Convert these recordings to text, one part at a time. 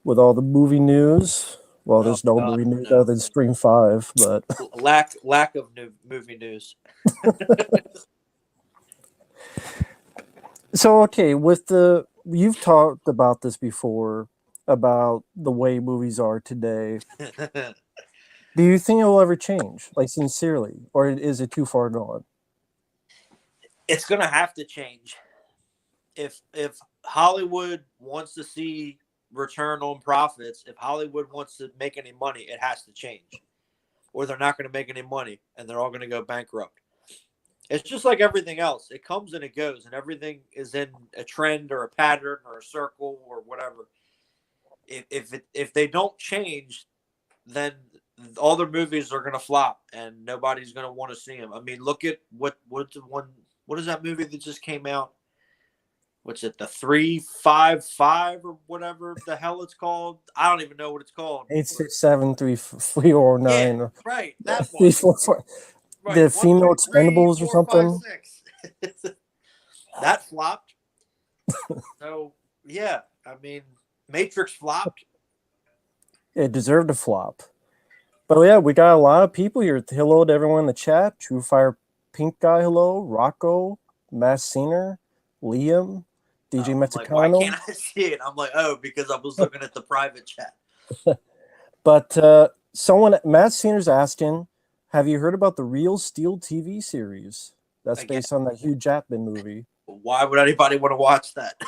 with all the movie news. Well, Oh there's no God, movie news other no. than Scream 5, but Lack of new movie news. so okay, with the you've talked about this before about the way movies are today. Do you think it will ever change, like sincerely, or is it too far gone? It's gonna have to change if Hollywood wants to see return on profits. If Hollywood wants to make any money, it has to change, or they're not going to make any money, and they're all going to go bankrupt. It's just like everything else. It comes and it goes, and everything is in a trend or a pattern or a circle or whatever. If they don't change, then all their movies are going to flop, and nobody's going to want to see them. I mean, look at what's the one. What is that movie that just came out? What's it? The 355 or whatever the hell it's called. I don't even know what it's called. 867 3 4 Yeah, 9 right. That one. 3 4 4. Right. The One, female two, three, expendables or four, five, something. six. That flopped. So yeah, I mean, Matrix flopped. It deserved a flop. But yeah, we got a lot of people here. Hello to everyone in the chat. True Fire Pink Guy, hello. Rocco, Mass Singer, Liam, DJ I'm like, why Mexicano. can't I see it? I'm like, oh, because I was looking at the private chat. But someone, Matt Singer's asking, have you heard about the Real Steel TV series? That's Again, based on that Hugh Jackman movie. why would anybody want to watch that?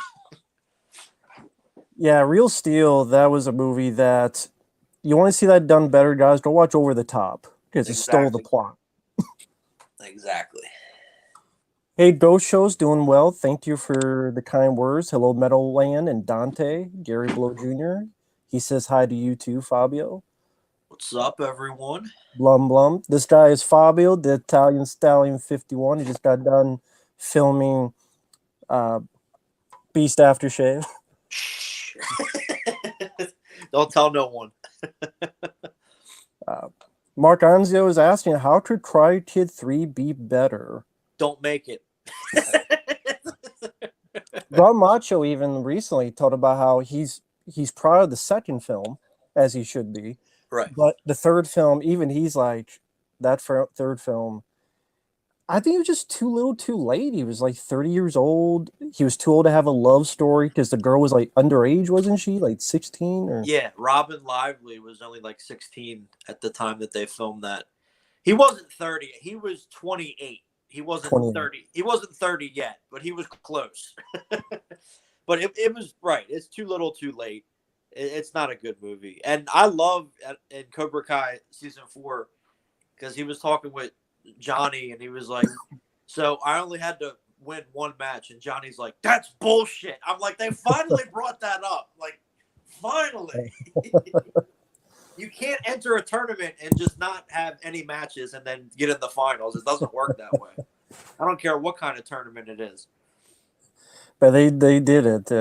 Yeah, Real Steel, that was a movie that you want to see that done better, guys. Go watch Over the Top because it stole the Exactly. plot. Exactly. Hey, Ghost Show's doing well. Thank you for the kind words. Hello, Meadowland and Dante, Gary Blow Jr. He says hi to you too, Fabio. What's up, everyone? Blum Blum. This guy is Fabio, the Italian Stallion 51. He just got done filming uh, Beast Aftershave. Shh. Don't tell no one. Mark Anzio is asking, how could Karate Kid 3 be better? Don't make it. Ron Macho even recently talked about how he's proud of the second film, as he should be. Right. But the third film, even he's like, that third film, I think it was just too little too late. He was like 30 years old. He was too old to have a love story because the girl was like underage, wasn't she? Like 16 or Yeah, Robin Lively was only like 16 at the time that they filmed that. He wasn't 30. He was 28. He wasn't 20. 30. He wasn't 30 yet, but he was close. But it was right. It's too little too late. It's not a good movie. And I love in Cobra Kai season 4 because he was talking with Johnny and he was like, so I only had to win one match. And Johnny's like, that's bullshit. I'm like, they finally brought that up. Like, finally. You can't enter a tournament and just not have any matches and then get in the finals. It doesn't work that way. I don't care what kind of tournament it is. But they did it.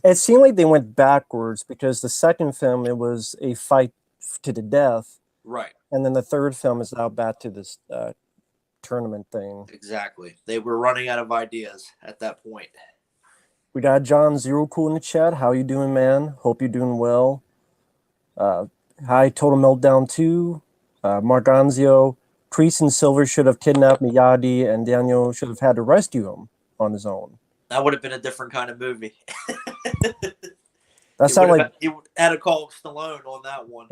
It seemed like they went backwards because the second film, it was a fight to the death. Right. And then the third film is now back to this tournament thing. Exactly. They were running out of ideas at that point. We got John Zero Cool in the chat. How you doing, man? Hope you're doing well. Hi, Total Meltdown 2. Mark Anzio. Priest and Silver should have kidnapped Miyagi, and Daniel should have had to rescue him on his own. That would have been a different kind of movie. That sounded like you had to call Stallone on that one.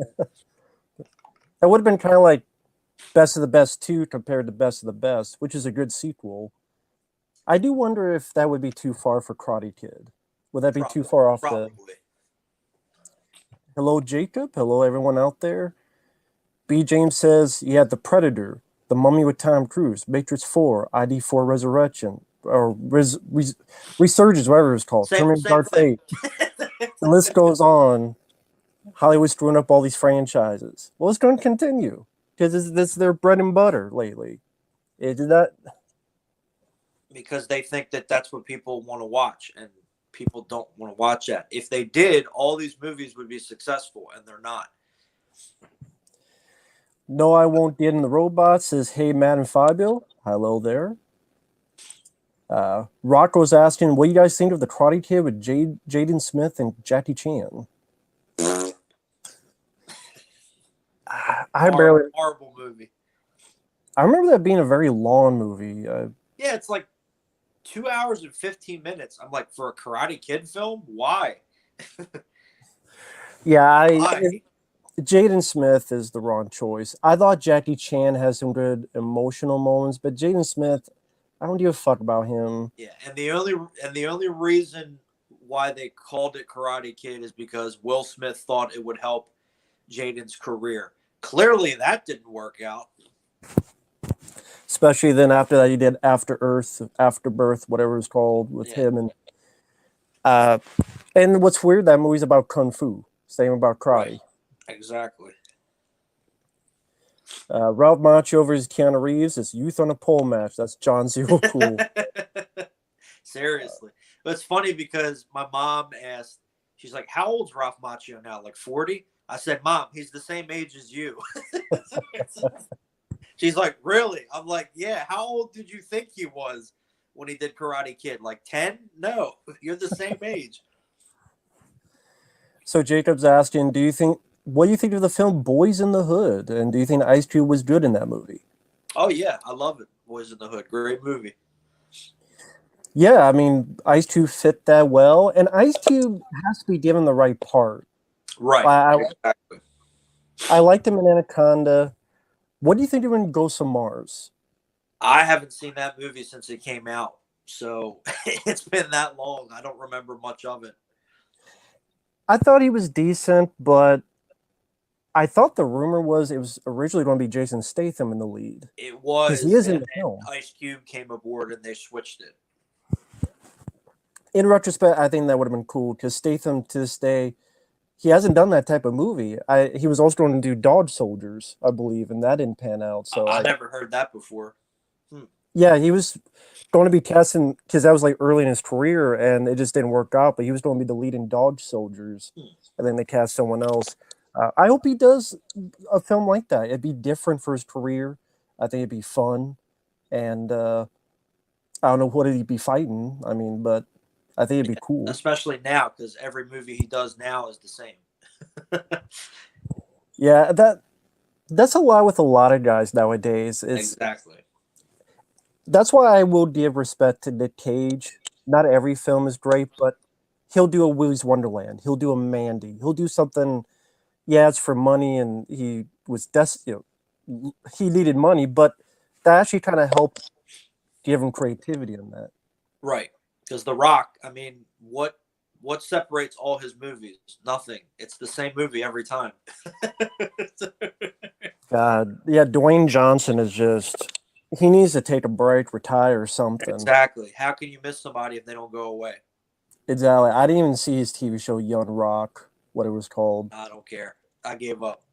that would have been kind of like Best of the Best 2 compared to Best of the Best, which is a good sequel. I do wonder if that would be too far for Karate Kid. Would that be too far off Probably. Hello, Jacob. Hello, everyone out there. B. James says, you had The Predator, The Mummy with Tom Cruise, Matrix 4, ID4 Resurrection, or Resurgence, whatever it's called. Terminator Dark Fate. The list goes on. Hollywood's screwing up all these franchises. Well, it's going to continue because this is their bread and butter lately. It did not. Because they think that that's what people want to watch, and people don't want to watch that. If they did, all these movies would be successful, and they're not. No, I won't get in the robot, says, hey, Matt and Fabio. Hello there. Rocco's asking, what do you guys think of the Karate Kid with Jaden Smith and Jackie Chan? Horrible movie. I remember that being a very long movie. Yeah, it's like 2 hours and 15 minutes. I'm like, for a Karate Kid film, why? Why? Jaden Smith is the wrong choice. I thought Jackie Chan has some good emotional moments, but Jaden Smith, I don't give a fuck about him. Yeah, and the only reason why they called it Karate Kid is because Will Smith thought it would help Jaden's career. Clearly, that didn't work out. Especially then after that, he did Afterbirth, whatever it's called, with him. And what's weird, that movie's about Kung Fu. Same about karate. Right. Exactly. Ralph Macchio versus Keanu Reeves is youth on a pole match. That's John Zero Cool. Seriously. But it's funny because my mom asked, she's like, how old's Ralph Macchio now? Like 40? I said, Mom, he's the same age as you. She's like, really? I'm like, yeah. How old did you think he was when he did Karate Kid? Like 10? No, you're the same age. So Jacob's asking, what do you think of the film Boys in the Hood? And do you think Ice Cube was good in that movie? Oh, yeah. I love it. Boys in the Hood. Great movie. Yeah, I mean, Ice Cube fit that well. And Ice Cube has to be given the right part. Right. Exactly. I liked him in Anaconda. What do you think of him in Ghosts of Mars? I haven't seen that movie since it came out. So it's been that long. I don't remember much of it. I thought he was decent, but I thought the rumor was it was originally going to be Jason Statham in the lead. It was. Because he is in the film. Ice Cube came aboard and they switched it. In retrospect, I think that would have been cool because Statham to this day, he hasn't done that type of movie. He was also going to do Dodge Soldiers, I believe, and that didn't pan out. So I never heard that before. Yeah, he was going to be casting because that was like early in his career, and it just didn't work out. But he was going to be the lead in Dodge Soldiers, and then they cast someone else. I hope he does a film like that. It'd be different for his career. I think it'd be fun, and I don't know what he'd be fighting. I mean, but I think it'd be cool, especially now because every movie he does now is the same. Yeah, that's a lot with a lot of guys nowadays. Exactly. That's why I will give respect to Nick Cage. Not every film is great, but he'll do a Willy's Wonderland. He'll do a Mandy. He'll do something. Yeah, it's for money, and he was he needed money, but that actually kind of helped give him creativity in that. Right, because The Rock. I mean, what separates all his movies? Nothing. It's the same movie every time. God, yeah, Dwayne Johnson is just. He needs to take a break, retire, or something. Exactly. How can you miss somebody if they don't go away? Exactly. I didn't even see his TV show Young Rock, what it was called. I don't care. I gave up.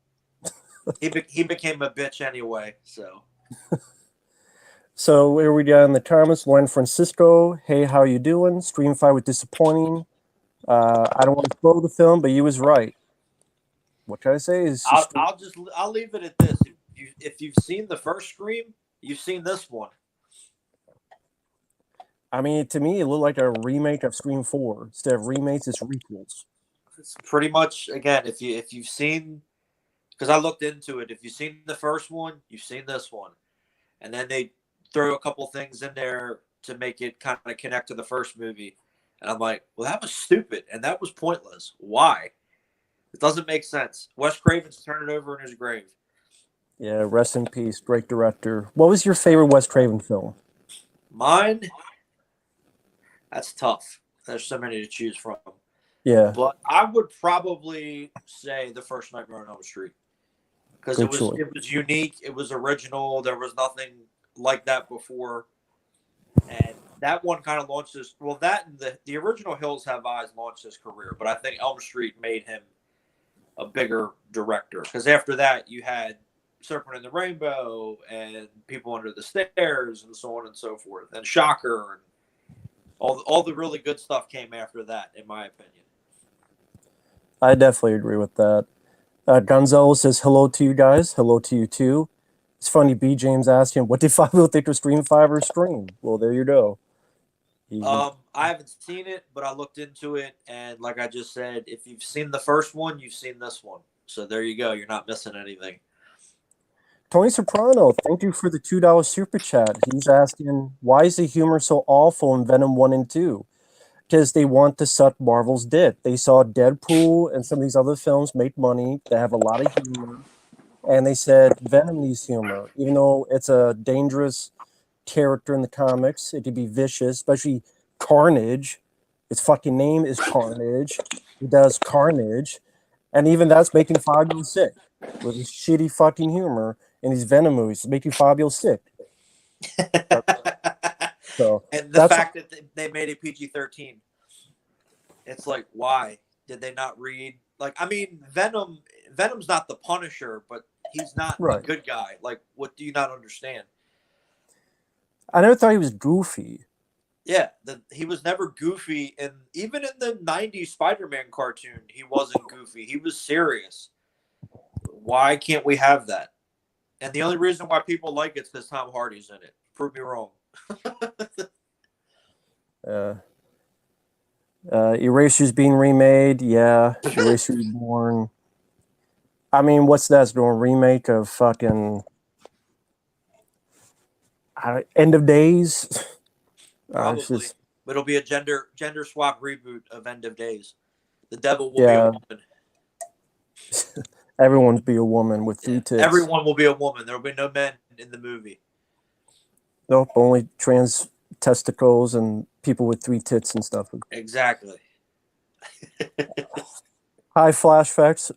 He became a bitch anyway, so. So here we got in the comments, Juan Francisco. Hey, how you doing? Stream fight was disappointing. I don't want to spoil the film, but you was right. What can I say? I'll leave it at this. If you've seen the first Scream, you've seen this one. I mean, to me, it looked like a remake of Scream 4. Instead of remakes, it's requels. It's pretty much, again, if you've seen, because I looked into it, if you've seen the first one, you've seen this one. And then they throw a couple things in there to make it kind of connect to the first movie. And I'm like, well, that was stupid. And that was pointless. Why? It doesn't make sense. Wes Craven's turning over in his grave. Yeah, rest in peace. Great director. What was your favorite Wes Craven film? Mine? That's tough. There's so many to choose from. Yeah. But I would probably say The First Nightmare on Elm Street. Because it was unique. It was original. There was nothing like that before. And that one kind of launched his... Well, that and the original Hills Have Eyes launched his career. But I think Elm Street made him a bigger director. Because after that, you had Serpent in the Rainbow and People Under the Stairs and so on and so forth. And Shocker. And all the really good stuff came after that, in my opinion. I definitely agree with that. Gonzalo says hello to you guys. Hello to you too. It's funny, B. James asking, what did Fabio think of Stream 5 or Stream? Well, there you go. I haven't seen it, but I looked into it, and like I just said, if you've seen the first one, you've seen this one. So there you go. You're not missing anything. Tony Soprano, thank you for the $2 super chat. He's asking, why is the humor so awful in Venom 1 and 2? Because they want to suck Marvel's dick. They saw Deadpool and some of these other films make money that have a lot of humor, and they said Venom needs humor, even though it's a dangerous character in the comics. It could be vicious, especially Carnage. His fucking name is Carnage. He does Carnage, and even that's making Fabio sick with his shitty fucking humor in these Venom movies. It's making Fabio sick. So And the fact that they made it PG-13, it's like, why did they not read? Like, I mean, Venom's not the Punisher, but he's not a good guy. Like, what do you not understand? I never thought he was goofy. Yeah, he was never goofy, and even in the '90s Spider-Man cartoon, he wasn't goofy. He was serious. Why can't we have that? And the only reason why people like it's because Tom Hardy's in it. Prove me wrong. Eraser's being remade. Yeah, Eraser Reborn. I mean, what's that doing? Remake of fucking End of Days? Probably. But it'll be a gender swap reboot of End of Days. The devil will be a woman. Everyone's be a woman with 3 tits. Everyone will be a woman. There will be no men in the movie. Nope, only trans testicles and people with 3 tits and stuff. Exactly. Hi, Flash Flex.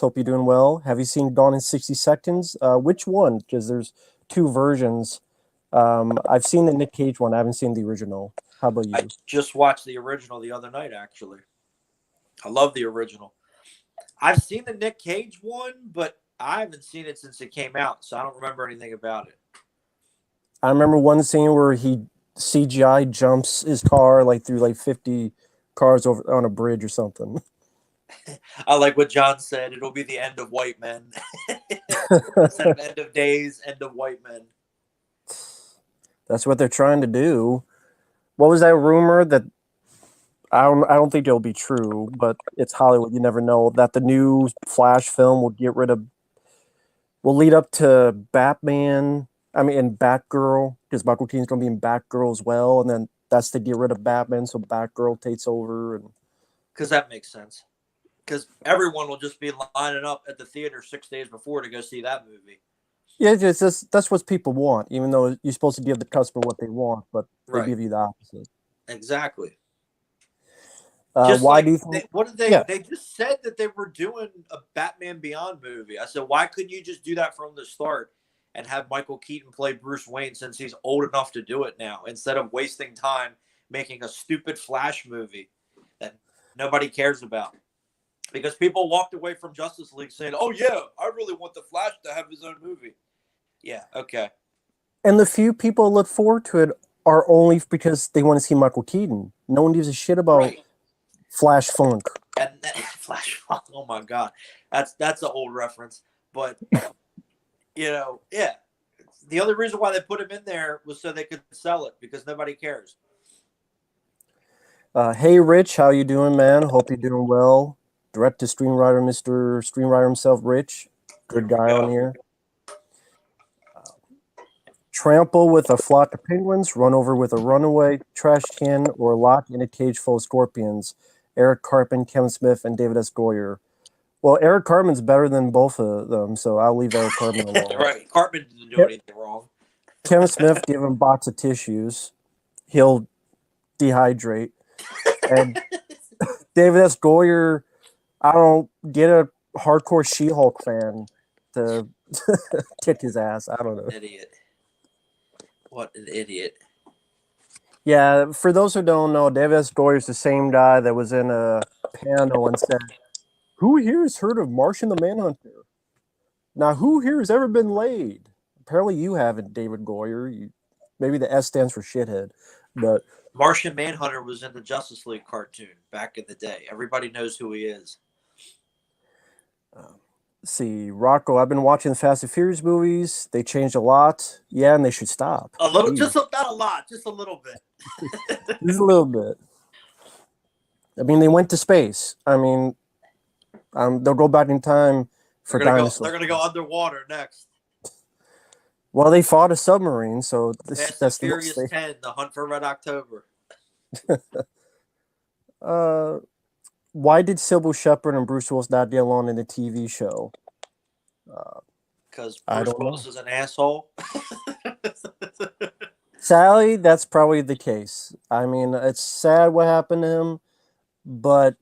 Hope you're doing well. Have you seen Gone in 60 Seconds? Which one? Because there's 2 versions. I've seen the Nick Cage one. I haven't seen the original. How about you? I just watched the original the other night, actually. I love the original. I've seen the Nick Cage one, but I haven't seen it since it came out, so I don't remember anything about it. I remember one scene where he CGI jumps his car like through like 50 cars over on a bridge or something. I like what John said. It'll be the end of white men. Instead of End of Days, End of white men. That's what they're trying to do. What was that rumor that I don't think it'll be true, but it's Hollywood. You never know that the new Flash film will lead up to Batman. I mean, and Batgirl, because Michael Keaton's going to be in Batgirl as well, and then that's to get rid of Batman, so Batgirl takes over. And because that makes sense. Because everyone will just be lining up at the theater 6 days before to go see that movie. Yeah, that's what people want, even though you're supposed to give the customer what they want, but they give you the opposite. Exactly. Why do you think? What did they? Yeah. They just said that they were doing a Batman Beyond movie. I said, why couldn't you just do that from the start and have Michael Keaton play Bruce Wayne since he's old enough to do it now, instead of wasting time making a stupid Flash movie that nobody cares about? Because people walked away from Justice League saying, "Oh yeah, I really want the Flash to have his own movie." Yeah, okay. And the few people look forward to it are only because they want to see Michael Keaton. No one gives a shit about Flash Funk. And Flash Funk, oh my god, that's an old reference. But yeah. The only reason why they put him in there was so they could sell it, because nobody cares. Hey Rich, how you doing, man? Hope you're doing well. Direct to screenwriter, Mr. Screenwriter himself, Rich. Good guy on here. Trample with a flock of penguins, run over with a runaway trash can, or lock in a cage full of scorpions. Eric Cartman, Kevin Smith, and David S. Goyer. Well, Eric Cartman's better than both of them, so I'll leave Eric Cartman alone. Right, Cartman didn't do anything wrong. Kevin Smith, give him a box of tissues. He'll dehydrate. And David S. Goyer, I don't get a hardcore She-Hulk fan to kick his ass. I don't know. Idiot. What an idiot. Yeah, for those who don't know, David S. Goyer is the same guy that was in a panel and said, "Who here has heard of Martian the Manhunter? Now, who here has ever been laid?" Apparently you haven't, David Goyer. Maybe the S stands for shithead. But Martian Manhunter was in the Justice League cartoon back in the day. Everybody knows who he is. Let's see, Rocco, I've been watching the Fast and Furious movies. They changed a lot. Yeah, and they should stop. A little, Jeez. not a lot, just a little bit. Just a little bit. I mean, they went to space. I mean, they'll go back in time for dinosaurs. They're gonna go underwater next. Well, they fought a submarine, so Fast and that's the Furious next thing. 10, The Hunt for Red October. Uh, why did Sybil Shepherd and Bruce Willis not get along in the TV show? Because I Bruce don't know. Willis is an asshole. Sadly, that's probably the case. I mean, it's sad what happened to him, but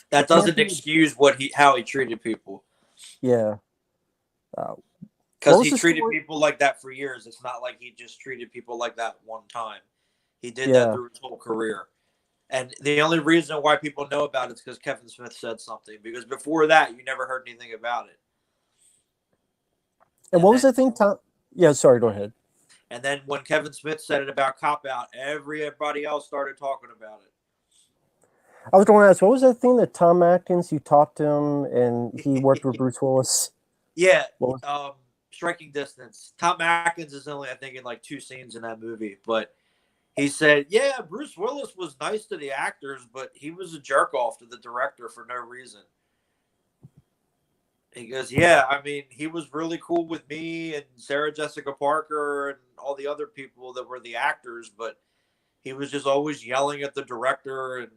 that doesn't excuse how he treated people. Yeah. Because he treated people like that for years. It's not like he just treated people like that one time. He did that through his whole career. And the only reason why people know about it is because Kevin Smith said something. Because before that, you never heard anything about it. And what was the thing? Yeah, sorry, go ahead. And then when Kevin Smith said it about Cop Out, everybody else started talking about it. I was going to ask, what was that thing that Tom Atkins, you talked to him and he worked with Bruce Willis? Yeah, Striking Distance. Tom Atkins is only, I think, in like 2 scenes in that movie. But he said, yeah, Bruce Willis was nice to the actors, but he was a jerk off to the director for no reason. He goes, yeah, I mean, he was really cool with me and Sarah Jessica Parker and all the other people that were the actors, but he was just always yelling at the director and,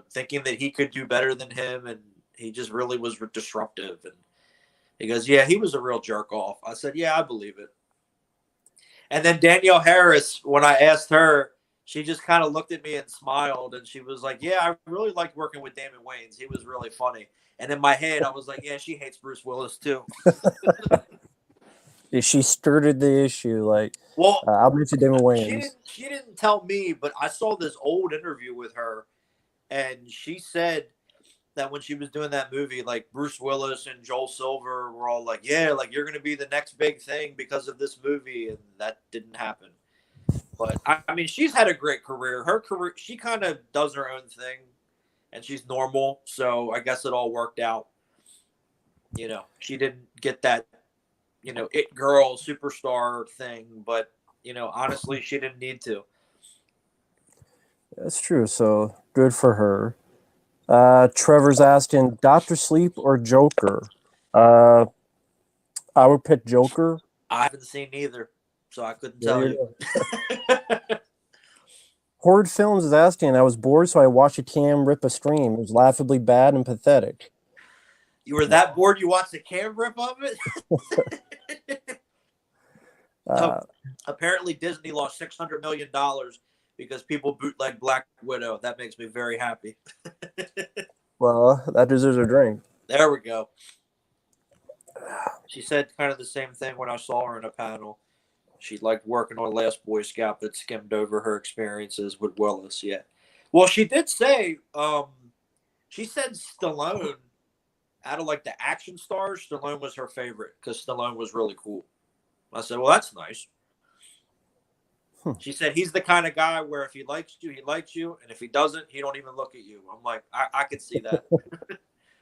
thinking that he could do better than him, and he just really was disruptive. And he goes, yeah, he was a real jerk off. I said, yeah, I believe it. And then Danielle Harris, when I asked her, she just kind of looked at me and smiled, and she was like, yeah, I really liked working with Damon Wayans. He was really funny. And in my head, I was like, yeah, she hates Bruce Willis too. She started the issue. Like, well, I'll mention Damon Wayans. She didn't tell me, but I saw this old interview with her, and she said that when she was doing that movie, like Bruce Willis and Joel Silver were all like, yeah, like you're going to be the next big thing because of this movie. And that didn't happen. But I mean, she's had a great career. Her career, she kind of does her own thing and she's normal. So I guess it all worked out. She didn't get that, it girl superstar thing, but honestly, she didn't need to. That's true. So good for her. Trevor's asking, Dr. Sleep or Joker? I would pick Joker. I haven't seen either, so I couldn't tell you. Horde Films is asking, I was bored, so I watched a cam rip a stream. It was laughably bad and pathetic. You were that bored you watched a cam rip of it? Apparently Disney lost $600 million because people bootleg Black Widow. That makes me very happy. Well, that deserves a drink. There we go. She said kind of the same thing when I saw her in a panel. She liked working on Last Boy Scout, but skimmed over her experiences with Willis. Yeah. Well, she did say, she said Stallone, out of like the action stars, Stallone was her favorite because Stallone was really cool. I said, well, that's nice. She said he's the kind of guy where if he likes you, he likes you, and if he doesn't, he don't even look at you. I'm like, I could see that.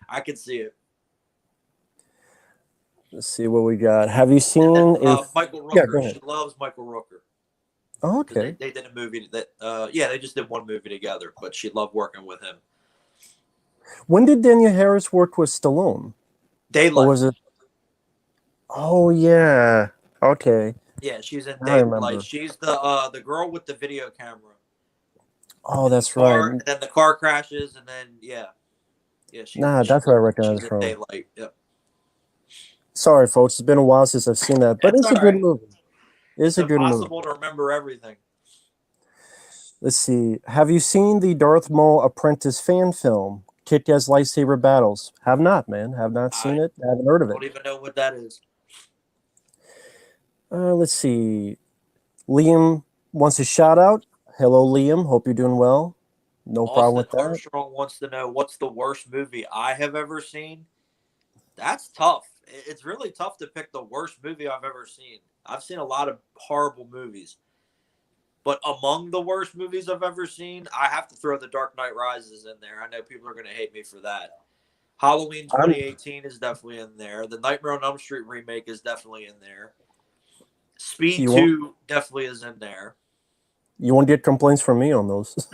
I could see it. Let's see what we got. Have you seen Michael Rooker? Yeah, she loves Michael Rooker. Oh, okay. They did a movie that they just did one movie together, but she loved working with him. When did Danielle Harris work with Stallone? Daylight. Or was it? Oh yeah. Okay. Yeah, she's in Daylight. She's the girl with the video camera. Oh, that's right. And then the car crashes, and then yeah. That's where I recognize her from. Daylight. Yep. Sorry, folks. It's been a while since I've seen that, but it's a good movie. It's a good movie. It's impossible to remember everything. Let's see. Have you seen the Darth Maul Apprentice fan film, Kick-Ass Lightsaber Battles? Have not, man. Have not seen it. Haven't heard of it. Don't even know what that is. Let's see. Liam wants a shout out. Hello, Liam. Hope you're doing well. No problem with that. Armstrong wants to know what's the worst movie I have ever seen. That's tough. It's really tough to pick the worst movie I've ever seen. I've seen a lot of horrible movies. But among the worst movies I've ever seen, I have to throw The Dark Knight Rises in there. I know people are going to hate me for that. Halloween I'm, 2018 is definitely in there. The Nightmare on Elm Street remake is definitely in there. Speed you won't 2 definitely is in there. you won't get complaints from me on those.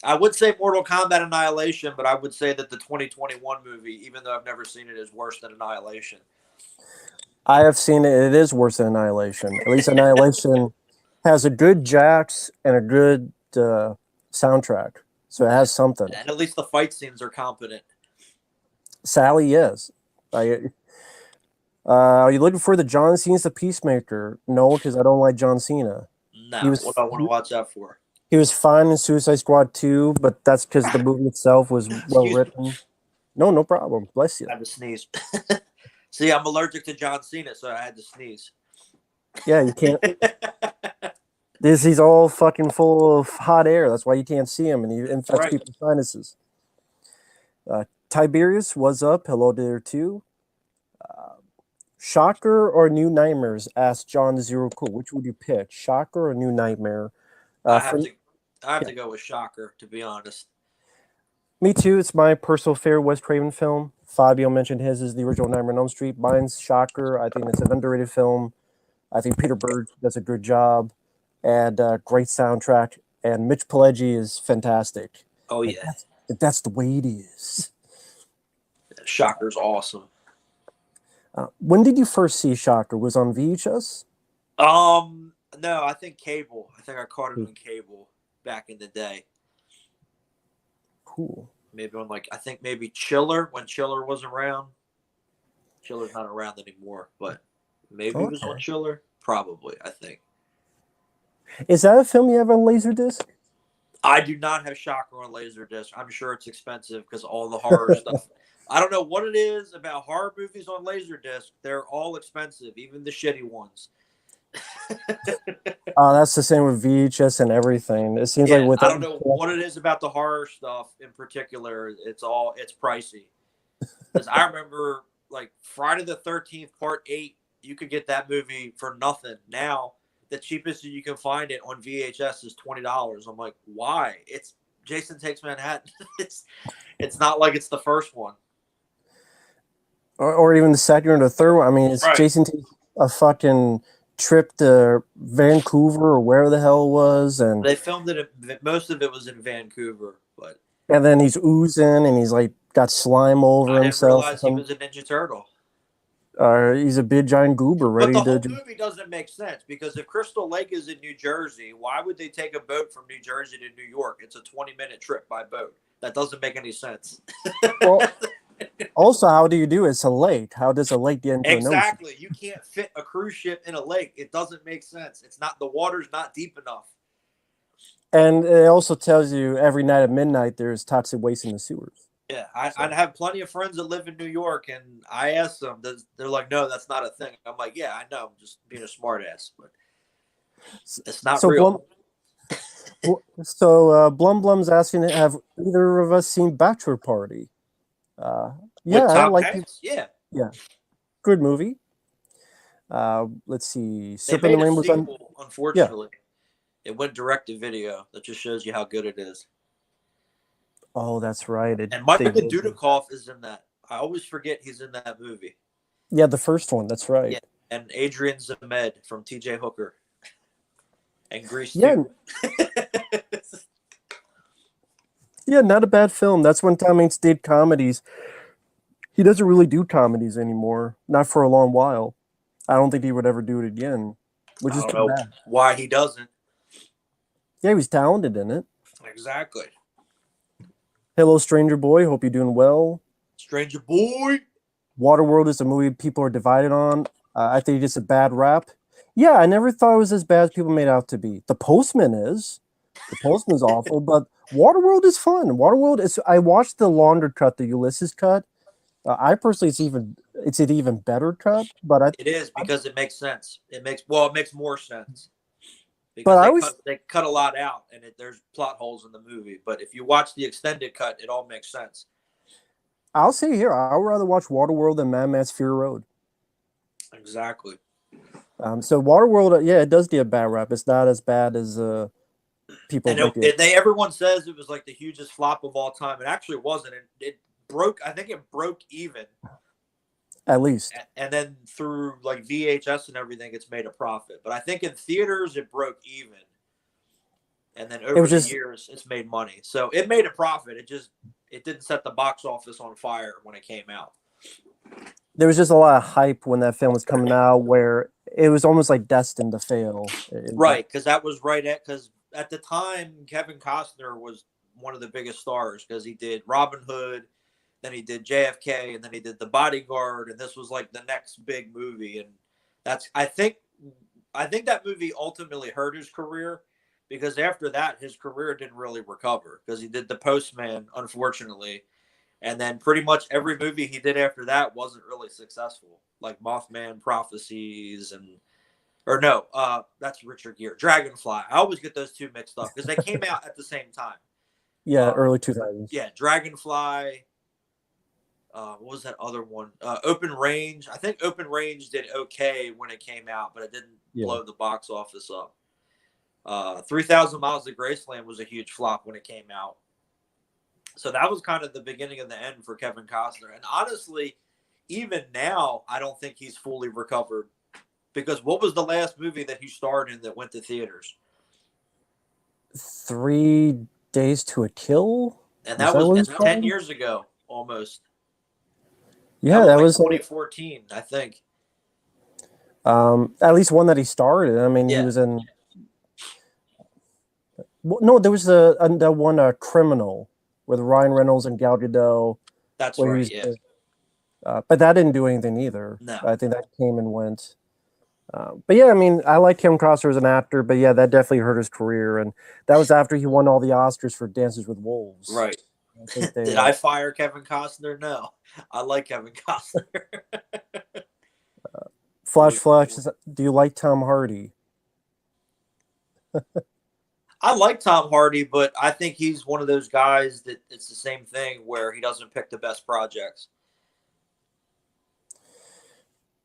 I would say Mortal Kombat Annihilation, but I would say that the 2021 movie, even though I've never seen it, is worse than Annihilation. I have seen it. It is worse than Annihilation. At least Annihilation has a good Jax and a good soundtrack, so it has something. And at least the fight scenes are competent. Sally, yes. Are you looking for the John Cena's the Peacemaker? No, because I don't like John Cena. No, what do I want to watch out for? He was fine in Suicide Squad 2, but that's because the movie itself was well written. No problem. Bless you. I had to sneeze. See, I'm allergic to John Cena, so I had to sneeze. Yeah, you can't. He's all fucking full of hot air. That's why you can't see him, and he infects people's sinuses. Tiberius was up. Hello there too. Shocker or New Nightmares? Asked John Zero Cool. Which would you pick? Shocker or New Nightmare? I have to go with Shocker, to be honest. Me too. It's my personal favorite Wes Craven film. Fabio mentioned his is the original Nightmare on Elm Street. Mine's Shocker. I think it's an underrated film. I think Peter Berg does a good job, and great soundtrack. And Mitch Pileggi is fantastic. Oh yeah, that's the way it is. Shocker's awesome. When did you first see Shocker? Was it on VHS? No, I think cable. I think I caught it on cable back in the day. Cool. Maybe on maybe Chiller, when Chiller was around. Chiller's not around anymore, but maybe it was on Chiller. Probably, I think. Is that a film you have on Laserdisc? I do not have Shocker on Laserdisc. I'm sure it's expensive because all the horror stuff. I don't know what it is about horror movies on Laserdisc. They're all expensive, even the shitty ones. That's the same with VHS and everything. It seems like with I don't know what it is about the horror stuff in particular. It's pricey. Because I remember like Friday the 13th Part 8, you could get that movie for nothing. Now the cheapest you can find it on VHS is $20. I'm like, why? It's Jason Takes Manhattan. It's not like it's the first one. Or even the second or the third one. I mean, it's Jason takes a fucking trip to Vancouver or where the hell it was, and they filmed it. Most of it was in Vancouver, but and then he's oozing and he's like got slime over himself. I didn't realize he was a Ninja Turtle. He's a big giant goober ready to. But the whole movie doesn't make sense because if Crystal Lake is in New Jersey, why would they take a boat from New Jersey to New York? It's a 20-minute trip by boat. That doesn't make any sense. Well, also, how do you do it? It's a lake. How does a lake get into an ocean? Exactly. You can't fit a cruise ship in a lake. It doesn't make sense. It's not, the water's not deep enough. And it also tells you every night at midnight there's toxic waste in the sewers. Yeah, I have plenty of friends that live in New York, and I ask them, they're like, no, that's not a thing. I'm like, yeah, I know. I'm just being a smart ass, but it's not real. Blum's asking, have either of us seen Bachelor Party? Yeah, I like it. Yeah, good movie. Let's see. They made a sequel, unfortunately. Yeah. It went direct to video. That just shows you how good it is. Oh, that's right. And Michael Dudikoff is in that. I always forget he's in that movie. Yeah, the first one. That's right. Yeah. And Adrian Zemed from T.J. Hooker. And Grease. Yeah. Yeah, not a bad film. That's when Tom Hanks did comedies. He doesn't really do comedies anymore. Not for a long while. I don't think he would ever do it again, which is too bad. Why he doesn't. Yeah, he was talented in it. Exactly. Hello, Stranger Boy. Hope you're doing well. Stranger Boy. Waterworld is a movie people are divided on. I think it's a bad rap. Yeah, I never thought it was as bad as people made out to be. The Postman is. The Postman's awful, but Waterworld is fun. Waterworld is. I watched the longer cut, the Ulysses cut. I personally, it's an even better cut, but it is because it makes sense. It makes more sense. Because they cut a lot out, and there's plot holes in the movie. But if you watch the extended cut, it all makes sense. I'll say here, I'd rather watch Waterworld than Mad Max Fury Road. Exactly. So Waterworld, yeah, it does get a bad rap. It's not as bad as people And might be. everyone says it was like the hugest flop of all time. It actually wasn't. It broke. I think it broke even. At least. And then through like VHS and everything, it's made a profit. But I think in theaters it broke even. And then over the years, it's made money. So it made a profit. It didn't set the box office on fire when it came out. There was just a lot of hype when that film was coming out, where it was almost like destined to fail. Right, because that was because at the time Kevin Costner was one of the biggest stars because he did Robin Hood, then he did JFK, and then he did The Bodyguard, and this was like the next big movie. And I think that movie ultimately hurt his career. Because after that, his career didn't really recover because he did The Postman, unfortunately. And then pretty much every movie he did after that wasn't really successful. Like Mothman Prophecies that's Richard Gere. Dragonfly. I always get those two mixed up because they came out at the same time. Yeah, early 2000s. Yeah, Dragonfly. What was that other one? Open Range. I think Open Range did okay when it came out, but it didn't blow the box office up. 3,000 Miles of Graceland was a huge flop when it came out. So that was kind of the beginning of the end for Kevin Costner. And honestly, even now, I don't think he's fully recovered. Because what was the last movie that he starred in that went to theaters? 3 Days to a Kill? And that was 10 years ago, almost. Yeah, that was 2014, I think. At least one that he starred in. I mean, he was in... No, there was the one Criminal with Ryan Reynolds and Gal Gadot. That's right, but that didn't do anything either. No. I think that came and went. But yeah, I mean, I like Kevin Costner as an actor, but yeah, that definitely hurt his career. And that was after he won all the Oscars for Dances with Wolves. Right. Did I fire Kevin Costner? No. I like Kevin Costner. Flash, do you like Tom Hardy? I like Tom Hardy, but I think he's one of those guys that it's the same thing where he doesn't pick the best projects.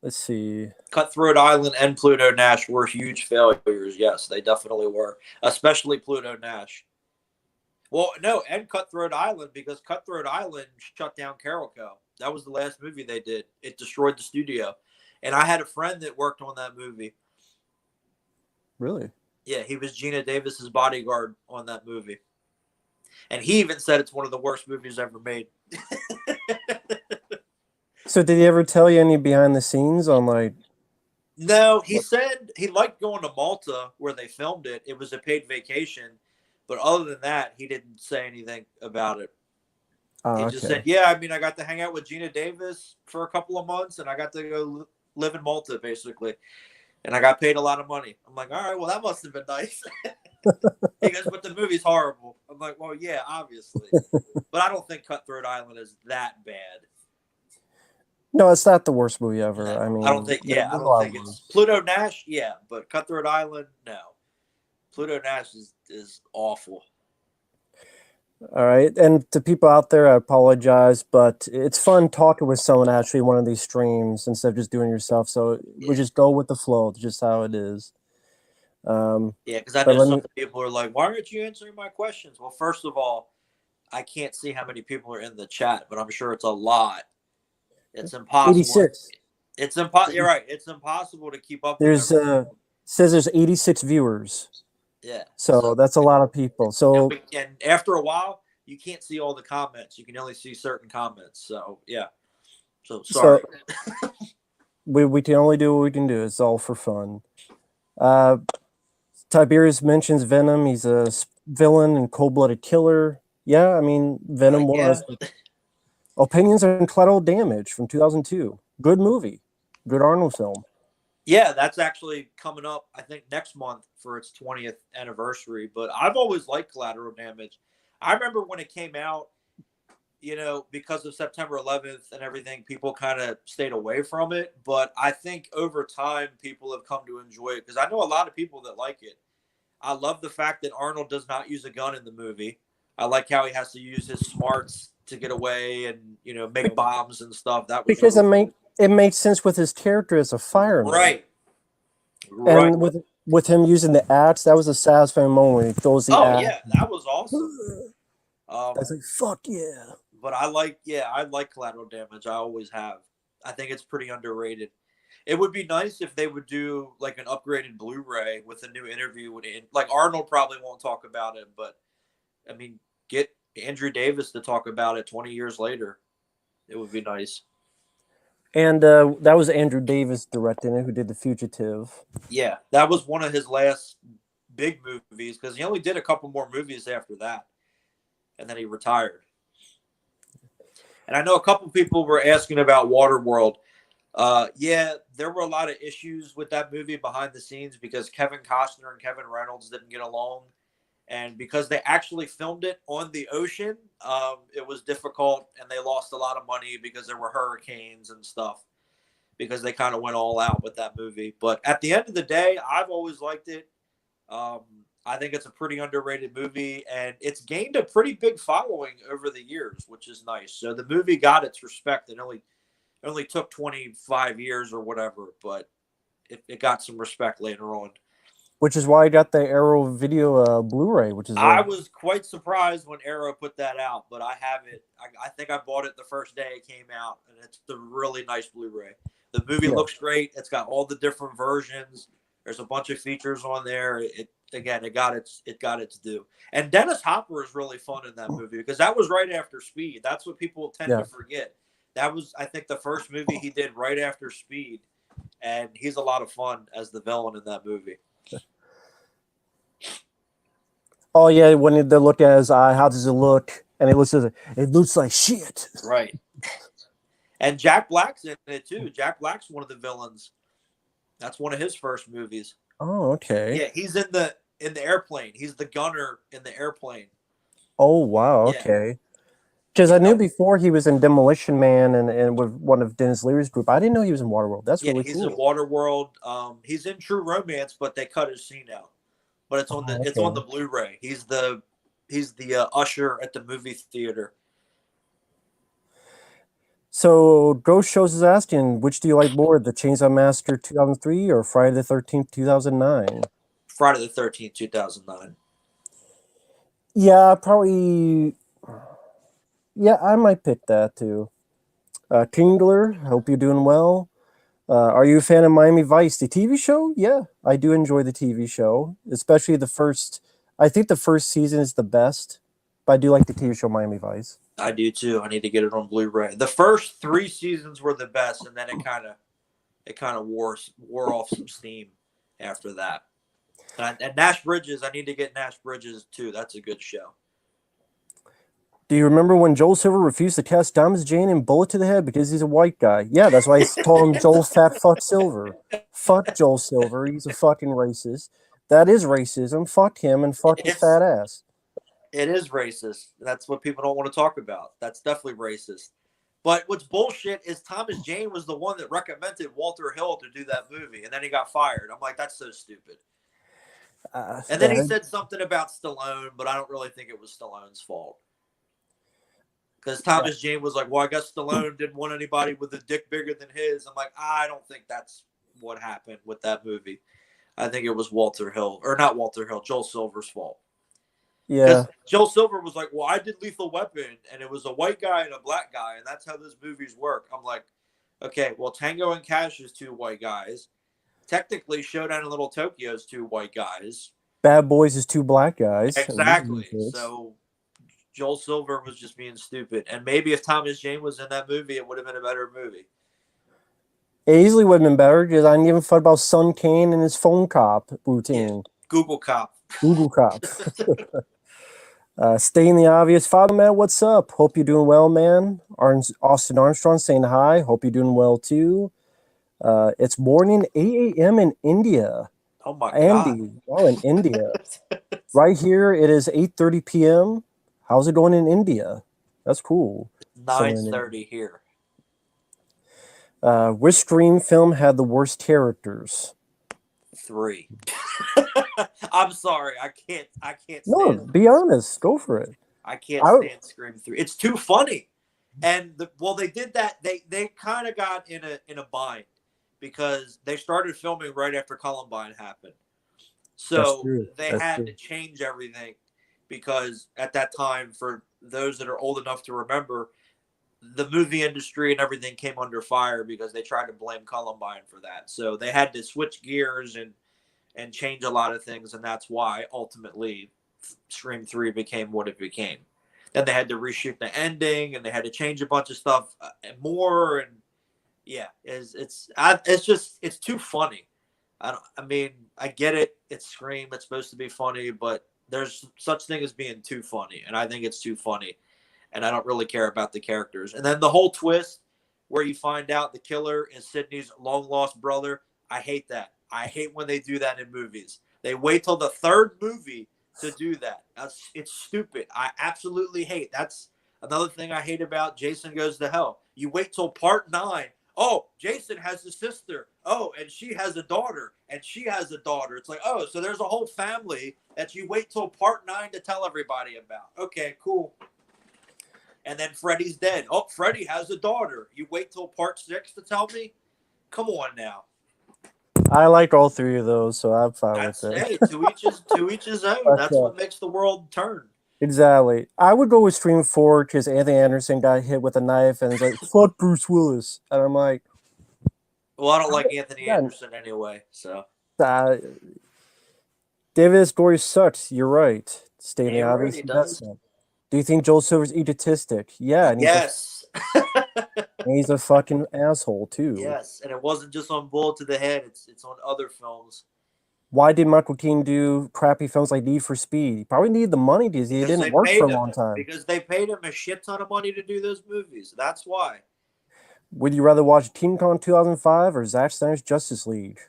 Let's see. Cutthroat Island and Pluto Nash were huge failures. Yes, they definitely were, especially Pluto Nash. Well, no, and Cutthroat Island, because Cutthroat Island shut down Carolco. That was the last movie they did. It destroyed the studio. And I had a friend that worked on that movie. Really? Yeah, he was Gina Davis's bodyguard on that movie. And he even said it's one of the worst movies ever made. So did he ever tell you any behind the scenes on like... No, he said he liked going to Malta where they filmed it. It was a paid vacation. But other than that, he didn't say anything about it. He just said, yeah, I mean, I got to hang out with Gina Davis for a couple of months, and I got to go live in Malta, basically. And I got paid a lot of money. I'm like, all right, well, that must have been nice. He goes, but the movie's horrible. I'm like, well, yeah, obviously. But I don't think Cutthroat Island is that bad. No, it's not the worst movie ever. No, I mean, I don't think it's Pluto Nash, yeah, but Cutthroat Island, no. Pluto Nash is awful. All right. And to people out there, I apologize, but it's fun talking with someone actually one of these streams instead of just doing it yourself. So we just go with the flow, just how it is. Yeah, because I know some people are like, why aren't you answering my questions? Well, first of all, I can't see how many people are in the chat, but I'm sure it's a lot. It's impossible. 86. It's impossible. You're right. It's impossible to keep up. There's says there's 86 viewers. Yeah. So that's a lot of people. So and after a while, you can't see all the comments. You can only see certain comments. So yeah. So sorry. So, we can only do what we can do. It's all for fun. Tiberius mentions Venom. He's a villain and cold-blooded killer. Yeah, I mean Venom was. Opinions on Collateral Damage from 2002. Good movie. Good Arnold film. Yeah, that's actually coming up, I think, next month for its 20th anniversary. But I've always liked Collateral Damage. I remember when it came out, you know, because of September 11th and everything, people kind of stayed away from it. But I think over time, people have come to enjoy it because I know a lot of people that like it. I love the fact that Arnold does not use a gun in the movie. I like how he has to use his smarts to get away and, you know, make bombs and stuff. That was because it makes sense with his character as a fireman, right? And with him using the axe, that was a satisfying moment when he throws the Oh axe. yeah, that was awesome. That's like, fuck yeah. But I like Collateral Damage. I always have. I think it's pretty underrated. It would be nice if they would do like an upgraded Blu-ray with a new interview with like Arnold probably won't talk about it, but I mean, get Andrew Davis to talk about it 20 years later. It would be nice. And that was Andrew Davis directing it, who did The Fugitive. Yeah, that was one of his last big movies because he only did a couple more movies after that, and then he retired. And I know a couple people were asking about Waterworld. Yeah, there were a lot of issues with that movie behind the scenes because Kevin Costner and Kevin Reynolds didn't get along. And because they actually filmed it on the ocean, it was difficult and they lost a lot of money because there were hurricanes and stuff because they kind of went all out with that movie. But at the end of the day, I've always liked it. I think it's a pretty underrated movie and it's gained a pretty big following over the years, which is nice. So the movie got its respect. It only took 25 years or whatever, but it got some respect later on. Which is why I got the Arrow Video Blu-ray, which is I was quite surprised when Arrow put that out, but I have it. I think I bought it the first day it came out, and it's a really nice Blu-ray. The movie looks great. It's got all the different versions. There's a bunch of features on there. It got its due. And Dennis Hopper is really fun in that movie because that was right after Speed. That's what people tend to forget. That was, I think, the first movie he did right after Speed, and he's a lot of fun as the villain in that movie. Oh yeah, when they're looking at his eye, how does it look? And it looks like shit. Right. And Jack Black's in it too. Jack Black's one of the villains. That's one of his first movies. Oh, okay. Yeah, he's in the airplane. He's the gunner in the airplane. Oh wow, okay. Because I knew before he was in Demolition Man and with one of Dennis Leary's group. I didn't know he was in Waterworld. That's really cool. He's in Waterworld. He's in True Romance, but they cut his scene out. But it's on the Blu-ray. He's the usher at the movie theater. So Ghost Shows is asking, which do you like more, the Chainsaw Massacre 2003 or Friday the 13th 2009? Friday the 13th 2009. Yeah, probably. Yeah, I might pick that too. Kingler, hope you're doing well. Are you a fan of Miami Vice, the TV show? Yeah, I do enjoy the TV show, especially the first. I think the first season is the best, but I do like the TV show Miami Vice. I do too. I need to get it on Blu-ray. The first 3 seasons were the best, and then it kind of wore off some steam after that. And Nash Bridges, I need to get Nash Bridges too. That's a good show. Do you remember when Joel Silver refused to cast Thomas Jane in Bullet to the Head because he's a white guy? Yeah, that's why I call him Joel Fat Fuck Silver. Fuck Joel Silver. He's a fucking racist. That is racism. Fuck him and fuck his fat ass. It is racist. That's what people don't want to talk about. That's definitely racist. But what's bullshit is Thomas Jane was the one that recommended Walter Hill to do that movie, and then he got fired. I'm like, that's so stupid. And then he said something about Stallone, but I don't really think it was Stallone's fault. Because Thomas Jane was like, well, I guess Stallone didn't want anybody with a dick bigger than his. I'm like, I don't think that's what happened with that movie. I think it was Walter Hill, or not Walter Hill, Joel Silver's fault. Yeah. Joel Silver was like, well, I did Lethal Weapon, and it was a white guy and a black guy, and that's how those movies work. I'm like, okay, well, Tango and Cash is 2 white guys. Technically, Showdown in Little Tokyo is 2 white guys. Bad Boys is 2 black guys. Exactly. So Joel Silver was just being stupid. And maybe if Thomas Jane was in that movie, it would have been a better movie. It easily would have been better because I didn't even thought about Sun Kane and his phone cop routine. Yeah. Google Cop. Google Cop. Stating the obvious. Father Matt, what's up? Hope you're doing well, man. Austin Armstrong saying hi. Hope you're doing well, too. It's morning 8 a.m. in India. Oh, my Andy, God. oh, in India. Right here, it is 8:30 p.m. How's it going in India? That's cool. 9:30 here. Which Scream film had the worst characters? 3. I'm sorry. I can't No, be honest. Go for it. I can't stand Scream 3. It's too funny. And they did that. They kind of got in a bind because they started filming right after Columbine happened. That's So true. they That's had true. to change everything because at that time, for those that are old enough to remember, the movie industry and everything came under fire because they tried to blame Columbine for that. So they had to switch gears and change a lot of things, and that's why ultimately Scream 3 became what it became. Then they had to reshoot the ending, and they had to change a bunch of stuff and more. And yeah, it's too funny. I mean, I get it. It's Scream. It's supposed to be funny, but there's such thing as being too funny, and I think it's too funny. And I don't really care about the characters. And then the whole twist where you find out the killer is Sydney's long lost brother. I hate that. I hate when they do that in movies. They wait till the third movie to do that. It's stupid. I absolutely hate. That's another thing I hate about Jason Goes to Hell. You wait till part 9. Oh, Jason has a sister. Oh, and she has a daughter, and she has a daughter. It's like, oh, so there's a whole family that you wait till part 9 to tell everybody about. Okay, cool. And then Freddy's dead. Oh, Freddy has a daughter. You wait till part 6 to tell me? Come on now. I like all three of those, so I'm fine That's with it. hey, to each his own. But, That's what makes the world turn. exactly. I would go with Scream 4 because Anthony Anderson got hit with a knife and it's like, fuck Bruce Willis. And I'm like, Well, I don't like Anthony yeah, Anderson anyway, so David S. Gory sucks. You're right. Stating the he obvious really does. investment. Do you think Joel Silver's egotistic? Yeah, and Yes. he's a fucking asshole too. Yes, and it wasn't just on Bullet to the Head. It's on other films. Why did Michael Keaton do crappy films like Need for Speed? He probably needed the money because he didn't work for a long time. Because they paid him a shit ton of money to do those movies. That's why. Would you rather watch King Kong 2005 or Zack Snyder's Justice League?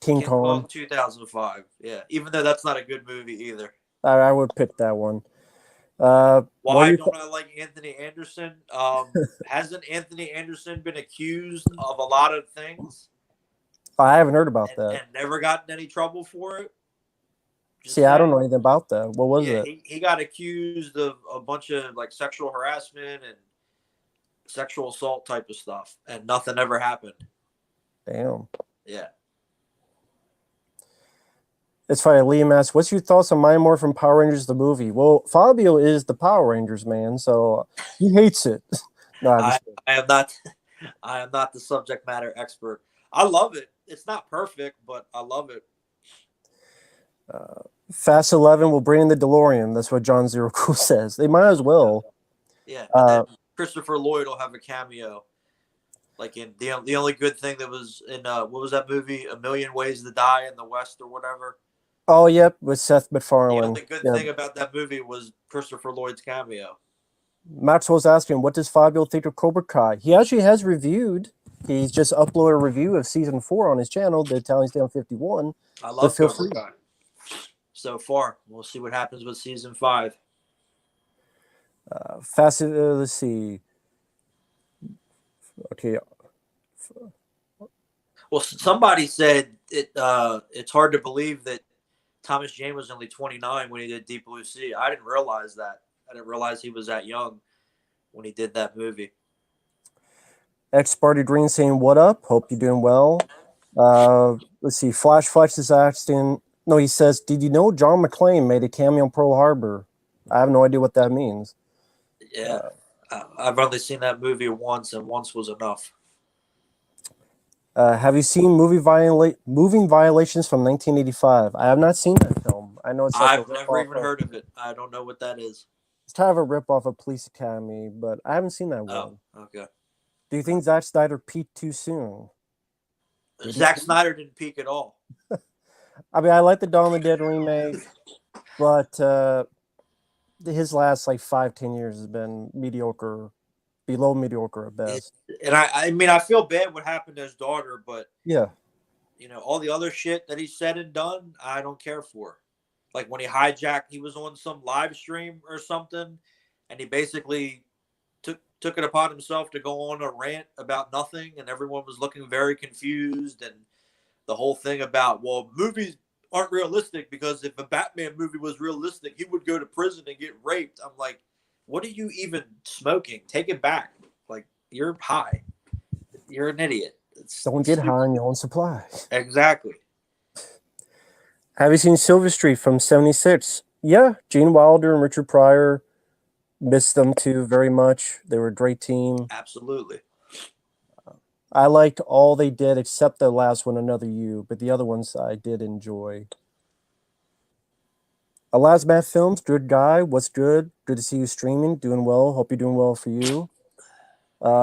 King Kong 2005. Yeah, even though that's not a good movie either. I would pick that one. Why don't I like Anthony Anderson? Hasn't Anthony Anderson been accused of a lot of things? I haven't heard about that. And never gotten any trouble for it? I don't know anything about that. What was it? He got accused of a bunch of like sexual harassment and sexual assault type of stuff, and nothing ever happened. Damn. Yeah. It's funny. Liam asks, "What's your thoughts on Mighty Morphin Power Rangers the movie?" Well, Fabio is the Power Rangers man, so he hates it. No, I am not. I am not the subject matter expert. I love it. It's not perfect, but I love it. Fast 11 will bring in the DeLorean. That's what John Zero Cool says. They might as well. Yeah. And then Christopher Lloyd will have a cameo. Like in the only good thing that was in what was that movie? A Million Ways to Die in the West or whatever. Oh, yep, with Seth MacFarlane. The only good thing about that movie was Christopher Lloyd's cameo. Maxwell's asking, what does Fabio think of Cobra Kai? He actually has reviewed. He's just uploaded a review of season 4 on his channel, The Italians Down 51. I love Cobra Kai. So far, we'll see what happens with season 5. Let's see. Okay. Well, somebody said it's hard to believe that Thomas Jane was only 29 when he did Deep Blue Sea. I didn't realize that. I didn't realize he was that young when he did that movie. X-Barty Green saying, what up? Hope you're doing well. Let's see. Flash Flex is asking. No, he says, did you know John McClane made a cameo in Pearl Harbor? I have no idea what that means. Yeah. I've only seen that movie once, and once was enough. Have you seen Moving Violations from 1985? I have not seen that film. I know it's like I've never even heard of it. I don't know what that is. It's kind of a ripoff of Police Academy, but I haven't seen that one. Okay. Do you think Zack Snyder peaked too soon? Zack Snyder didn't peak at all. I mean, I like the Dawn of the Dead remake, but his last 5-10 years has been mediocre, below mediocre at best. And I mean, I feel bad what happened to his daughter, but yeah, all the other shit that he said and done, I don't care for. Like when he was on some live stream or something, and he basically took it upon himself to go on a rant about nothing, and everyone was looking very confused, and the whole thing about, well, movies aren't realistic because if a Batman movie was realistic, he would go to prison and get raped. I'm like, what are you even smoking? Take it back. Like, you're high. You're an idiot. Don't get high on your own supply. Exactly. Have you seen Silver Street from '76? Yeah, Gene Wilder and Richard Pryor. Missed them too very much. They were a great team. Absolutely. I liked all they did except the last one, Another You, but the other ones I did enjoy. Alas, Matt Films, good guy. What's good? Good to see you streaming. Doing well. Hope you're doing well for you.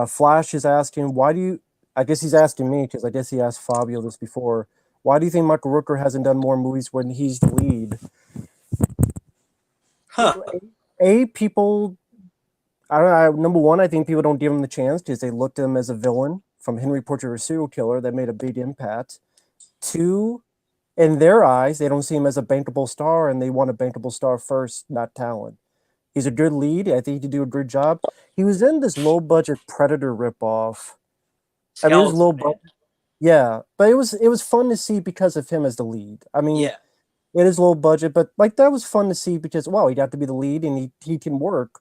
Flash is asking, why do you... I guess he's asking me because I guess he asked Fabio this before. Why do you think Michael Rooker hasn't done more movies when he's the lead? Huh. People... I don't know. Number one, I think people don't give him the chance because they looked at him as a villain from Henry Portrait of a Serial Killer that made a big impact. Two, in their eyes, they don't see him as a bankable star, and they want a bankable star first, not talent. He's a good lead. I think he did do a good job. He was in this low-budget Predator ripoff. I mean, it was low budget. Yeah, but it was fun to see because of him as the lead. I mean, Yeah. it is low budget, but like that was fun to see because wow, he got to be the lead and he can work.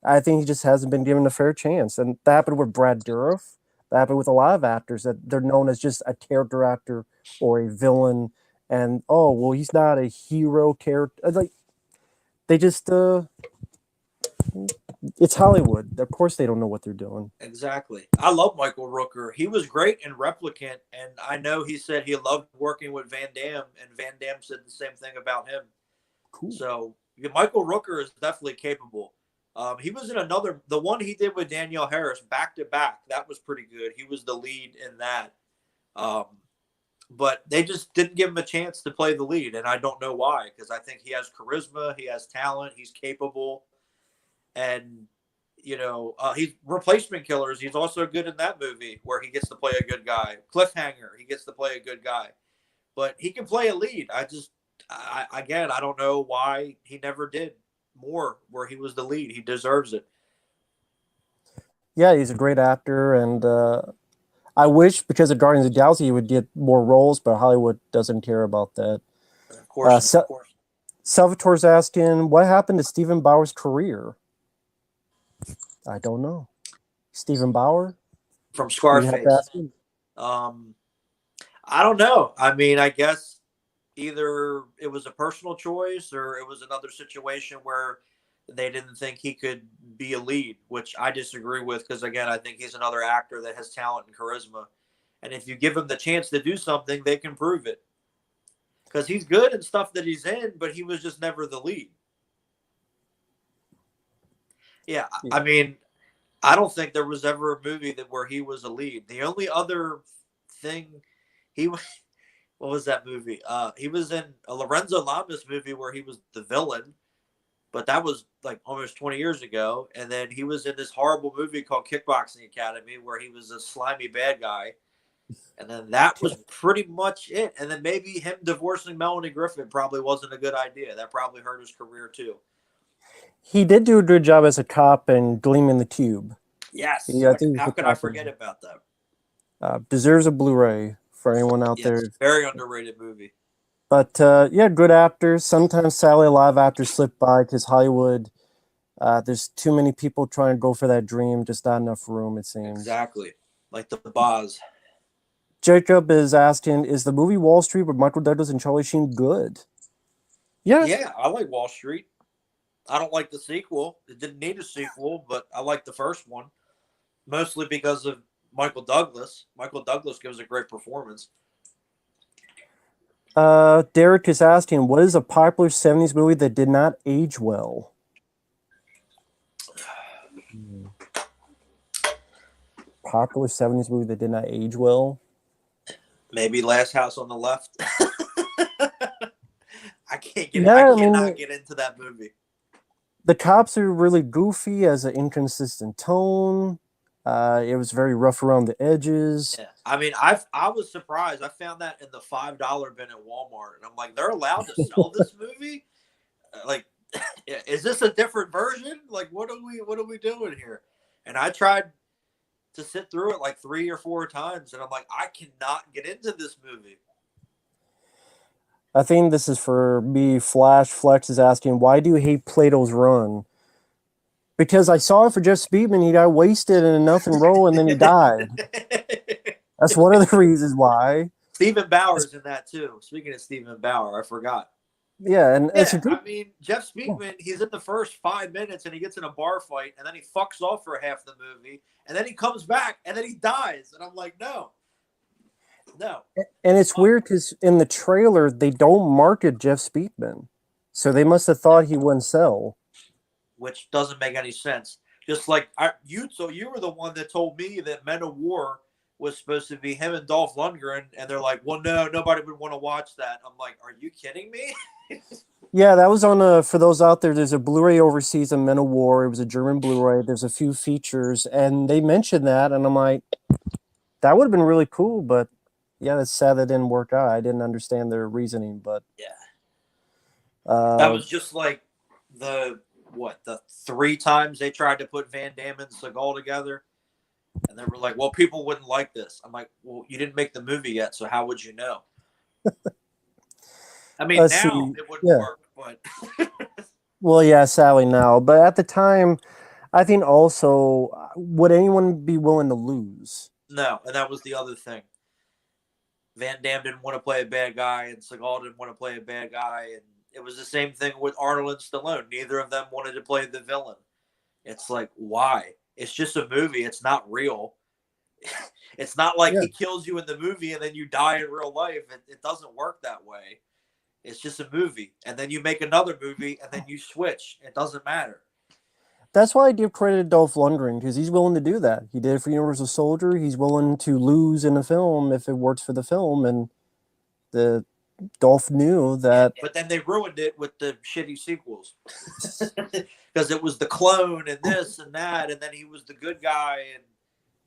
I think he just hasn't been given a fair chance. And that happened with Brad Dourif. That happened with a lot of actors that they're known as just a character actor or a villain. And, oh, well, he's not a hero character. Like, they just, it's Hollywood. Of course they don't know what they're doing. Exactly. I love Michael Rooker. He was great in Replicant, and I know he said he loved working with Van Damme, and Van Damme said the same thing about him. Cool. So, Michael Rooker is definitely capable. He was in the one he did with Danielle Harris back to back. That was pretty good. He was the lead in that. But they just didn't give him a chance to play the lead. And I don't know why, because I think he has charisma, he has talent, he's capable. And, he's Replacement Killers. He's also good in that movie where he gets to play a good guy. Cliffhanger, he gets to play a good guy. But he can play a lead. I don't know why he never did more where he was the lead. He deserves it. Yeah, he's a great actor, and I wish because of Guardians of the Galaxy he would get more roles, but Hollywood doesn't care about that. Of course. Salvatore's asking, what happened to Stephen Bauer's career? I don't know. Stephen Bauer? From Scarface. I don't know. I mean, I guess either it was a personal choice or it was another situation where they didn't think he could be a lead, which I disagree with because, again, I think he's another actor that has talent and charisma. And if you give him the chance to do something, they can prove it. Because he's good in stuff that he's in, but he was just never the lead. Yeah, I mean, I don't think there was ever a movie where he was a lead. The only other thing what was that movie? He was in a Lorenzo Lamas movie where he was the villain, but that was like almost 20 years ago. And then he was in this horrible movie called Kickboxing Academy where he was a slimy bad guy. And then that was pretty much it. And then maybe him divorcing Melanie Griffith probably wasn't a good idea. That probably hurt his career too. He did do a good job as a cop in Gleam in the Tube. Yes. Yeah, how could I forget about that? Deserves a Blu-ray for anyone out there. Very underrated movie. But yeah, good actors. Sometimes, sadly, a lot of actors slip by because Hollywood, there's too many people trying to go for that dream, just not enough room, it seems. Exactly. Like the Boz. Jacob is asking, is the movie Wall Street with Michael Douglas and Charlie Sheen good? Yeah. Yeah, I like Wall Street. I don't like the sequel. It didn't need a sequel, but I like the first one. Mostly because of Michael Douglas. Michael Douglas gives a great performance. Derek is asking, what is a popular 70s movie that did not age well? Popular 70s movie that did not age well? Maybe Last House on the Left. I cannot get into that movie. The cops are really goofy as an inconsistent tone. It was very rough around the edges. Yeah. I mean, I was surprised. I found that in the $5 bin at Walmart, and I'm like, they're allowed to sell this movie? Like, is this a different version? Like, what are we doing here? And I tried to sit through it like 3 or 4 times, and I'm like, I cannot get into this movie. I think this is for me. Flash Flex is asking, why do you hate Plato's Run? Because I saw it for Jeff Speedman. He got wasted in a nothing role, and then he died. That's one of the reasons why. Stephen Bauer's in that too. Speaking of Stephen Bauer, I forgot. Yeah, and it's a Yeah, good. I mean, Jeff Speakman, he's in the first 5 minutes and he gets in a bar fight and then he fucks off for half the movie and then he comes back and then he dies. And I'm like, no. And it's weird because in the trailer they don't market Jeff Speakman, so they must have thought he wouldn't sell. Which doesn't make any sense. Just like you were the one that told me that Men of War was supposed to be him and Dolph Lundgren, and they're like, well, no, nobody would want to watch that. I'm like, are you kidding me? Yeah, that was on for those out there, there's a Blu-ray overseas of Men of War. It was a German Blu-ray. There's a few features, and they mentioned that, and I'm like, that would have been really cool, but yeah, it's sad that didn't work out. I didn't understand their reasoning, but yeah. That uh, was just like the 3 times they tried to put Van Damme and Seagal together. And they were like, well, people wouldn't like this. I'm like, well, you didn't make the movie yet, so how would you know? I mean, let's now see. it wouldn't Yeah. work, but Well, yeah, sadly now, but at the time, I think also, would anyone be willing to lose? no. And that was the other thing. Van Damme didn't want to play a bad guy, and Seagal didn't want to play a bad guy, and it was the same thing with Arnold and Stallone. Neither of them wanted to play the villain. It's like, why? It's just a movie. It's not real. It's not like he kills you in the movie and then you die in real life. It doesn't work that way. It's just a movie. And then you make another movie and then you switch. It doesn't matter. That's why I give credit to Dolph Lundgren, because he's willing to do that. He did it for Universal Soldier. He's willing to lose in a film if it works for the film, and the Dolph knew that. But then they ruined it with the shitty sequels. Because it was the clone and this and that, and then he was the good guy, and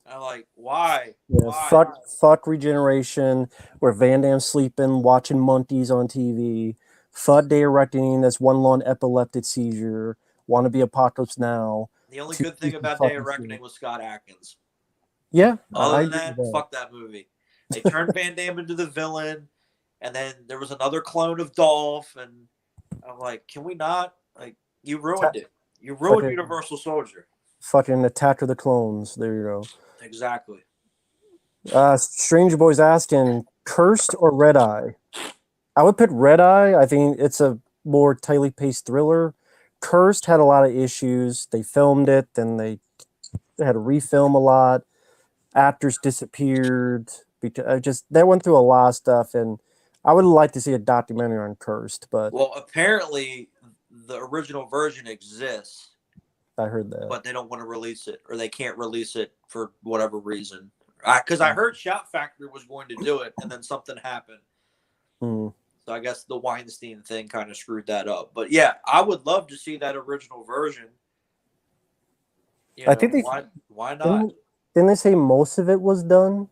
I'm like, why? Yeah, Why? fuck Regeneration, where Van Damme's sleeping, watching Monkeys on TV. Fuck Day of Reckoning, that's one long epileptic seizure. Want to be Apocalypse Now. The only good thing about Day of Reckoning was Scott Atkins. Yeah. Other than that, fuck that movie. They turned Van Damme into the villain, and then there was another clone of Dolph, and I'm like, can we not? Like, you ruined it. You ruined Universal Soldier. Fucking Attack of the Clones. There you go. Exactly. Strange Boy's asking, Cursed or Red Eye? I would pick Red Eye. I think it's a more tightly paced thriller. Cursed had a lot of issues. They filmed it, then they had to refilm a lot. Actors disappeared. Because they went through a lot of stuff, and I would like to see a documentary on Cursed. But well, apparently the original version exists. I heard that, but they don't want to release it, or they can't release it for whatever reason. Because I heard Shout Factory was going to do it, and then something happened. So I guess the Weinstein thing kind of screwed that up. But yeah, I would love to see that original version. I think why not? Didn't they say most of it was done?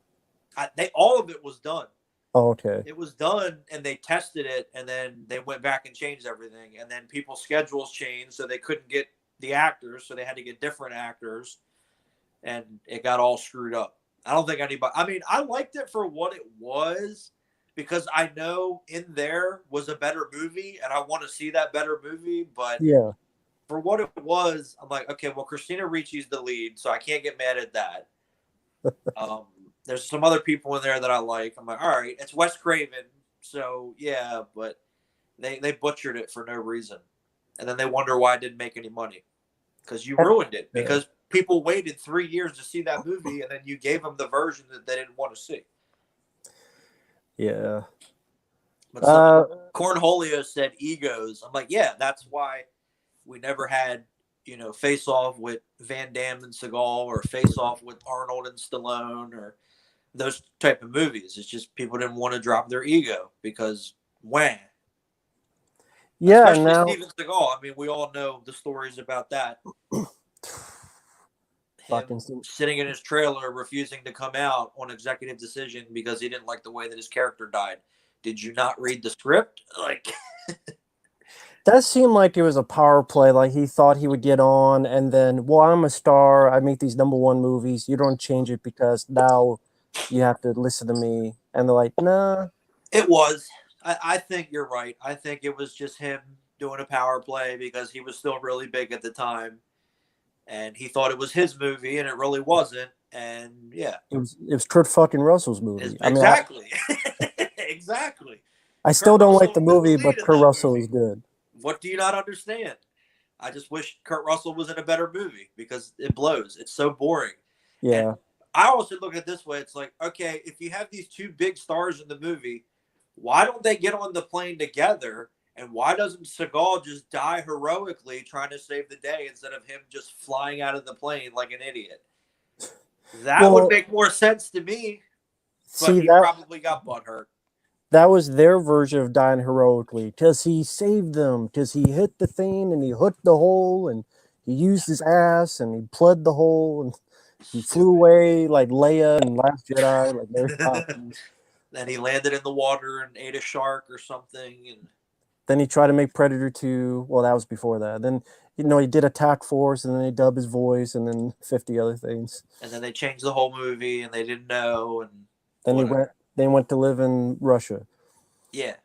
All of it was done. Oh, okay. It was done, and they tested it, and then they went back and changed everything, and then people's schedules changed, so they couldn't get the actors, so they had to get different actors, and it got all screwed up. I don't think anybody. I mean, I liked it for what it was, because I know in there was a better movie, and I want to see that better movie. But yeah, for what it was, I'm like, okay, well, Christina Ricci's the lead, so I can't get mad at that. There's some other people in there that I like. I'm like, all right, it's Wes Craven, so yeah, but they butchered it for no reason. And then they wonder why it didn't make any money. Because you ruined it. Because people waited 3 years to see that movie, and then you gave them the version that they didn't want to see. Yeah. But Cornholio said egos. I'm like, yeah, that's why we never had, Face Off with Van Damme and Seagal, or Face Off with Arnold and Stallone, or those type of movies. It's just people didn't want to drop their ego because when. Yeah, especially now Steven Seagal. I mean, we all know the stories about that. Him sitting in his trailer, refusing to come out on executive decision because he didn't like the way that his character died. Did you not read the script? Like, that seemed like it was a power play. Like he thought he would get on, and then, well, I'm a star. I make these #1 movies. You don't change it because now you have to listen to me. And they're like, nah. It was. I think you're right. I think it was just him doing a power play because he was still really big at the time. And he thought it was his movie, and it really wasn't. And yeah, It was Kurt fucking Russell's movie. I mean, exactly. Exactly. I Kurt still don't like Russell the is the movie, lead but in Kurt that Russell movie. is good. What do you not understand? I just wish Kurt Russell was in a better movie because it blows. It's so boring. Yeah. And I also look at it this way. It's like, okay, if you have these two big stars in the movie, why don't they get on the plane together? And why doesn't Seagal just die heroically trying to save the day instead of him just flying out of the plane like an idiot? That would make more sense to me. But he probably got butthurt. That was their version of dying heroically. Because he saved them. Because he hit the thing and he hooked the hole and he used his ass and he pled the hole and he flew away like Leia and Last Jedi. Like Mary Poppins. Then he landed in the water and ate a shark or something. And then he tried to make Predator 2. Well, that was before that. Then, he did Attack Force and then they dubbed his voice and then 50 other things. And then they changed the whole movie and they didn't know. And then they went to live in Russia. Yeah.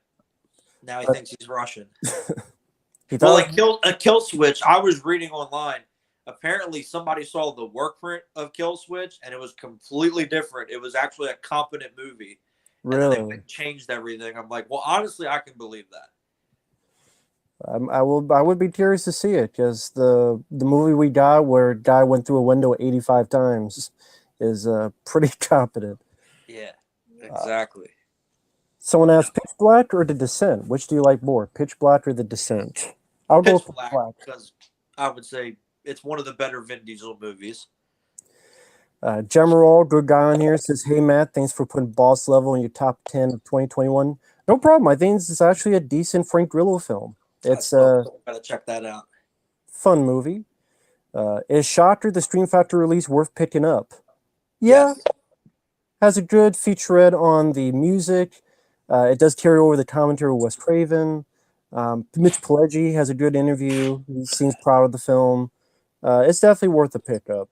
Now he thinks he's Russian. Well, a kill switch. I was reading online. Apparently, somebody saw the work print of Kill Switch, and it was completely different. It was actually a competent movie. Really? And then they changed everything. I'm like, well, honestly, I can believe that. I would be curious to see it because the movie we got where a guy went through a window 85 times is pretty competent. Yeah, exactly. Someone asked Pitch Black or The Descent. Which do you like more, Pitch Black or The Descent? I'll go with Pitch Black because I would say it's one of the better Vin Diesel movies. Gemerald, good guy on here, says, "Hey Matt, thanks for putting Boss Level in your top 10 of 2021." No problem. I think it's actually a decent Frank Grillo film. It's gotta check that out. Fun movie. Is Shocker the Stream Factor release worth picking up? Yeah. Yes. Has a good featurette on the music. It does carry over the commentary with Wes Craven. Mitch Pileggi has a good interview. He seems proud of the film. It's definitely worth a pickup.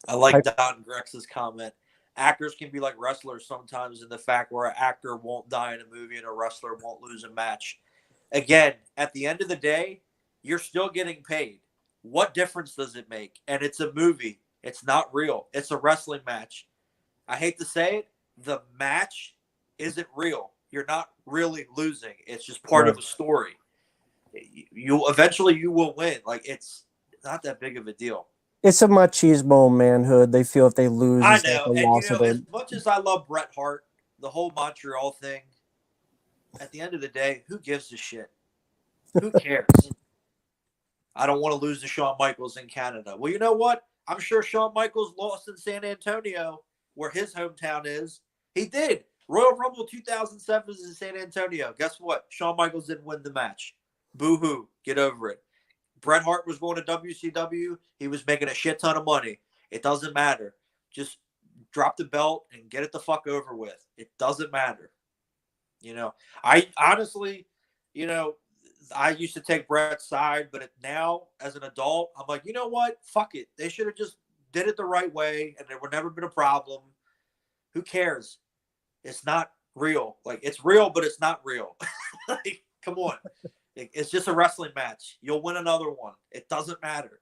I like Don Grex's comment. Actors can be like wrestlers sometimes in the fact where an actor won't die in a movie and a wrestler won't lose a match. Again, at the end of the day, you're still getting paid. What difference does it make? And it's a movie. It's not real. It's a wrestling match. I hate to say it, the match isn't real. You're not really losing. It's just part of a story. You eventually you will win. Like, it's not that big of a deal. It's a machismo manhood. They feel if they lose, I know. And as much as I love Bret Hart, the whole Montreal thing, at the end of the day, who gives a shit? Who cares? I don't want to lose to Shawn Michaels in Canada. Well, you know what? I'm sure Shawn Michaels lost in San Antonio, where his hometown is. He did. Royal Rumble 2007 is in San Antonio. Guess what? Shawn Michaels didn't win the match. Boo-hoo. Get over it. Bret Hart was going to WCW. He was making a shit ton of money. It doesn't matter. Just drop the belt and get it the fuck over with. It doesn't matter. I honestly, I used to take Bret's side, but now as an adult, I'm like, you know what? Fuck it. They should have just did it the right way, and there would never been a problem. Who cares? It's not real. Like, it's real, but it's not real. Like, come on. It's just a wrestling match. You'll win another one. It doesn't matter.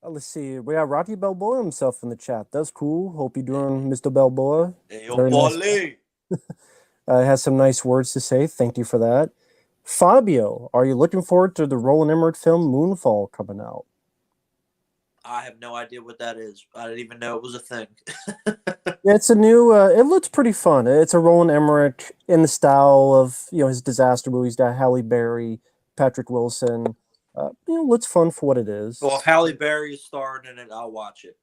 Let's see. We got Rocky Balboa himself in the chat. That's cool. Hope you're doing, Mr. Balboa. Very nice. Has some nice words to say. Thank you for that. Fabio, are you looking forward to the Roland Emmerich film Moonfall coming out? I have no idea what that is. I didn't even know it was a thing. It's a new. It looks pretty fun. It's a Roland Emmerich in the style of his disaster movies. Got Halle Berry, Patrick Wilson. Looks fun for what it is. Well, if Halle Berry is starring in it, I'll watch it.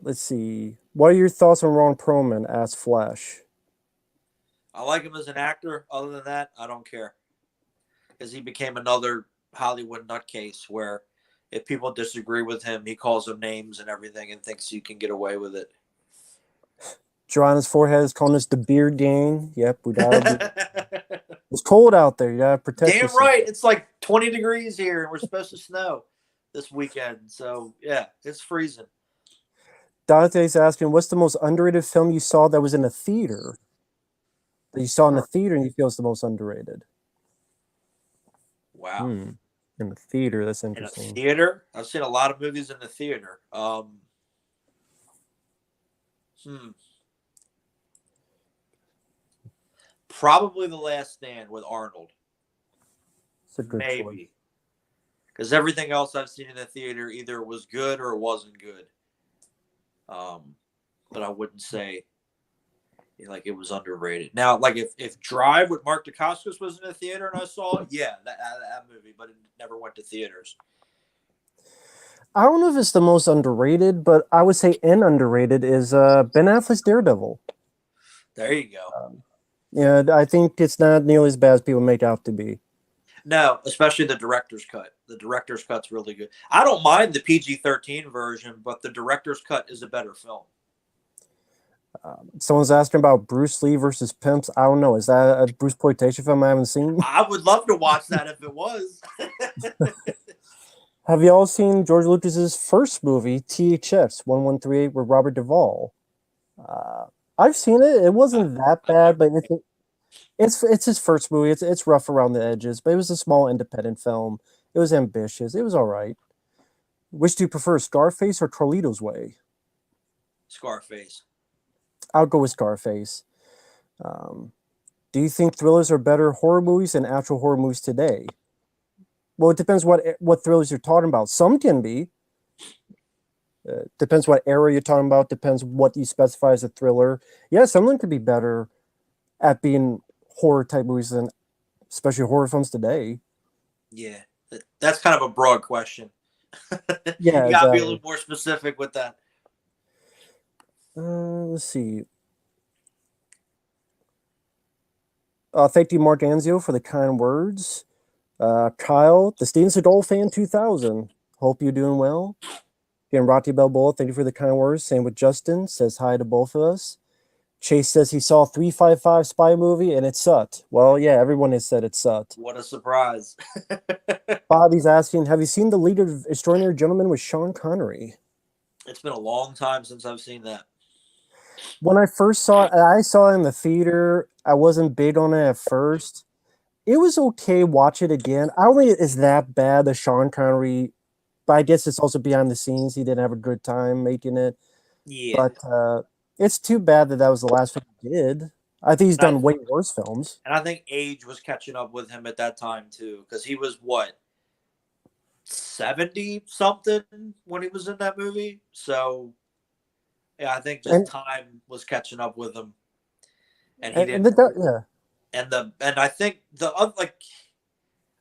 Let's see. What are your thoughts on Ron Perlman as Flash? I like him as an actor. Other than that, I don't care. Because he became another Hollywood nutcase where if people disagree with him, he calls them names and everything and thinks you can get away with it. Joanna's forehead is calling us the beard gang. Yep, we gotta it's cold out there. You gotta protect yourself. Damn right. It's like 20 degrees here and we're supposed to snow this weekend. So, yeah, it's freezing. Dante's asking, what's the most underrated film you saw that was in a theater? That you saw in the theater and you feel is the most underrated? Wow. In the theater, that's In a interesting. theater, I've seen a lot of movies in the theater. Probably The Last Stand with Arnold. It's a good choice. Maybe. Because everything else I've seen in the theater either was good or it wasn't good. But I wouldn't say like it was underrated. Now, like if Drive with Mark Dacascos was in the theater and I saw it, yeah, that movie, but it never went to theaters. I don't know if it's the most underrated, but I would say underrated is Ben Affleck's Daredevil. There you go. Yeah, I think it's not nearly as bad as people make out to be. No, especially the director's cut. The director's cut's really good. I don't mind the PG-13 version, but the director's cut is a better film. Someone's asking about Bruce Lee versus Pimps. I don't know. Is that a Bruce Ploitation film I haven't seen? I would love to watch that if it was. Have you all seen George Lucas's first movie, THX 1138, with Robert Duvall? I've seen it. It wasn't that bad, but it's his first movie. It's rough around the edges, but it was a small independent film. It was ambitious. It was all right. Which do you prefer, Scarface or Carlito's Way? Scarface. I'll go with Scarface. Do you think thrillers are better horror movies than actual horror movies today? Well, it depends what thrillers you're talking about. Some can be. Depends what era you're talking about. Depends what you specify as a thriller. Yeah, some of them could be better at being horror type movies than especially horror films today. Yeah, that's kind of a broad question. Yeah, you gotta be a little more specific with that. Let's see. Thank you, Mark Anzio, for the kind words. Kyle, the Steven Seagal fan 2000. Hope you're doing well. Again, Rati Balboa, thank you for the kind words. Same with Justin, says hi to both of us. Chase says he saw 355 spy movie and it sucked. Well, yeah, everyone has said it sucked. What a surprise. Bobby's asking, have you seen The League of Extraordinary Gentlemen with Sean Connery? It's been a long time since I've seen that. When I first saw it, I saw it in the theater. I wasn't big on it at first. It was okay. Watch it again. I don't think it's that bad, the Sean Connery, but I guess it's also behind the scenes. He didn't have a good time making it. Yeah. But it's too bad that was the last film he did. I think he's done way worse films. And I think age was catching up with him at that time, too, because he was, what, 70-something when he was in that movie? So, yeah, I think just time was catching up with him. And he didn't. Yeah. And I think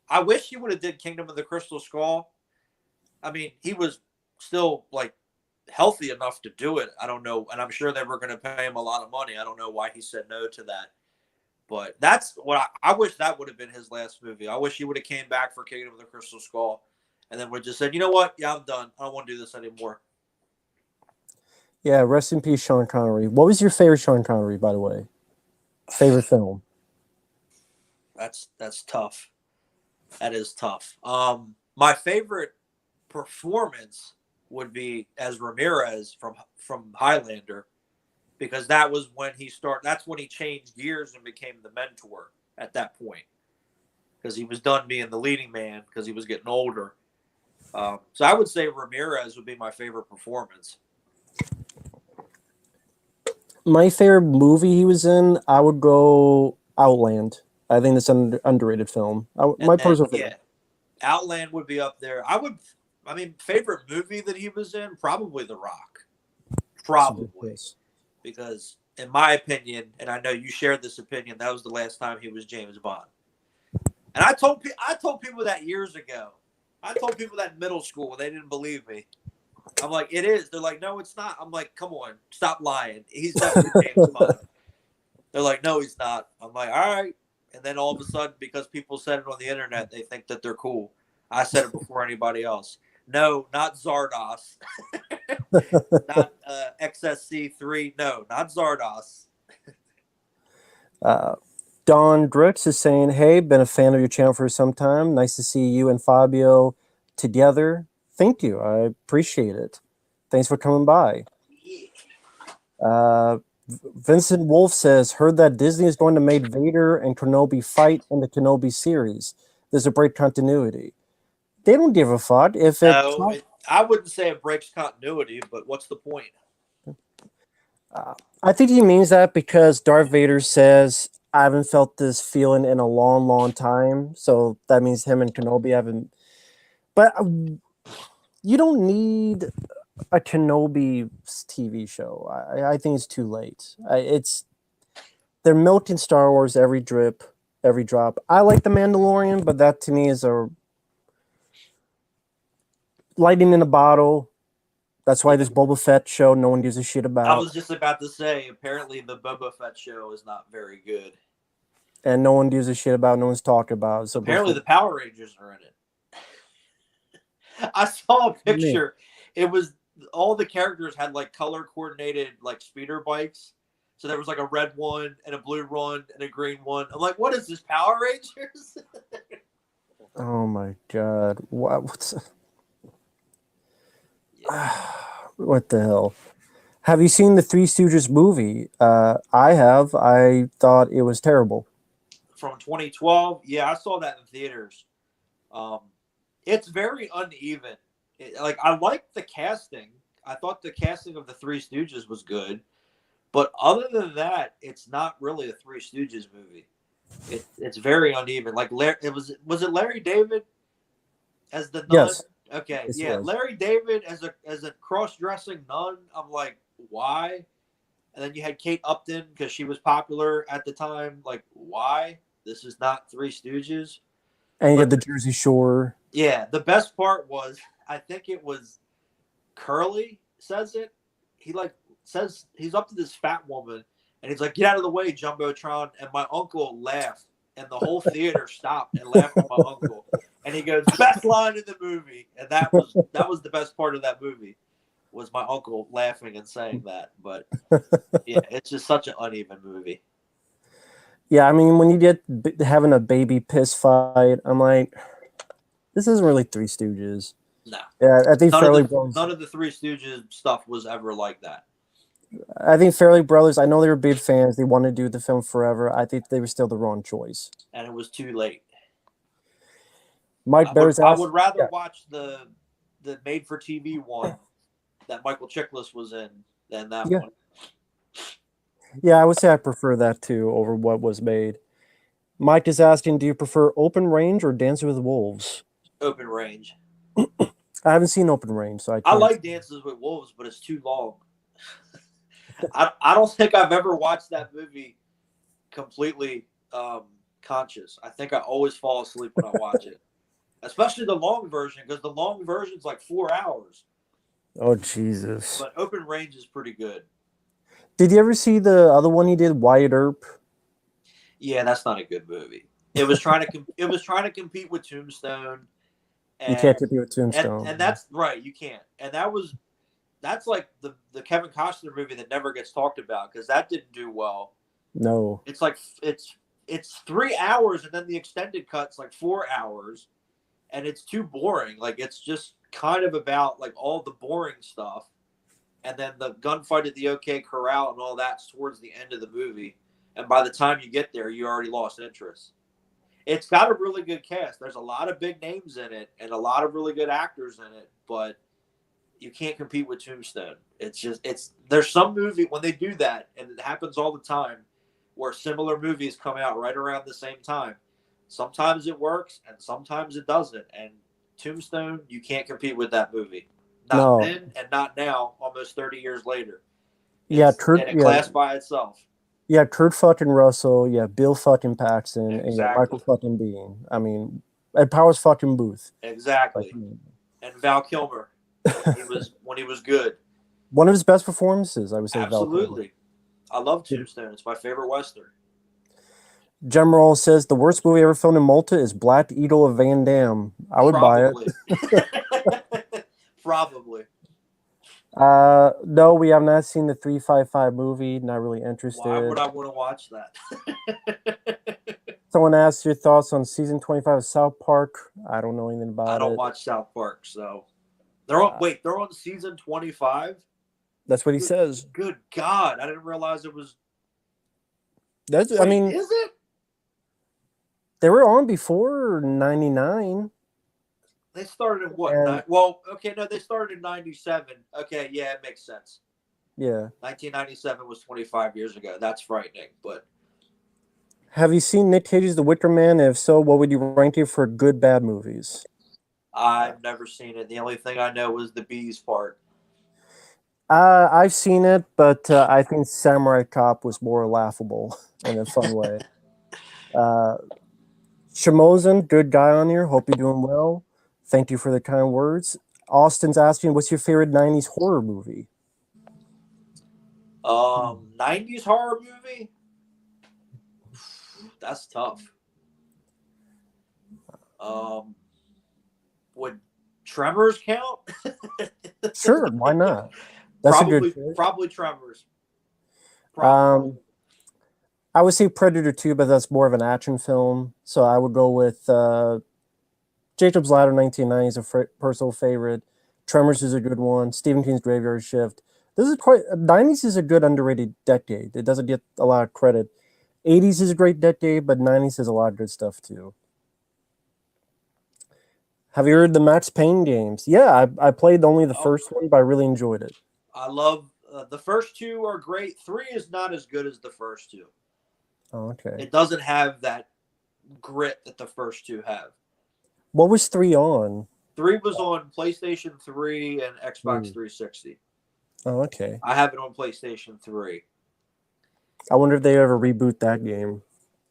I wish he would have did Kingdom of the Crystal Skull. I mean, he was still like healthy enough to do it. I don't know, and I'm sure they were going to pay him a lot of money. I don't know why he said no to that. But that's what I wish that would have been his last movie. I wish he would have came back for Kingdom of the Crystal Skull, and then would just said, you know what? Yeah, I'm done. I don't want to do this anymore. Yeah, rest in peace, Sean Connery. What was your favorite Sean Connery, by the way? Favorite film? That's tough. That is tough. My favorite performance would be as Ramirez from Highlander, because that was when that's when he changed gears and became the mentor at that point, because he was done being the leading man because he was getting older. So I would say Ramirez would be my favorite performance. My favorite movie he was in, I would go Outland. I think it's an underrated film. My personal favorite. Yeah, Outland would be up there. Favorite movie that he was in, probably The Rock. Probably. Because in my opinion, and I know you shared this opinion, that was the last time he was James Bond. And I told people that years ago. I told people that in middle school when they didn't believe me. I'm like, it is. They're like, no, it's not. I'm like, come on, stop lying. He's definitely James Bond. They're like, no, he's not. I'm like, all right. And then all of a sudden, because people said it on the internet, they think that they're cool. I said it before anybody else. No, not Zardos. Not XSC3. No, not Zardos. Don Drix is saying, hey, been a fan of your channel for some time. Nice to see you and Fabio together. Thank you. I appreciate it. Thanks for coming by. Vincent Wolf says, heard that Disney is going to make Vader and Kenobi fight in the Kenobi series. There's a break continuity. They don't give a fuck if it. No, I wouldn't say it breaks continuity, but what's the point? I think he means that because Darth Vader says, "I haven't felt this feeling in a long, long time." So that means him and Kenobi haven't. But you don't need a Kenobi TV show. I think it's too late. They're milking Star Wars every drip, every drop. I like the Mandalorian, but that to me is a lightning in a bottle. That's why this Boba Fett show no one gives a shit about. I was just about to say, apparently the Boba Fett show is not very good. And no one gives a shit about, no one's talking about. So apparently the Power Rangers are in it. I saw a picture. It was all the characters had like color coordinated like speeder bikes. So there was like a red one and a blue one and a green one. I'm like, what is this, Power Rangers? Oh my god. What's what the hell? Have you seen the Three Stooges movie? I have. I thought it was terrible. From 2012? Yeah, I saw that in theaters. It's very uneven. I liked the casting. I thought the casting of the Three Stooges was good. But other than that, it's not really a Three Stooges movie. It's very uneven. Like was it Larry David as the nun? Yes. Okay. Yes, yeah, Larry David as a cross-dressing nun. I'm like, why? And then you had Kate Upton because she was popular at the time. Like, why? This is not Three Stooges. And you had the Jersey Shore. Yeah, the best part was, I think it was Curly says it. He says he's up to this fat woman, and he's like, "Get out of the way, Jumbotron!" And my uncle laughed, and the whole theater stopped and laughed at my uncle. And he goes, "Best line in the movie," and that was the best part of that movie, was my uncle laughing and saying that. But yeah, it's just such an uneven movie. Yeah, I mean, when you get having a baby piss fight, I'm like, this isn't really Three Stooges. No. Yeah, I think none of the Three Stooges stuff was ever like that. I think Farrelly Brothers, I know they were big fans. They wanted to do the film forever. I think they were still the wrong choice. And it was too late. Mike Bears I would rather watch the made-for-TV one that Michael Chiklis was in than that one. Yeah, I would say I prefer that too over what was made. Mike is asking, do you prefer Open Range or Dances with Wolves? Open Range. I haven't seen Open Range, so I like Dances with Wolves, but it's too long. I don't think I've ever watched that movie completely conscious. I think I always fall asleep when I watch it, especially the long version, because the long version's like 4 hours. Oh, Jesus. But Open Range is pretty good. Did you ever see the other one he did, Wyatt Earp? Yeah, that's not a good movie. It was trying to compete with Tombstone. You can't compete with Tombstone. And that's right, you can't. And that's like the Kevin Costner movie that never gets talked about because that didn't do well. No. It's like it's 3 hours and then the extended cut's like 4 hours, and it's too boring. Like it's just kind of about like all the boring stuff, and then the gunfight at the OK Corral and all that's towards the end of the movie. And by the time you get there, you already lost interest. It's got a really good cast. There's a lot of big names in it and a lot of really good actors in it, but you can't compete with Tombstone. There's some movie when they do that, and it happens all the time, where similar movies come out right around the same time. Sometimes it works and sometimes it doesn't. And Tombstone, you can't compete with that movie. Not then and not now, almost 30 years later. It's in a class by itself. Yeah, Kurt fucking Russell. Yeah, Bill fucking Paxton. Exactly. And yeah, Michael fucking Bean. I mean, and Powers fucking Booth. Exactly. And Val Kilmer when he was good. One of his best performances, I would say. Absolutely. I love Tombstone. It's my favorite Western. General says the worst movie ever filmed in Malta is Black Eagle of Van Damme. I would buy it. Probably. No, we have not seen the 355 movie. Not really interested. Why would I want to watch that? Someone asked your thoughts on season 25 of South Park. I don't know anything about it. I don't watch South Park, so they're on season 25. That's what he says. Good God, I didn't realize it was. Is it? They were on before 99. They started in what? And Well, okay, no, they started in 97. Okay, yeah, it makes sense. yeah. 1997 was 25 years ago. That's frightening, but Have you seen Nick Cage's The Wicker Man? If so, what would you rank it for good, bad movies? I've never seen it. The only thing I know was the bees part. I've seen it, but I think Samurai Cop was more laughable in a fun way. Uh, Shamozen, good guy on here. Hope you're doing well. Thank you for the kind words. Austin's asking, what's your favorite 90s horror movie? 90s horror movie? That's tough. Um, would Tremors count? Sure, why not? That's a good choice. Probably Tremors. Probably. I would say Predator 2, but that's more of an action film. So I would go with Jacob's Ladder 1990 is a personal favorite. Tremors is a good one. Stephen King's Graveyard Shift. This is quite 90s is a good underrated decade. It doesn't get a lot of credit. 80s is a great decade, but 90s has a lot of good stuff too. Have you heard the Max Payne games? Yeah, I played only the first one, but I really enjoyed it. I love the first two are great. 3 is not as good as the first two. Oh, okay. It doesn't have that grit that the first two have. What was 3 on? 3 was on PlayStation 3 and Xbox 360. Oh, okay. I have it on PlayStation 3. I wonder if they ever reboot that game.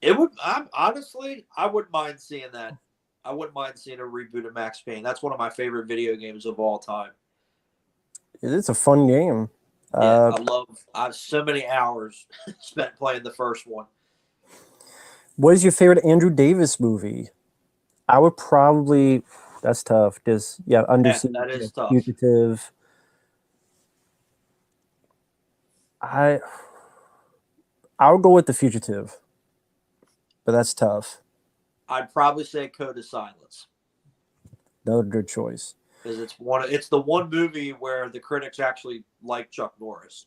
It would. Honestly, I wouldn't mind seeing that. I wouldn't mind seeing a reboot of Max Payne. That's one of my favorite video games of all time. It's a fun game. Yeah, I have so many hours spent playing the first one. What is your favorite Andrew Davis movie? I would probably. That's tough because Under Siege, that is tough. Fugitive. I would go with The Fugitive, but that's tough. I'd probably say Code of Silence. Another good choice. Because it's the one movie where the critics actually like Chuck Norris.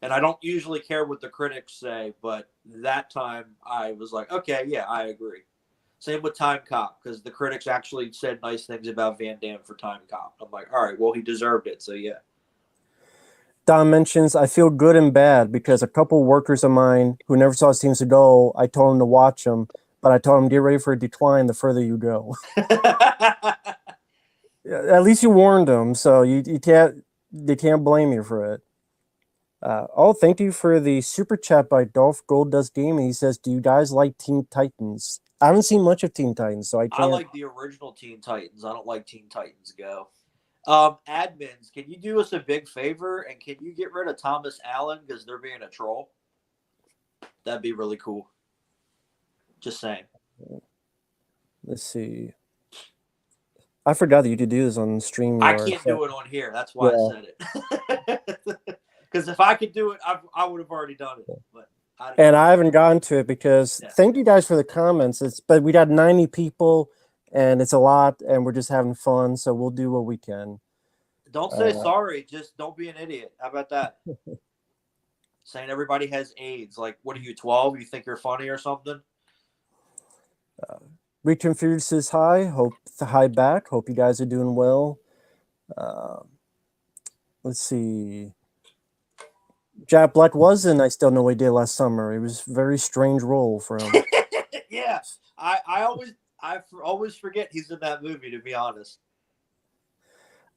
And I don't usually care what the critics say, but that time I was like, okay, yeah, I agree. Same with Time Cop, because the critics actually said nice things about Van Damme for Time Cop. I'm like, all right, well, he deserved it, so yeah. Don mentions, I feel good and bad because a couple workers of mine who never saw Scenes to Go, I told them to watch them, but I told them, get ready for a decline the further you go. At least you warned them, so you can't they can't blame you for it. Thank you for the super chat by Dolph Goldust Gaming. He says, do you guys like Teen Titans? I haven't seen much of Teen Titans, so I can't. I like the original Teen Titans. I don't like Teen Titans Go. Admins, can you do us a big favor and can you get rid of Thomas Allen because they're being a troll? That'd be really cool. Just saying. Let's see. I forgot that you could do this on stream. I can't do it on here. That's why I said it. Because if I could do it, I would have already done it. But I haven't gotten to it because thank you guys for the comments. But we got 90 people. And it's a lot, and we're just having fun, so we'll do what we can. Don't say sorry. Just don't be an idiot. How about that? Saying everybody has AIDS. Like, what are you, 12? You think you're funny or something? Reconfigured says hi. Hi back. Hope you guys are doing well. Let's see. Jack Black was in I Still Know What He Did Last Summer. It was a very strange role for him. Yeah. I always forget he's in that movie, to be honest.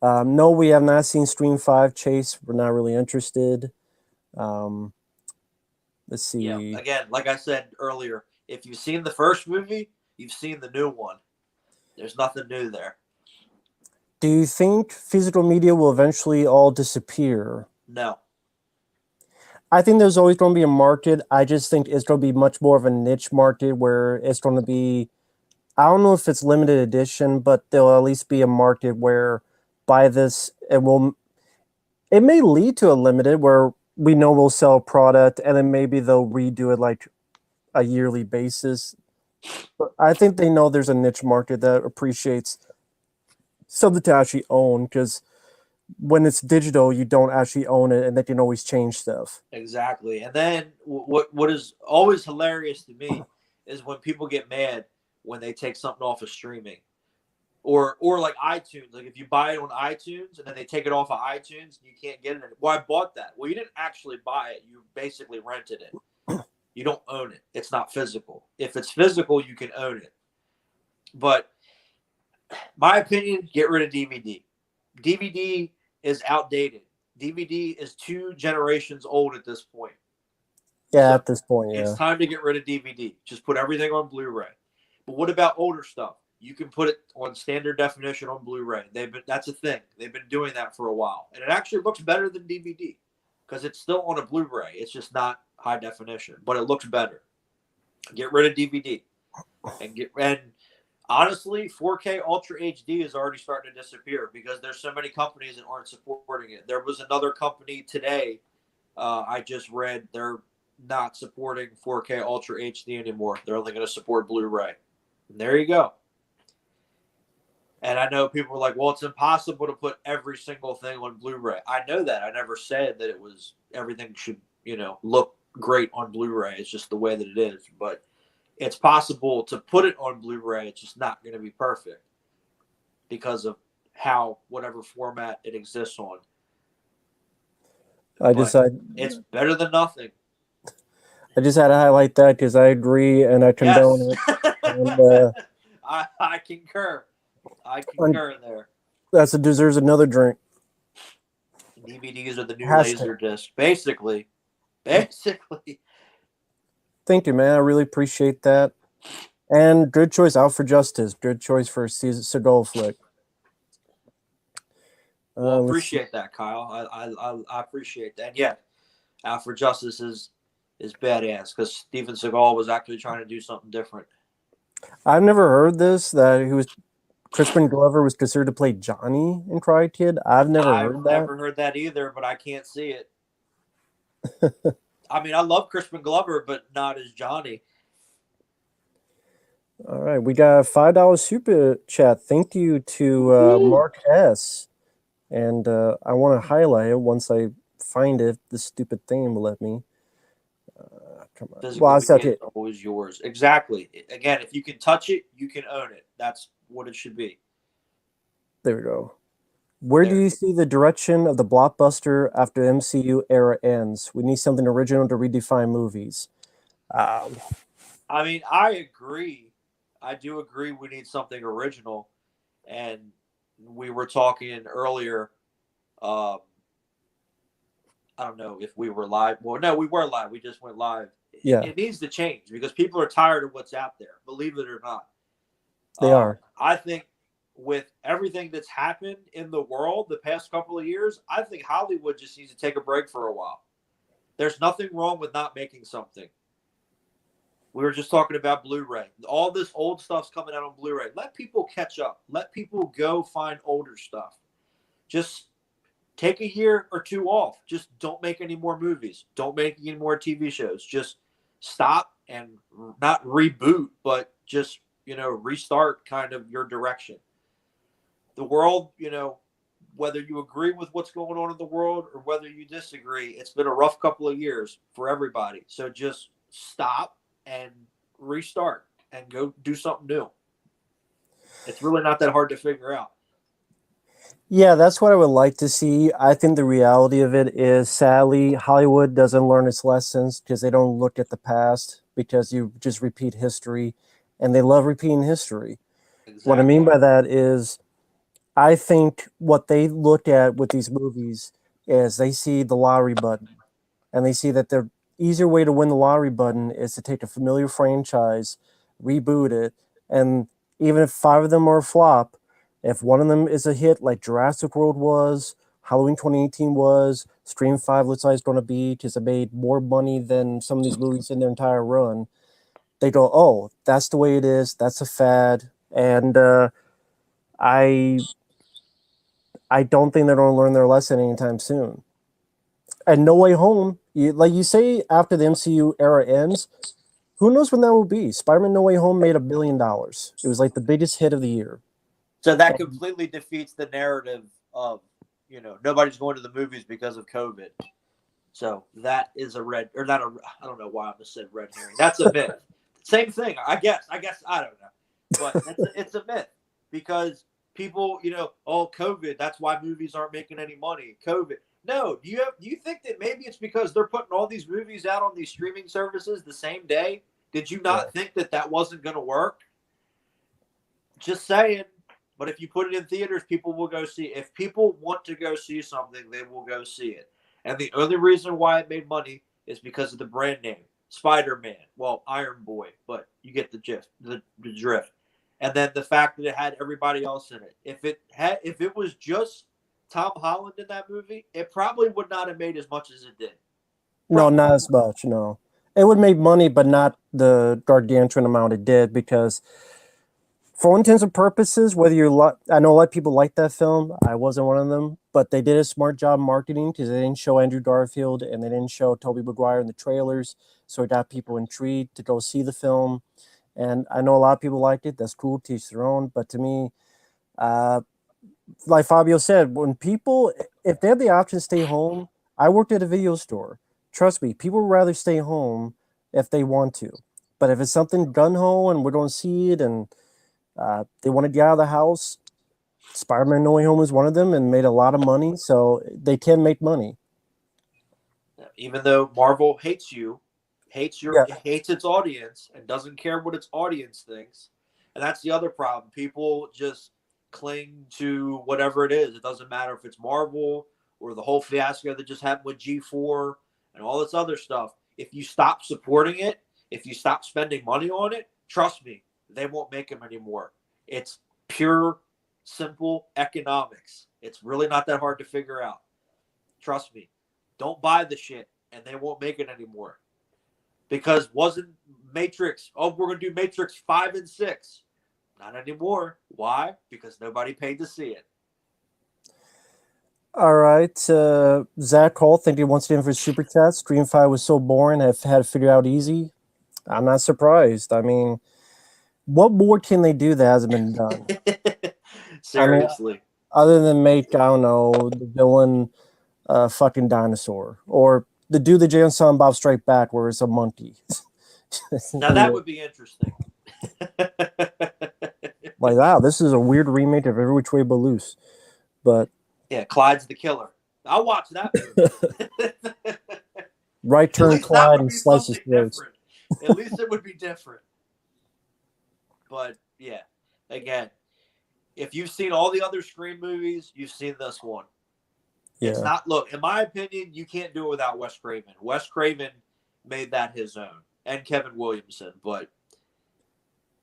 No, we have not seen Stream 5. Chase, we're not really interested. Let's see. Yeah, again, like I said earlier, if you've seen the first movie, you've seen the new one. There's nothing new there. Do you think physical media will eventually all disappear? No. I think there's always going to be a market. I just think it's going to be much more of a niche market where it's going to be, I don't know if it's limited edition, but there'll at least be a market where by this, it may lead to a limited where we know we'll sell a product and then maybe they'll redo it like a yearly basis. But I think they know there's a niche market that appreciates something to actually own, because when it's digital, you don't actually own it, and they can always change stuff. Exactly. And then what is always hilarious to me is when people get mad when they take something off of streaming. or like iTunes. Like if you buy it on iTunes and then they take it off of iTunes and you can't get it. Well, I bought that. Well, you didn't actually buy it. You basically rented it. You don't own it. It's not physical. If it's physical, you can own it. But my opinion, get rid of DVD. DVD is outdated. DVD is 2 generations old at this point. Yeah, So at this point, yeah. it's time to get rid of DVD. Just put everything on Blu-ray. But what about older stuff? You can put it on standard definition on Blu-ray. That's a thing. They've been doing that for a while. And it actually looks better than DVD because it's still on a Blu-ray. It's just not high definition, but it looks better. Get rid of DVD. And honestly, 4K Ultra HD is already starting to disappear because there's so many companies that aren't supporting it. There was another company today I just read they're not supporting 4K Ultra HD anymore. They're only going to support Blu-ray. And there you go. And I know people are like, well, it's impossible to put every single thing on Blu-ray. I know that. I never said that it was everything should, look great on Blu-ray. It's just the way that it is. But it's possible to put it on Blu-ray. It's just not going to be perfect because of whatever format it exists on. It's better than nothing. I just had to highlight that because I agree and I condone it. And, I concur. I concur there. That deserves another drink. DVDs are the new laser disc, basically. Thank you, man. I really appreciate that. And good choice, Out for Justice. Good choice for a Seagal flick. Well, I appreciate that, Kyle. I appreciate that. And yeah, Out for Justice is badass because Steven Seagal was actually trying to do something different. I've never heard this, that Crispin Glover was considered to play Johnny in Karate Kid. I've never heard that. I've never heard that either, but I can't see it. I mean, I love Crispin Glover, but not as Johnny. All right, we got a $5 super chat. Thank you to Mark S. And I want to highlight it once I find it. This stupid thing will let me. Come on. Well, I said it. Always yours. Exactly. Again, if you can touch it, you can own it. That's what it should be. There we go. Where do you see the direction of the blockbuster after the MCU era ends? We need something original to redefine movies. I mean, I agree. I do agree we need something original. And we were talking earlier. I don't know if we were live. Well, no, we were live. We just went live. Yeah. It needs to change because people are tired of what's out there, believe it or not. They are. I think with everything that's happened in the world the past couple of years, I think Hollywood just needs to take a break for a while. There's nothing wrong with not making something. We were just talking about Blu-ray. All this old stuff's coming out on Blu-ray. Let people catch up. Let people go find older stuff. Just take a year or two off. Just don't make any more movies. Don't make any more TV shows. Just stop and not reboot, but just, restart kind of your direction. The world, whether you agree with what's going on in the world or whether you disagree, it's been a rough couple of years for everybody. So just stop and restart and go do something new. It's really not that hard to figure out. Yeah, that's what I would like to see. I think the reality of it is, sadly, Hollywood doesn't learn its lessons because they don't look at the past, because you just repeat history, and they love repeating history. Exactly. What I mean by that is, I think what they look at with these movies is they see the lottery button, and they see that the easier way to win the lottery button is to take a familiar franchise, reboot it, and even if 5 of them are a flop, if one of them is a hit like Jurassic World was, Halloween 2018 was, Scream 5 looks like it's going to be because it made more money than some of these movies in their entire run, they go, oh, that's the way it is, that's a fad, and I don't think they're going to learn their lesson anytime soon. And No Way Home, like you say, after the MCU era ends, who knows when that will be? Spider-Man No Way Home made $1 billion. It was like the biggest hit of the year. So that completely defeats the narrative of, nobody's going to the movies because of COVID. So that is I don't know why I just said red herring. That's a myth. Same thing, I guess. I don't know. But it's a myth because people, oh, COVID, that's why movies aren't making any money. COVID. No, do you think that maybe it's because they're putting all these movies out on these streaming services the same day? Did you not think that wasn't going to work? Just saying. But if you put it in theaters, people will go see it. If people want to go see something, they will go see it. And the only reason why it made money is because of the brand name. Spider-Man. Well, Iron Boy, but you get the gist, the drift. And then the fact that it had everybody else in it. If it was just Tom Holland in that movie, it probably would not have made as much as it did. No, not as much. No, it would make money, but not the gargantuan amount it did. Because, for all intents and purposes, whether I know a lot of people like that film. I wasn't one of them, but they did a smart job marketing because they didn't show Andrew Garfield and they didn't show Tobey Maguire in the trailers, so it got people intrigued to go see the film. And I know a lot of people liked it. That's cool, to each their own. But to me, like Fabio said, if they have the option to stay home, I worked at a video store. Trust me, people would rather stay home if they want to. But if it's something gun-ho and we don't see it and they want to get out of the house, Spider-Man No Way Home is one of them and made a lot of money, so they can make money. Even though Marvel hates its audience and doesn't care what its audience thinks. And that's the other problem. People just cling to whatever it is. It doesn't matter if it's Marvel or the whole fiasco that just happened with G4 and all this other stuff. If you stop supporting it, if you stop spending money on it, trust me, they won't make them anymore. It's pure, simple economics. It's really not that hard to figure out. Trust me. Don't buy the shit and they won't make it anymore. Because wasn't Matrix, we're going to do Matrix 5 and 6. Not anymore. Why? Because nobody paid to see it. All right. Zach Hall, thank you once again for Super Chat. Stream 5 was so boring, I've had to figure out easy. I'm not surprised. I mean, what more can they do that hasn't been done? Seriously. I mean, other than make, I don't know, the villain fucking dinosaur. Or the do the Jay and Silent Bob Strike Back where it's a monkey. Now that would be interesting. Like, wow, this is a weird remake of Every Which Way But Loose. But yeah, Clyde's the killer. I'll watch that movie. Right turn Clyde and slice his throats. At least it would be different. But yeah, again, if you've seen all the other Scream movies, you've seen this one. Yeah. It's not, look, in my opinion, you can't do it without Wes Craven. Wes Craven made that his own, and Kevin Williamson. But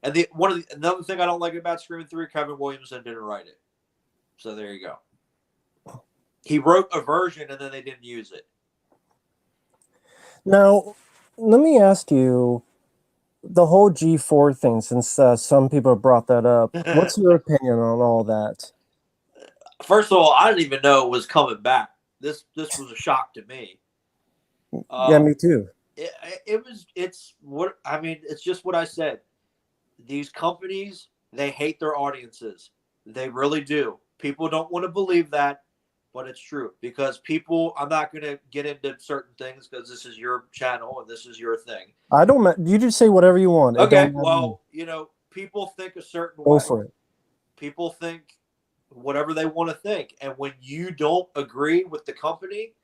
another thing I don't like about Scream 3, Kevin Williamson didn't write it. So there you go. He wrote a version and then they didn't use it. Now, let me ask you, the whole G4 thing, since some people have brought that up, what's your opinion on all that? First of all, I didn't even know it was coming back. This was a shock to me. Yeah, me too. It's just what I said. These companies, they hate their audiences. They really do. People don't want to believe that, but it's true. Because I'm not going to get into certain things because this is your channel and this is your thing. You just say whatever you want. Okay, well, people think a certain way. Go for it. People think whatever they want to think. And when you don't agree with the company,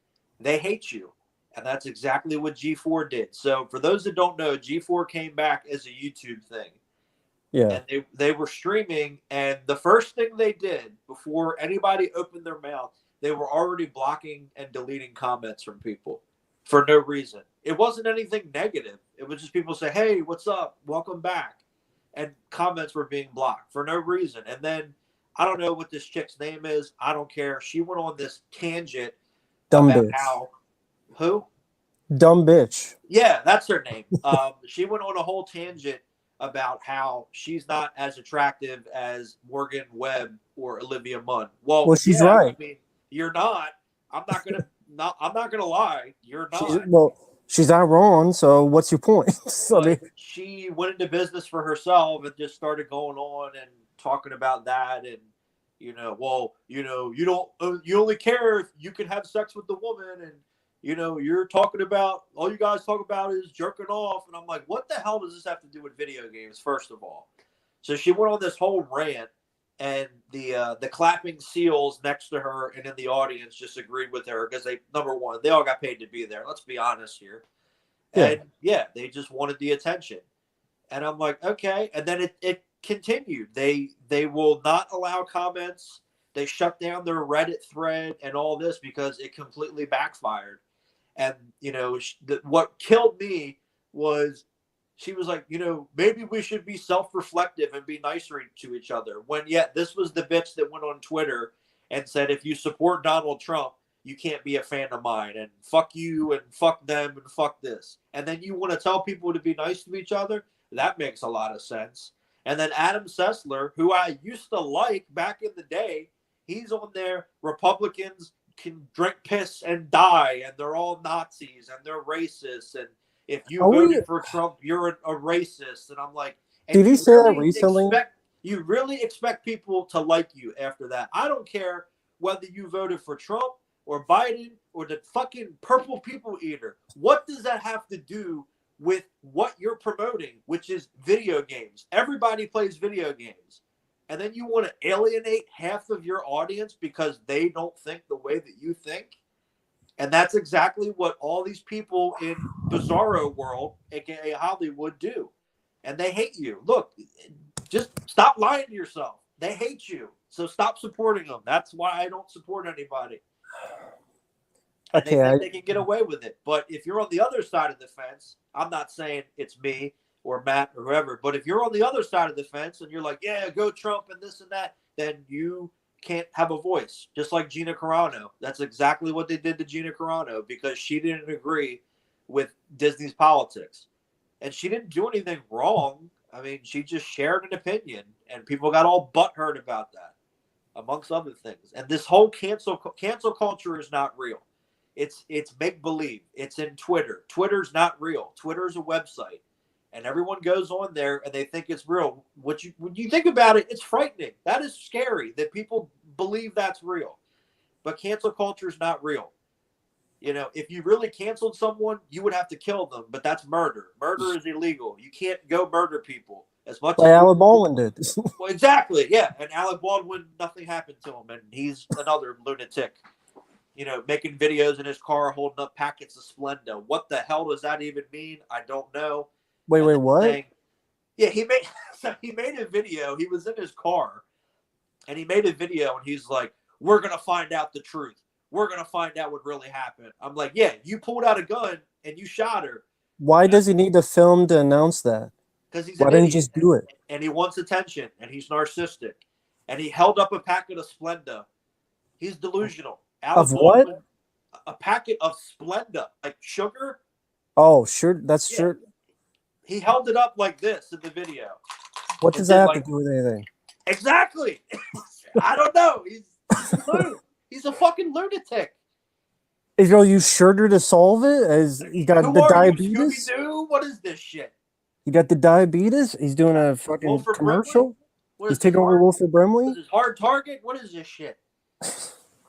they hate you. And that's exactly what G4 did. So for those that don't know, G4 came back as a YouTube thing. Yeah. And they were streaming, and the first thing they did before anybody opened their mouth, they were already blocking and deleting comments from people for no reason. It wasn't anything negative. It was just people say, hey, what's up? Welcome back. And comments were being blocked for no reason. And then I don't know what this chick's name is. I don't care. She went on this tangent Dumb about bitch. how who? Dumb bitch. Yeah, that's her name. She went on a whole tangent about how she's not as attractive as Morgan Webb or Olivia Munn. Well, she's right. I mean, you're not. I'm not gonna lie. You're not. She's not wrong. So what's your point? She went into business for herself and just started going on and talking about that, and you only care if you can have sex with the woman, and you're talking about, all you guys talk about is jerking off. And I'm like, what the hell does this have to do with video games, first of all? So she went on this whole rant, and the clapping seals next to her and in the audience just agreed with her because number one, they all got paid to be there. Let's be honest here. And they just wanted the attention. And I'm like, okay. And then it continued. They will not allow comments. They shut down their Reddit thread and all this because it completely backfired. And, what killed me was she was like, maybe we should be self-reflective and be nicer to each other. When yet this was the bitch that went on Twitter and said, if you support Donald Trump, you can't be a fan of mine, and fuck you and fuck them and fuck this. And then you want to tell people to be nice to each other? That makes a lot of sense. And then Adam Sessler, who I used to like back in the day, he's on there. Republicans can drink piss and die, and they're all Nazis and they're racist. And if you voted for Trump, you're a racist. And I'm like, did he say that recently? You really expect people to like you after that? I don't care whether you voted for Trump or Biden or the fucking purple people eater. What does that have to do with what you're promoting, which is video games? Everybody plays video games. And then you want to alienate half of your audience because they don't think the way that you think? And that's exactly what all these people in Bizarro World, aka Hollywood, do. And they hate you. Look, just stop lying to yourself. They hate you. So stop supporting them. That's why I don't support anybody. And they think they can get away with it. But if you're on the other side of the fence, I'm not saying it's me or Matt or whoever, but if you're on the other side of the fence and you're like, yeah, go Trump and this and that, then you can't have a voice. Just like Gina Carano. That's exactly what they did to Gina Carano because she didn't agree with Disney's politics. And she didn't do anything wrong. I mean, she just shared an opinion, and people got all butthurt about that, amongst other things. And this whole cancel culture is not real. It's make-believe. It's in Twitter. Twitter's not real. Twitter's a website. And everyone goes on there and they think it's real. When you think about it, it's frightening. That is scary that people believe that's real. But cancel culture is not real. If you really canceled someone, you would have to kill them. But that's murder. Murder is illegal. You can't go murder people. As much as Alec Baldwin did. Well, exactly, yeah. And Alec Baldwin, nothing happened to him. And he's another lunatic. Making videos in his car holding up packets of Splenda. What the hell does that even mean? I don't know. Wait, what? He made a video. He was in his car, and he made a video, and he's like, "We're gonna find out the truth. We're gonna find out what really happened." I'm like, "Yeah, you pulled out a gun and you shot her." Why does he need to film to announce that? Because he's why didn't he just do it? And he wants attention, and he's narcissistic, and he held up a packet of Splenda. He's delusional. Of what? A packet of Splenda, like sugar. Oh, sure. That's sure. He held it up like this in the video. What does that have to do with anything? Exactly. I don't know. He's a fucking lunatic. You sure to solve it? As he got the diabetes? Scooby-Doo? What is this shit? He got the diabetes? He's doing a fucking commercial? He's taking over Wilford Brimley? Is this Hard Target? What is this shit?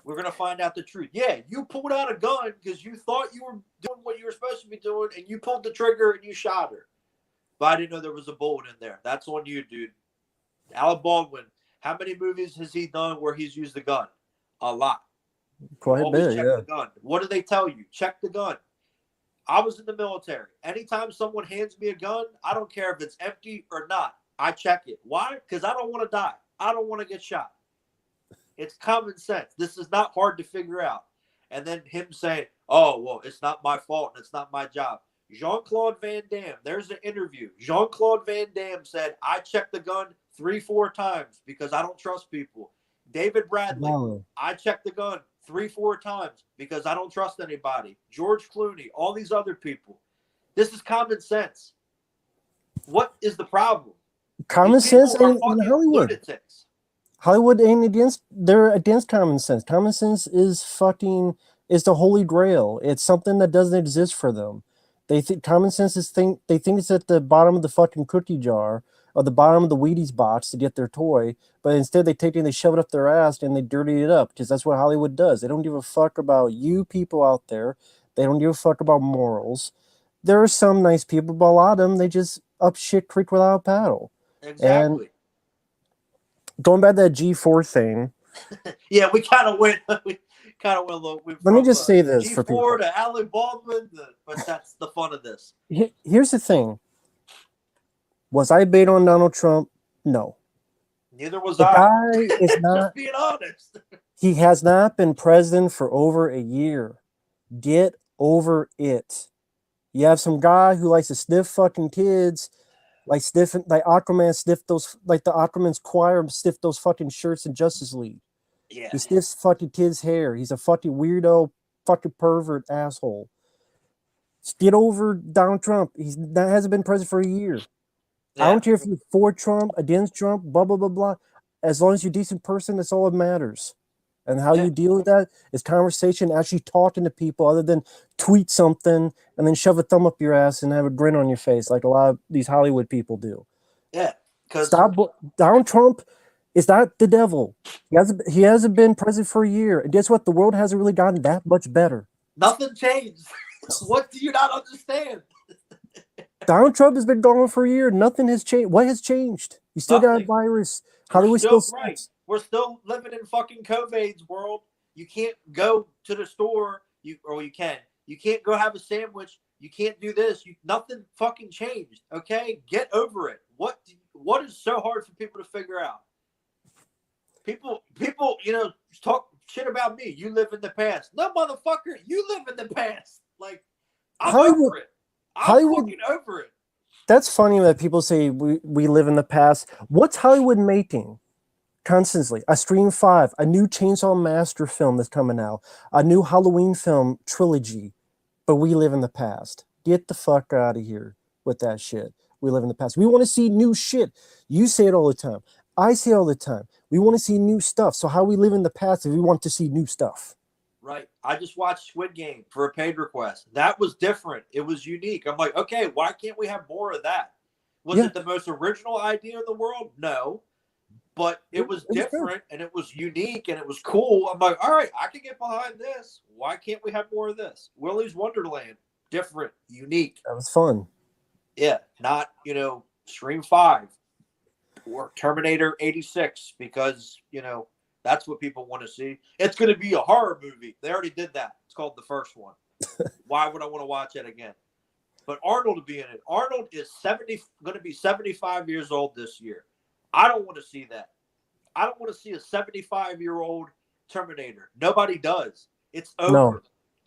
We're going to find out the truth. Yeah, you pulled out a gun because you thought you were doing what you were supposed to be doing, and you pulled the trigger and you shot her. But I didn't know there was a bullet in there. That's on you, dude. Alec Baldwin, how many movies has he done where he's used the gun? A lot. Quite a bit, yeah. The gun. What do they tell you? Check the gun. I was in the military. Anytime someone hands me a gun, I don't care if it's empty or not. I check it. Why? Because I don't want to die. I don't want to get shot. It's common sense. This is not hard to figure out. And then him saying, oh, well, it's not my fault and it's not my job. Jean-Claude Van Damme, there's an interview. Jean-Claude Van Damme said, I checked the gun 3-4 times because I don't trust people. David Bradley, I checked the gun 3-4 times because I don't trust anybody. George Clooney, all these other people. This is common sense. What is the problem? Common sense in Hollywood. Lunatics. Hollywood ain't against, they're against common sense. Common sense is the holy grail. It's something that doesn't exist for them. They think common sense is they think it's at the bottom of the fucking cookie jar or the bottom of the Wheaties box to get their toy, but instead they take it and they shove it up their ass and they dirty it up because that's what Hollywood does. They don't give a fuck about you people out there. They don't give a fuck about morals. There are some nice people, but a lot of them, they just up shit creek without a paddle. Exactly. And going back to that G4 thing. Yeah, we kind of went. We kind of went a little. Let me just say this for G4 people. to Alec Baldwin, but that's the fun of this. Here's the thing. Was I bait on Donald Trump? No. Neither was The I. guy is not. Just being honest. He has not been president for over a year. Get over it. You have some guy who likes to sniff fucking kids, like Aquaman sniffed those, like the Aquaman's choir sniffed those fucking shirts in Justice League. Yeah. He sniffs fucking kids' hair. He's a fucking weirdo, fucking pervert asshole. Just get over Donald Trump. Hasn't been president for a year. Yeah. I don't care if you're for Trump, against Trump, blah, blah, blah, blah. As long as you're a decent person, that's all that matters. And how you deal with that is conversation, actually talking to people other than tweet something and then shove a thumb up your ass and have a grin on your face like a lot of these Hollywood people do. Yeah. Donald Trump is not the devil. He hasn't been president for a year. And guess what? The world hasn't really gotten that much better. Nothing changed. What do you not understand? Donald Trump has been gone for a year. Nothing has changed. What has changed? You still got a virus. Hollywood still right. We're still living in fucking COVID's world. You can't go to the store. You can. You can't go have a sandwich. You can't do this. Nothing fucking changed. Okay, get over it. What is so hard for people to figure out? People, talk shit about me. You live in the past. No, motherfucker, you live in the past. Like, I'm over it. I'm fucking over it. That's funny that people say we live in the past. What's Hollywood making? Constantly. A Scream 5, a new Chainsaw Master film that's coming out, a new Halloween film trilogy. But we live in the past. Get the fuck out of here with that shit. We live in the past. We want to see new shit. You say it all the time. I say it all the time. We want to see new stuff. So how we live in the past if we want to see new stuff? Right. I just watched Squid Game for a paid request. That was different. It was unique. I'm like, okay, why can't we have more of that? Was it the most original idea in the world? No. But it was different and it was unique and it was cool. I'm like, all right, I can get behind this. Why can't we have more of this? Willy's Wonderland, different, unique. That was fun. Yeah, not, Scream 5 or Terminator 86 because, that's what people want to see. It's going to be a horror movie. They already did that. It's called the first one. Why would I want to watch it again? But Arnold will be in it. Arnold is going to be 75 years old this year. I don't want to see that. I don't want to see a 75-year-old Terminator. Nobody does. It's over. No,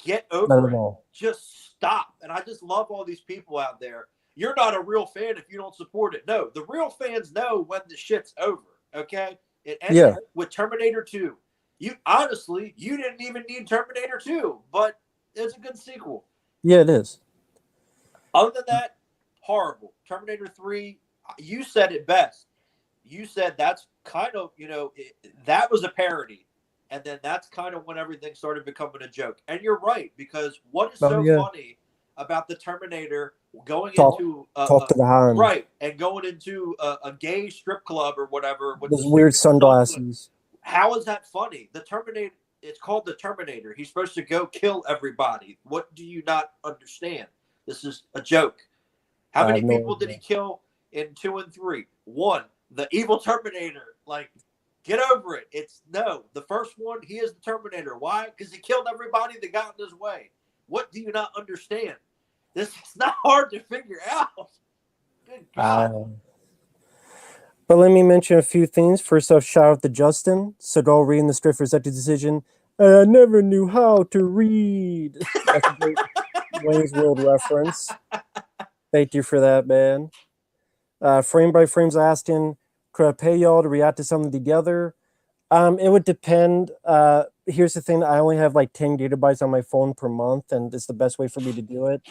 get over it. Just stop. And I just love all these people out there. You're not a real fan if you don't support it. No, the real fans know when the shit's over. Okay? It ended with Terminator 2. You didn't even need Terminator 2, but it's a good sequel. Yeah, it is. Other than that, horrible. Terminator 3, you said it best. You said that's kind of, that was a parody. And then that's kind of when everything started becoming a joke. And you're right, because what is funny about the Terminator going into a gay strip club or whatever with those weird sunglasses? How is that funny? The Terminator, it's called the Terminator. He's supposed to go kill everybody. What do you not understand? This is a joke. How many people did he kill in 2 and 3? 1. The evil Terminator. Like, get over it. The first one, he is the Terminator. Why? Because he killed everybody that got in his way. What do you not understand? This is not hard to figure out. Good God. But let me mention a few things. First off, shout out to Justin. Seagal reading the script for such a decision. I never knew how to read. That's a great Wayne's World reference. Thank you for that, man. Frame by Frame's asking, could I pay y'all to react to something together? It would depend. Here's the thing. I only have like 10 gigabytes on my phone per month, and it's the best way for me to do it.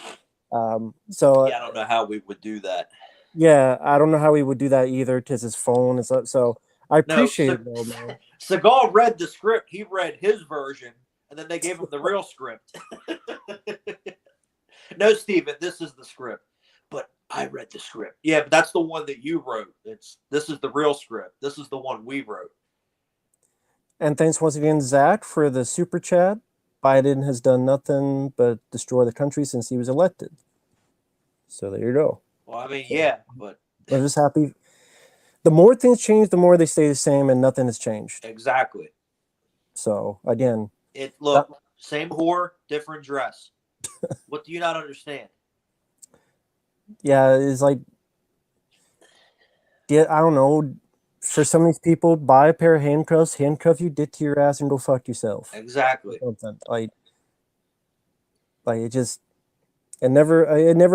I don't know how we would do that. Yeah, I don't know how he would do that either because his phone is up. So I appreciate it, though, man. Seagal read the script. He read his version, and then they gave him the real script. No, Steven, this is the script. But I read the script. Yeah, but that's the one that you wrote. This is the real script. This is the one we wrote. And thanks once again, Zach, for the super chat. Biden has done nothing but destroy the country since he was elected. So there you go. Well, I mean, yeah, but I'm just happy. the more things change, the more they stay the same, and nothing has changed. Exactly. So again, Look, same whore, different dress. What do you not understand? yeah, it's like, yeah, I don't know. For some of these people, buy a pair of handcuffs, handcuff you, dick to your ass, and go fuck yourself. Exactly. Something like it never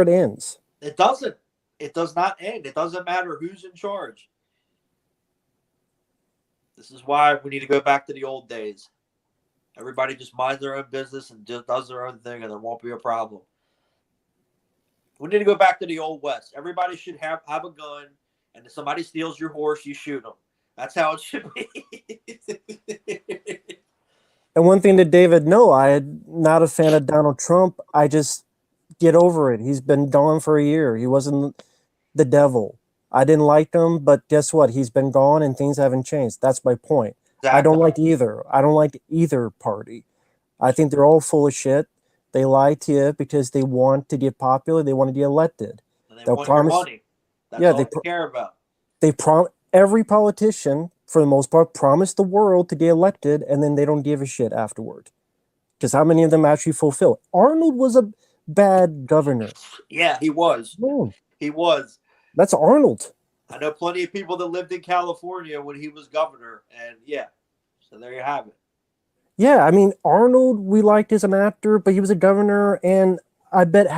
ends. It doesn't. It does not end. It doesn't matter who's in charge. This is why we need to go back to the old days. Everybody just minds their own business and just does their own thing, and there won't be a problem. We need to go back to the old West. Everybody should have a gun, and if somebody steals your horse, you shoot them. That's how it should be. And one thing to David, no, I'm not a fan of Donald Trump. I just get over it. He's been gone for a year. He wasn't the devil. I didn't like him, but guess what? He's been gone and things haven't changed. That's my point. Exactly. I don't like either. I don't like either party. I think they're all full of shit. They lie to you because they want to get popular. They want to get elected. And they They'll want promise your money. That's yeah, all they care about. Every politician, for the most part, promised the world to get elected, and then they don't give a shit afterward. Because how many of them actually fulfill? Arnold was a bad governor. Yeah, he was. No, He was. that's Arnold. I know plenty of people that lived in California when he was governor, and yeah, so there you have it. Yeah, I mean, Arnold, we liked as an actor, but he was a governor, and I bet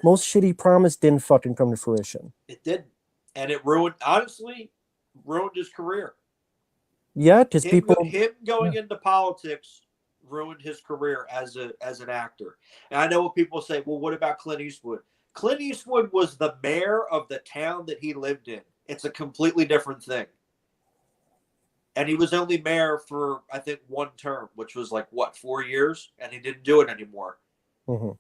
most shit he promised didn't fucking come to fruition. It didn't. And it honestly, ruined his career. Yeah, because Him going into politics ruined his career as an actor. And I know what people say, well, what about Clint Eastwood? Clint Eastwood was the mayor of the town that he lived in. It's a completely different thing. And he was only mayor for, I think, one term, which was 4 years? And he didn't do it anymore. Mm-hmm.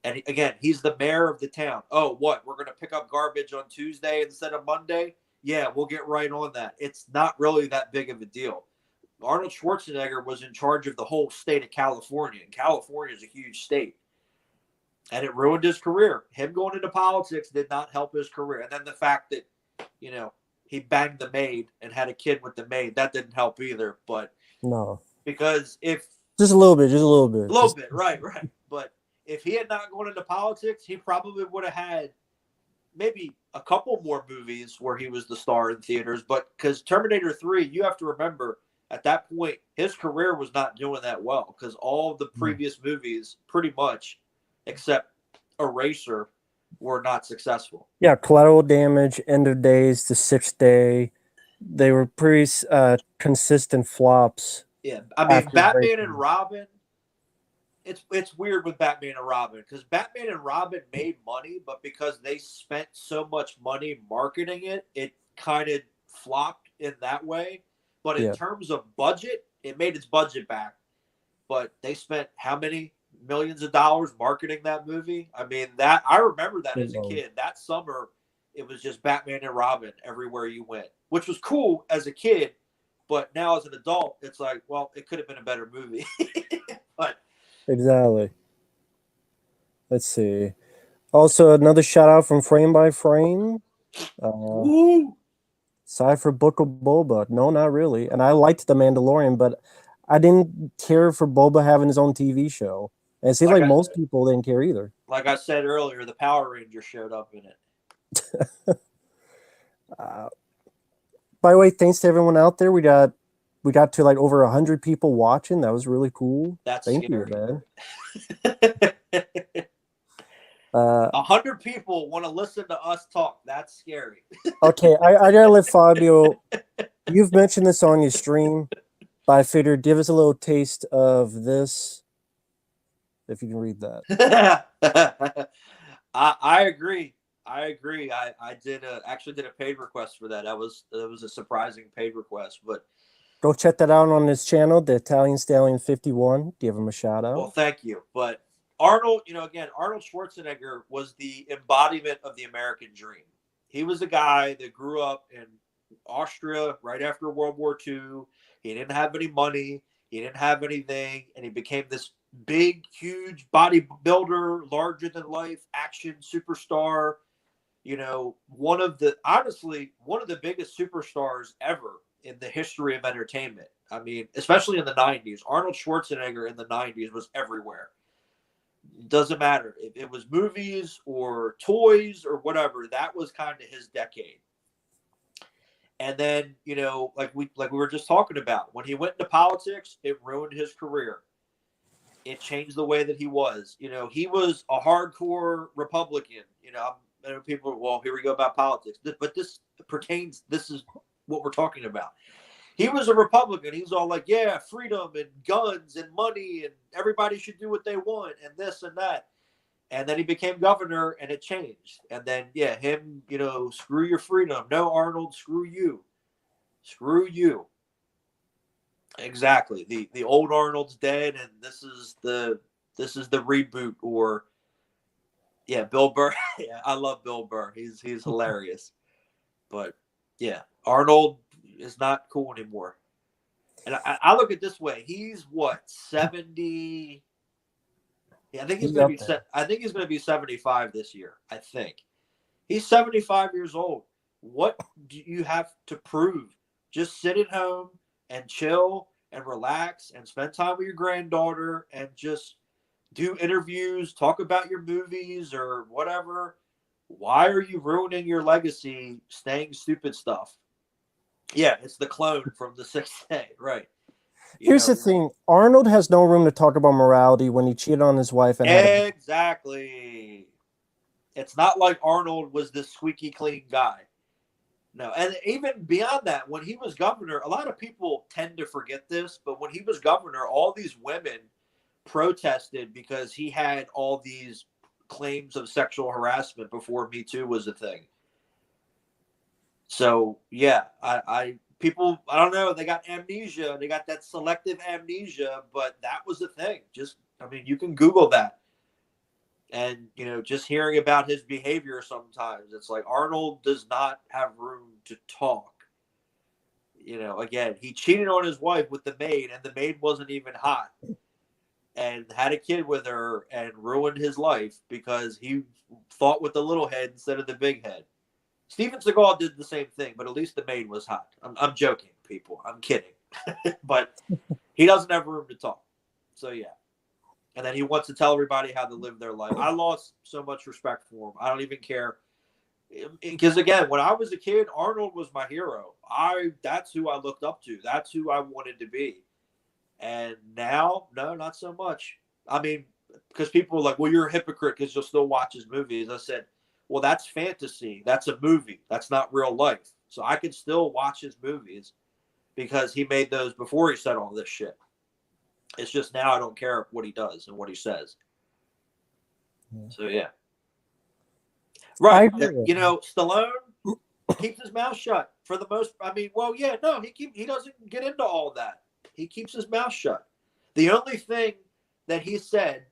And again, he's the mayor of the town. Oh, what? We're going to pick up garbage on Tuesday instead of Monday? Yeah, we'll get right on that. It's not really that big of a deal. Arnold Schwarzenegger was in charge of the whole state of California. And California is a huge state. And it ruined his career. Him going into politics did not help his career. And then the fact that, he banged the maid and had a kid with the maid, that didn't help either. But no, because just a little bit, right. But if he had not gone into politics, he probably would have had maybe a couple more movies where he was the star in theaters. But because Terminator 3, you have to remember, at that point, his career was not doing that well because all of the previous movies, pretty much, except Eraser, were not successful. Yeah, Collateral Damage, End of Days, The Sixth Day, they were pretty consistent flops. Yeah, I mean, Batman and Robin, it's weird with Batman and Robin because Batman and Robin made money, but because they spent so much money marketing it, it kind of flopped in that way. But in terms of budget, it made its budget back. But they spent how many millions of dollars marketing that movie? I mean, that I remember that as a kid. That summer, it was just Batman and Robin everywhere you went, which was cool as a kid. But now as an adult, it's like, well, it could have been a better movie. But exactly. Let's see. Also, another shout out from Frame by Frame. Cypher Book of Boba. No, not really. And I liked The Mandalorian, but I didn't care for Boba having his own TV show. And it seems like most people didn't care either. Like I said earlier, the Power Rangers showed up in it. By the way, thanks to everyone out there. We got to over 100 people watching. That was really cool. Thank you, man. 100 people want to listen to us talk. That's scary. Okay, I gotta let Fabio. You've mentioned this on your stream, but I figured give us a little taste of this. If you can read that. I agree. I actually did a paid request for that. That was a surprising paid request, but go check that out on his channel, the Italian Stallion 51. Give him a shout out. Well, thank you. But Arnold, Arnold Schwarzenegger was the embodiment of the American dream. He was a guy that grew up in Austria right after World War II. He didn't have any money. He didn't have anything, and he became this big, huge bodybuilder, larger than life action superstar. one of the biggest superstars ever in the history of entertainment. I mean, especially in the 90s. Arnold Schwarzenegger in the 90s was everywhere. It doesn't matter if it was movies or toys or whatever. That was kind of his decade. And then, like we were just talking about, when he went into politics, it ruined his career. It changed the way that he was. He was a hardcore Republican. People, well, here we go about politics. But this is what we're talking about. He was a Republican. He was all like, yeah, freedom and guns and money and everybody should do what they want and this and that. And then he became governor and it changed. And then, yeah, him, screw your freedom. No, Arnold, screw you. Screw you. Exactly. The old Arnold's dead and this is the reboot. Or yeah, Bill Burr. Yeah, I love Bill Burr. He's hilarious. But yeah, Arnold is not cool anymore. And I look at it this way. He's what, 70? Yeah, I think he's going to be 75 this year. I think he's 75 years old. What do you have to prove? Just sit at home and chill and relax and spend time with your granddaughter and just do interviews, talk about your movies or whatever. Why are you ruining your legacy saying stupid stuff? Yeah, it's the clone from the Sixth Day, right? Here's the thing. Arnold has no room to talk about morality when he cheated on his wife. Exactly. It's not like Arnold was this squeaky clean guy. No, and even beyond that, when he was governor, a lot of people tend to forget this, but when he was governor, all these women protested because he had all these claims of sexual harassment before Me Too was a thing. So, yeah, people, I don't know, they got amnesia. They got that selective amnesia, but that was the thing. You can Google that. And, just hearing about his behavior sometimes, it's like Arnold does not have room to talk. Again, he cheated on his wife with the maid, and the maid wasn't even hot, and had a kid with her and ruined his life because he thought with the little head instead of the big head. Steven Seagal did the same thing, but at least the maid was hot. I'm joking, people. I'm kidding. But he doesn't have room to talk. So, yeah. And then he wants to tell everybody how to live their life. I lost so much respect for him. I don't even care. Because, again, when I was a kid, Arnold was my hero. That's who I looked up to. That's who I wanted to be. And now, no, not so much. I mean, because people were like, well, you're a hypocrite because you'll still watch his movies. I said, well, that's fantasy. That's a movie. That's not real life. So I can still watch his movies because he made those before he said all this shit. It's just now I don't care what he does and what he says. Yeah. So, yeah. Right. Stallone keeps his mouth shut for the most. He doesn't get into all of that. He keeps his mouth shut. The only thing that he said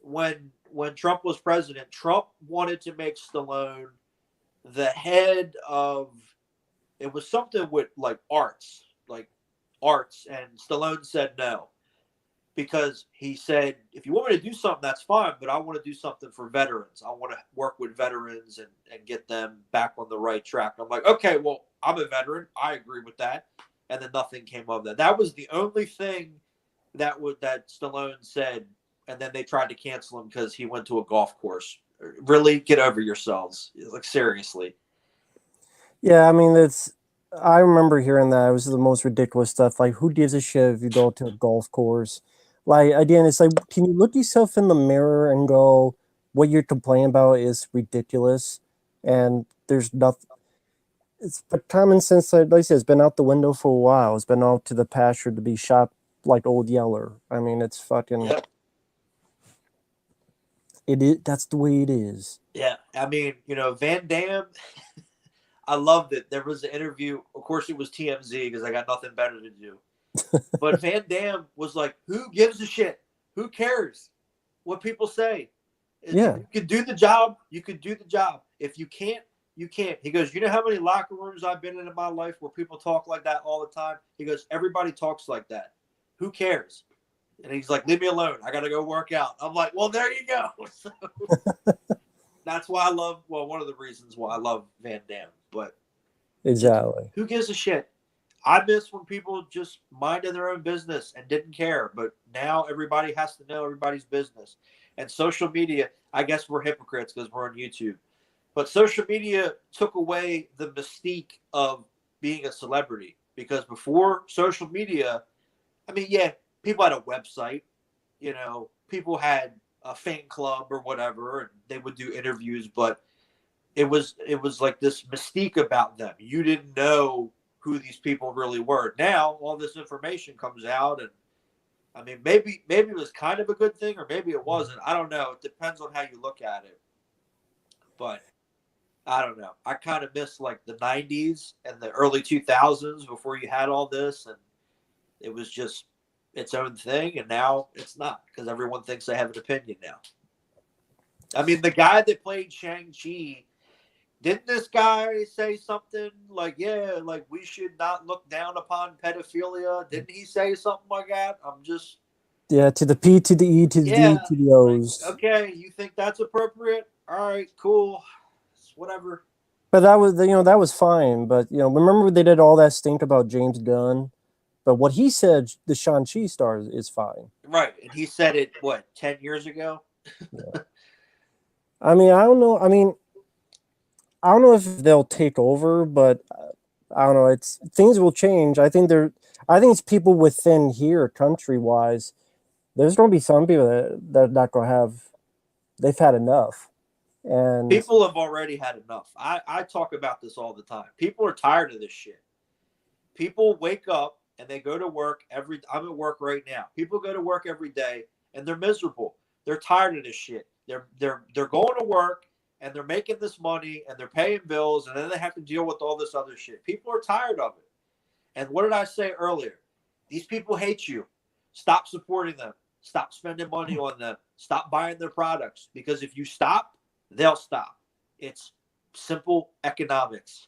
when Trump was president, Trump wanted to make Stallone the head of, it was something with like arts, and Stallone said no. Because he said, if you want me to do something, that's fine, but I want to do something for veterans. I want to work with veterans and get them back on the right track. And I'm like, okay, well, I'm a veteran. I agree with that. And then nothing came of that. That was the only thing that Stallone said. And then they tried to cancel him because he went to a golf course. Really, get over yourselves. Like, seriously. Yeah, I mean, I remember hearing that. It was the most ridiculous stuff. Like, who gives a shit if you go to a golf course? Like, again, it's like, can you look yourself in the mirror and go, what you're complaining about is ridiculous? And there's nothing. But common sense, like I said, it's been out the window for a while. It's been out to the pasture to be shot like Old Yeller. I mean, it's fucking. Yep. It is. That's the way it is. Yeah, I mean, Van Damme. I loved it. There was an interview. Of course, it was TMZ because I got nothing better to do. But Van Damme was like, "Who gives a shit? Who cares what people say? Yeah, you can do the job. You can do the job. If you can't, you can't." He goes, "You know how many locker rooms I've been in my life where people talk like that all the time?" He goes, "Everybody talks like that. Who cares?" And he's like, "Leave me alone. I got to go work out." I'm like, "Well, there you go." So, That's why I love. Well, one of the reasons why I love Van Damme. But just Exactly. who gives a shit? I miss when people just minded their own business and didn't care. But now everybody has to know everybody's business. And social media, I guess we're hypocrites because we're on YouTube. But social media took away the mystique of being a celebrity. Because before social media, I mean, yeah, people had a website, people had a fan club or whatever, and they would do interviews, but it was like this mystique about them. You didn't know who these people really were. Now all this information comes out, and I mean, maybe it was kind of a good thing, or maybe it wasn't. I don't know. It depends on how you look at it. But I don't know. I kind of miss like the '90s and the early 2000s before you had all this, and it was just its own thing. And now it's not because everyone thinks they have an opinion now. I mean, the guy that played Shang-Chi, didn't this guy say something like, yeah, like we should not look down upon pedophilia? Didn't he say something like that? Yeah, to the P, to the E, to the D, Yeah, to the like, O's. okay, you think that's appropriate? All right, cool. Whatever. But that was fine. But remember they did all that stink about James Gunn. But what he said, the Shang-Chi star is fine. Right. And he said it, what, 10 years ago? Yeah. I mean, I don't know. I mean, I don't know if they'll take over, but I don't know. It's things will change. I think it's people within here, country wise. There's going to be some people that are not going to have. They've had enough, and People have already had enough. I talk about this all the time. People are tired of this shit. People wake up and they go to work I'm at work right now. People go to work every day and they're miserable. They're tired of this shit. They're going to work and they're making this money and they're paying bills and then they have to deal with all this other shit. People are tired of it. And what did I say earlier? These people hate you. Stop supporting them. Stop spending money on them. Stop buying their products because if you stop, they'll stop. It's simple economics.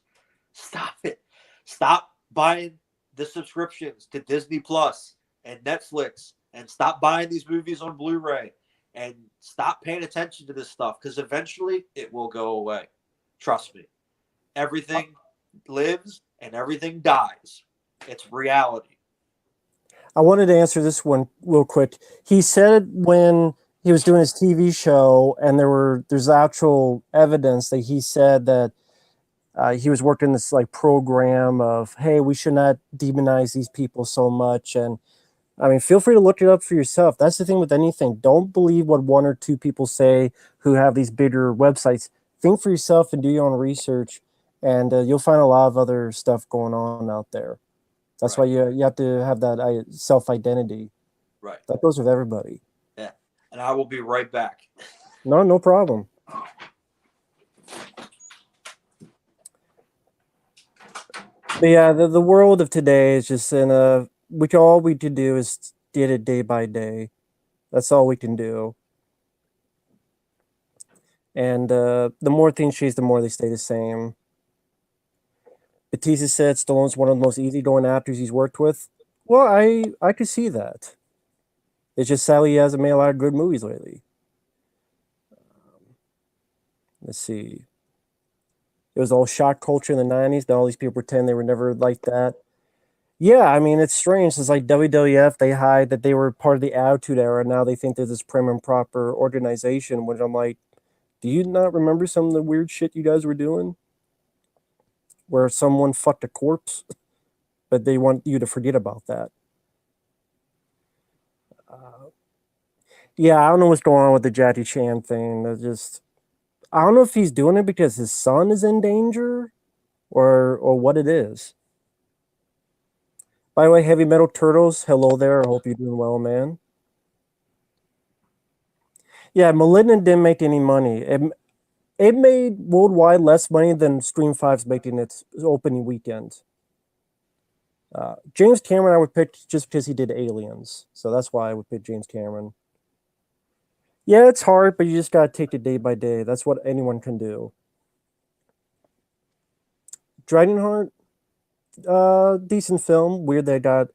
Stop it. Stop buying the subscriptions to Disney Plus and Netflix and stop buying these movies on Blu-ray and stop paying attention to this stuff because eventually it will go away. Trust me. Everything lives and everything dies. It's reality. I wanted to answer this one real quick. He said when he was doing his TV show, and there's actual evidence that he said that he was working this like program of, hey, we should not demonize these people so much. And I mean, feel free to look it up for yourself. That's the thing with anything. Don't believe what one or two people say who have these bigger websites. Think for yourself and do your own research, and you'll find a lot of other stuff going on out there. That's Right. why you have to have that self-identity. Right. That goes with everybody. Yeah. And I will be right back. No problem. But yeah, the world of today is just all we can do is get it day by day. That's all we can do. And the more things change, the more they stay the same. Batista said Stallone's one of the most easygoing actors he's worked with. Well, I could see that. It's just sadly he hasn't made a lot of good movies lately. Let's see. It was all shock culture in the 90s. Now all these people pretend they were never like that. Yeah, I mean, it's strange. It's like WWF, they hide that they were part of the Attitude Era. Now they think they're this prim and proper organization, which I'm like, do you not remember some of the weird shit you guys were doing? Where someone fucked a corpse, but they want you to forget about that. Yeah, I don't know what's going on with the Jackie Chan thing. I don't know if he's doing it because his son is in danger or what it is. By the way, Heavy Metal Turtles, hello there. I hope you're doing well, man. Yeah, Malignant didn't make any money. It made worldwide less money than Stream 5's making its opening weekend. James Cameron I would pick just because he did Aliens. So that's why I would pick James Cameron. Yeah, it's hard, but you just got to take it day by day. That's what anyone can do. Dragonheart, decent film. Weird they got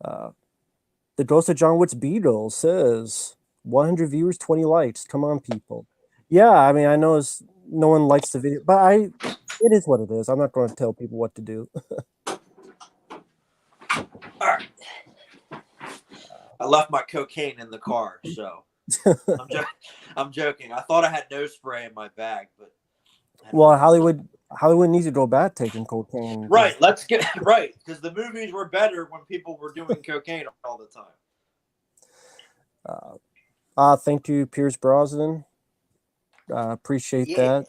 the Ghost of John Wick's Beetle says 100 viewers, 20 likes. Come on, people. Yeah, I mean, I know no one likes the video, but it is what it is. I'm not going to tell people what to do. All right. I left my cocaine in the car, so I'm joking. I thought I had nose spray in my bag, but Well, Hollywood needs to go back taking cocaine. Right, let's get right, because the movies were better when people were doing cocaine all the time. Thank you, Pierce Brosnan. Appreciate that.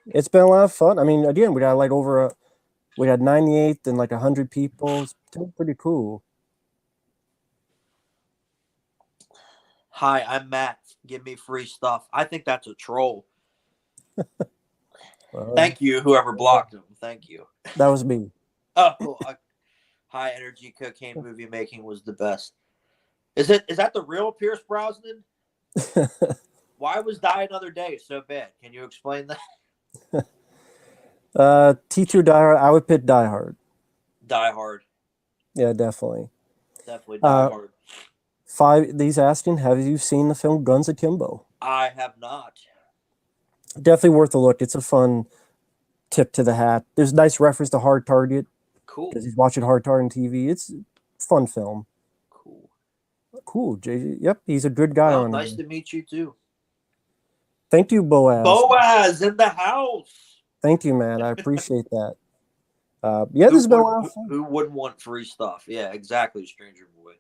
It's been a lot of fun. I mean, again, we got like we had 98 and like 100 people. It's pretty cool. Hi, I'm Matt. Give me free stuff. I think that's a troll. Thank you, whoever blocked him. Thank you. That was me. Oh, high energy cocaine movie making was the best. Is that the real Pierce Brosnan? Why was Die Another Day so bad? Can you explain that? T2 Die Hard. I would pick Die Hard. Die Hard. Yeah, definitely. Definitely Die Hard. These asking, have you seen the film Guns Akimbo? I have not. Definitely worth a look. It's a fun tip to the hat. There's a nice reference to Hard Target. Cool. Because he's watching Hard Target on TV. It's a fun film. Cool, JJ. Yep, he's a good guy on nice to meet you too. Thank you, Boaz. Boaz in the house. Thank you, man. I appreciate that. Yeah, this has been a lot of fun. Who wouldn't want free stuff? Yeah, exactly, Stranger Boy.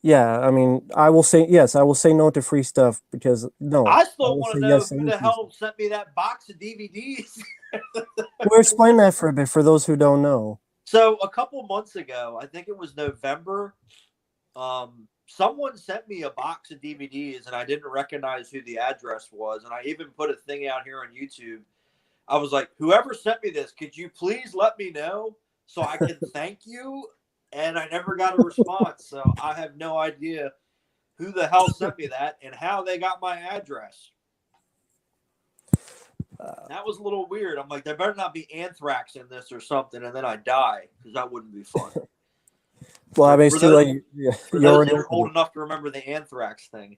Yeah, I mean, I will say yes. I will say no to free stuff because no. I still want to know who the hell sent me that box of DVDs. We'll explain that for a bit for those who don't know. So a couple months ago, I think it was November, someone sent me a box of DVDs and I didn't recognize who the address was. And I even put a thing out here on YouTube. I was like, whoever sent me this, could you please let me know so I can thank you? And I never got a response. So I have no idea who the hell sent me that and how they got my address. That was a little weird. I'm like, there better not be anthrax in this or something, and then I die, because that wouldn't be fun. Well, I mean, still, like, you're old enough to remember the anthrax thing.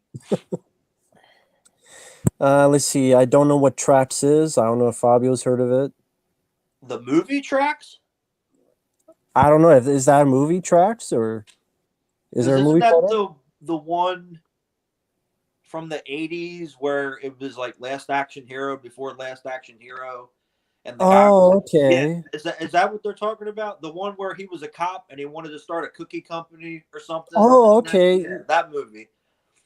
Let's see. I don't know what Trax is. I don't know if Fabio's heard of it. The movie Trax? I don't know. Is that a movie Trax, or is there a movie called that? The one from the 80s where it was like Last Action Hero before Last Action Hero, and the guy okay. Yeah, is that what they're talking about? The one where he was a cop and he wanted to start a cookie company or something? Oh, okay. That movie.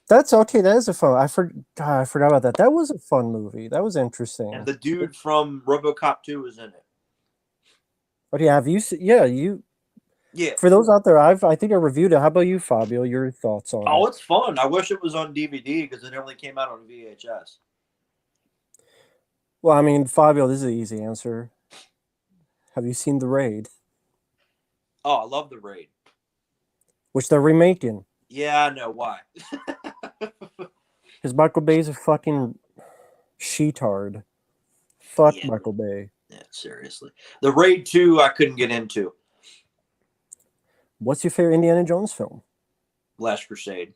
That's okay. That is a fun. I forgot about that. That was a fun movie. That was interesting. And the dude from RoboCop 2 is in it. Okay, have you? Yeah, you. Yeah. For those out there, I think I reviewed it. How about you, Fabio? Your thoughts on it? Oh, it's fun. I wish it was on DVD because it only came out on VHS. Well, I mean, Fabio, this is an easy answer. Have you seen The Raid? Oh, I love The Raid. Which they're remaking. Yeah, I know why. Because Michael Bay's a fucking sheetard. Fuck yeah. Michael Bay. Yeah, seriously. The Raid 2, I couldn't get into. What's your favorite Indiana Jones film? Last Crusade.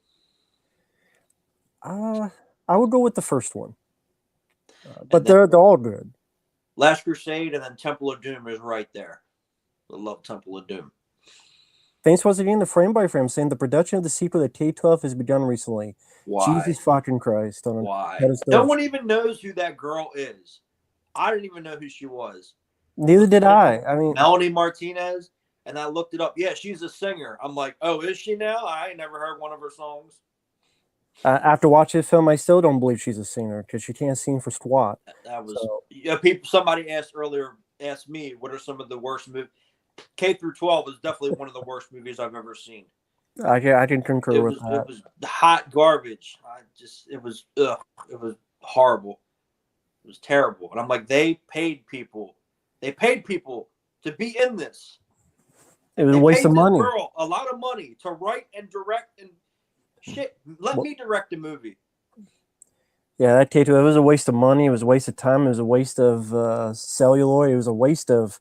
I would go with the first one. But they're all good. Last Crusade and then Temple of Doom is right there. I love Temple of Doom. Thanks once again to Frame by Frame saying the production of the sequel to K-12 has begun recently. Why? Jesus fucking Christ. Why? No one even knows who that girl is. I didn't even know who she was. Neither did I. I mean, Melanie Martinez. And I looked it up. Yeah, she's a singer. I'm like, oh, is she now? I ain't never heard one of her songs. After watching the film, I still don't believe she's a singer because she can't sing for squat. That was somebody asked me, what are some of the worst movies? K through 12 is definitely one of the worst movies I've ever seen. I can concur with that. It was hot garbage. It was horrible. It was terrible. And I'm like, they paid people to be in this. It was a waste of money. Girl a lot of money to write and direct and shit. Let me direct a movie. Yeah, that K2, it was a waste of money. It was a waste of time. It was a waste of celluloid. It was a waste of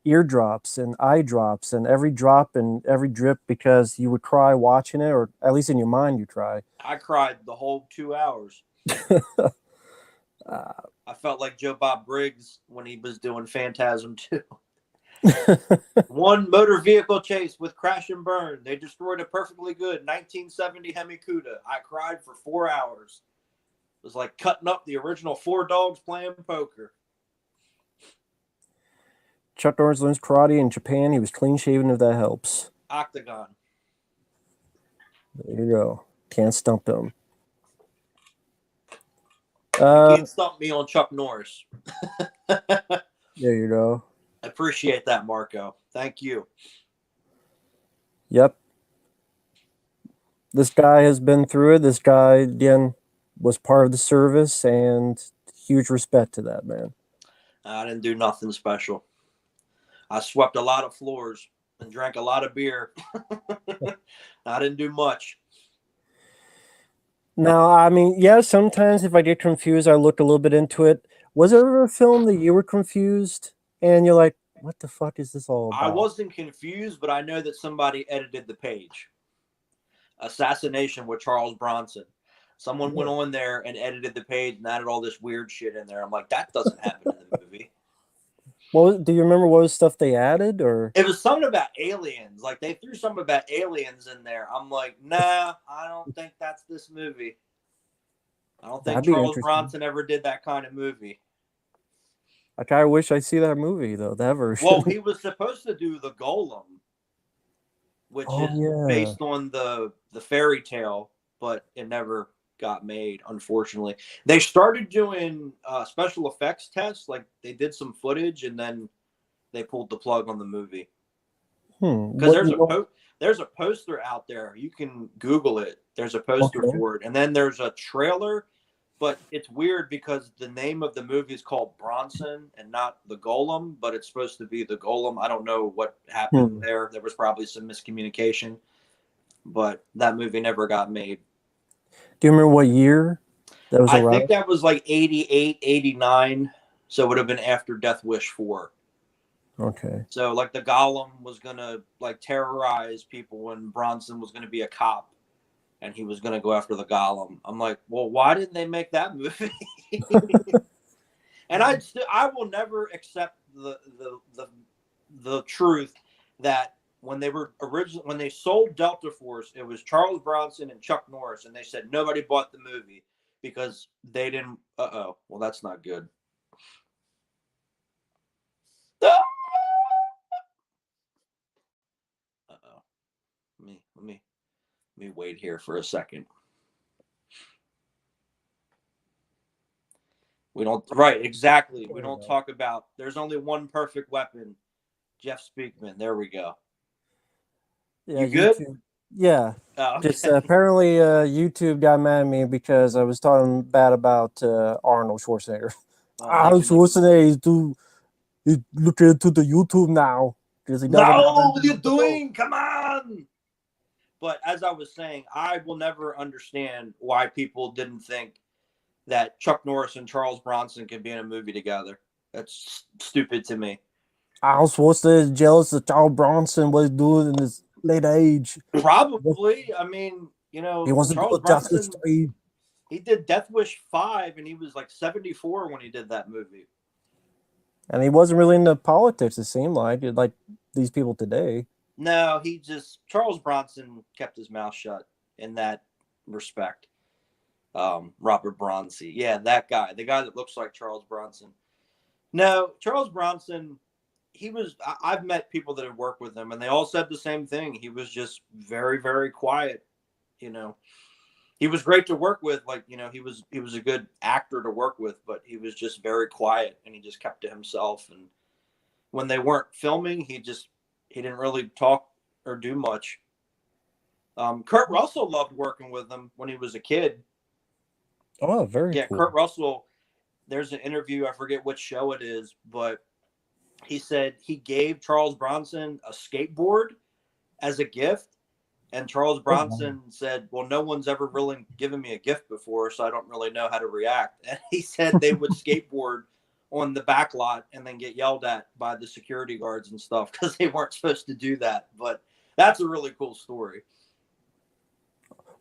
eardrops and eye drops and every drop and every drip because you would cry watching it, or at least in your mind you cry. I cried the whole 2 hours. I felt like Joe Bob Briggs when he was doing Phantasm 2. One motor vehicle chase with crash and burn. They destroyed a perfectly good 1970 Hemi Cuda. I cried for 4 hours. It was like cutting up the original Four Dogs playing poker. Chuck Norris learns karate in Japan. He was clean shaven, if that helps. Octagon. There you go. Can't stump him. You can't stump me on Chuck Norris. There you go. I appreciate that, Marco. Thank you. Yep. This guy has been through it. This guy, again, was part of the service, and huge respect to that man. I didn't do nothing special. I swept a lot of floors and drank a lot of beer. I didn't do much. No, I mean, yeah, sometimes if I get confused, I look a little bit into it. Was there ever a film that you were confused and you're like, what the fuck is this all about? I wasn't confused, but I know that somebody edited the page. Assassination with Charles Bronson. Someone went on there and edited the page and added all this weird shit in there. I'm like, that doesn't happen in the movie. Well, do you remember what was stuff they added, or it was something about aliens? Like they threw something about aliens in there. I'm like, nah, I don't think that's this movie. I don't think Charles Bronson ever did that kind of movie. Like, I wish I see that movie though. That version. Well, he was supposed to do the Golem, which is based on the fairy tale, but it never got made, unfortunately. They started doing special effects tests, like they did some footage and then they pulled the plug on the movie. Because there's a poster out there. You can Google it. There's a poster for it. And then there's a trailer, but it's weird because the name of the movie is called Bronson and not the Golem, but it's supposed to be the Golem. I don't know what happened there. There was probably some miscommunication, but that movie never got made. Do you remember what year that was around? I think that was like 88, 89. So it would have been after Death Wish 4. Okay. So like the Golem was going to like terrorize people when Bronson was going to be a cop and he was going to go after the Golem. I'm like, well, why didn't they make that movie? And I will never accept the truth that when they sold Delta Force, it was Charles Bronson and Chuck Norris, and they said nobody bought the movie because they didn't. Well, that's not good. Let me wait here for a second. We don't exactly. We don't talk about. There's only one perfect weapon. Jeff Speakman. There we go. Yeah, you good? YouTube. Yeah. Oh, okay. Just apparently YouTube got mad at me because I was talking bad about Arnold Schwarzenegger. Arnold Schwarzenegger he's looking into the YouTube now. What are you doing? Come on. But as I was saying, I will never understand why people didn't think that Chuck Norris and Charles Bronson could be in a movie together. That's stupid to me. Arnold Schwarzenegger is jealous of Charles Bronson, what he's doing in his late age. Probably. I mean, he wasn't Charles Bronson. He did Death Wish 5, and he was like 74 when he did that movie. And he wasn't really into politics, it seemed like these people today. No, Charles Bronson kept his mouth shut in that respect. Robert Bronson. Yeah, that guy. The guy that looks like Charles Bronson. No, Charles Bronson, I've met people that have worked with him, and they all said the same thing. He was just very, very quiet. He was great to work with. He was a good actor to work with, but he was just very quiet, and he just kept to himself. And when they weren't filming, he didn't really talk or do much. Kurt Russell loved working with him when he was a kid. Oh, very cool. Kurt Russell, there's an interview, I forget which show it is, but he said he gave Charles Bronson a skateboard as a gift. And Charles Bronson said, well, no one's ever really given me a gift before, so I don't really know how to react. And he said they would skateboard on the back lot and then get yelled at by the security guards and stuff because they weren't supposed to do that. But that's a really cool story.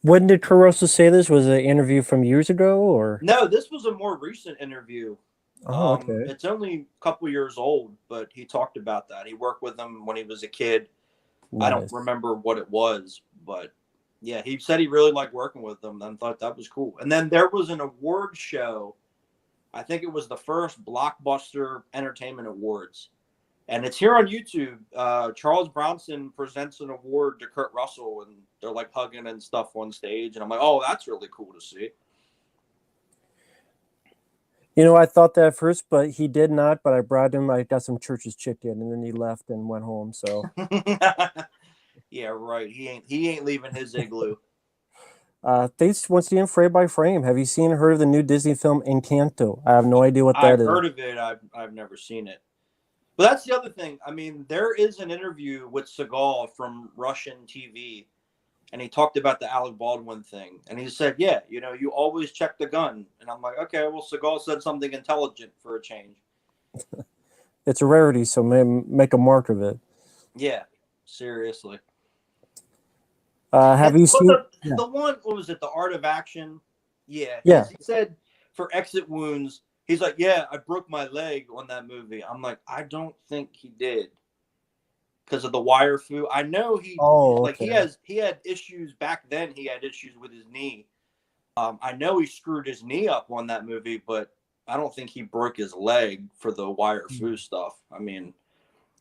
When did Caruso say this? Was it an interview from years ago, or? No, this was a more recent interview. Oh, okay. It's only a couple years old, but he talked about that. He worked with them when he was a kid. I don't Nice. remember what it was, but yeah, he said he really liked working with them and thought that was cool. And then there was an award show. I think it was the first Blockbuster Entertainment Awards. And it's here on YouTube. Charles Bronson presents an award to Kurt Russell, and they're like hugging and stuff on stage. And I'm like, oh, that's really cool to see. You know, I thought that at first, but he did not. But I bribed him. I got some church's chicken, and then he left and went home. So Yeah, right. He ain't leaving his igloo. thanks once again, Frame by Frame. Have you seen or heard of the new Disney film Encanto? I have no idea what that I've is. heard of it. I've never seen it. But that's the other thing. I mean, there is an interview with Seagal from Russian TV, and he talked about the Alec Baldwin thing. And he said, yeah, you know, you always check the gun. And I'm like, okay, well, Seagal said something intelligent for a change. It's a rarity, so make a mark of it. Yeah, seriously. Have you seen the one? What was it? The Art of Action. Yeah. Yeah. He said for Exit Wounds, he's like, yeah, I broke my leg on that movie. I'm like, I don't think he did because of the wire foo. I know he. Oh, like okay. he had issues back then. He had issues with his knee. I know he screwed his knee up on that movie, but I don't think he broke his leg for the wire foo stuff. I mean,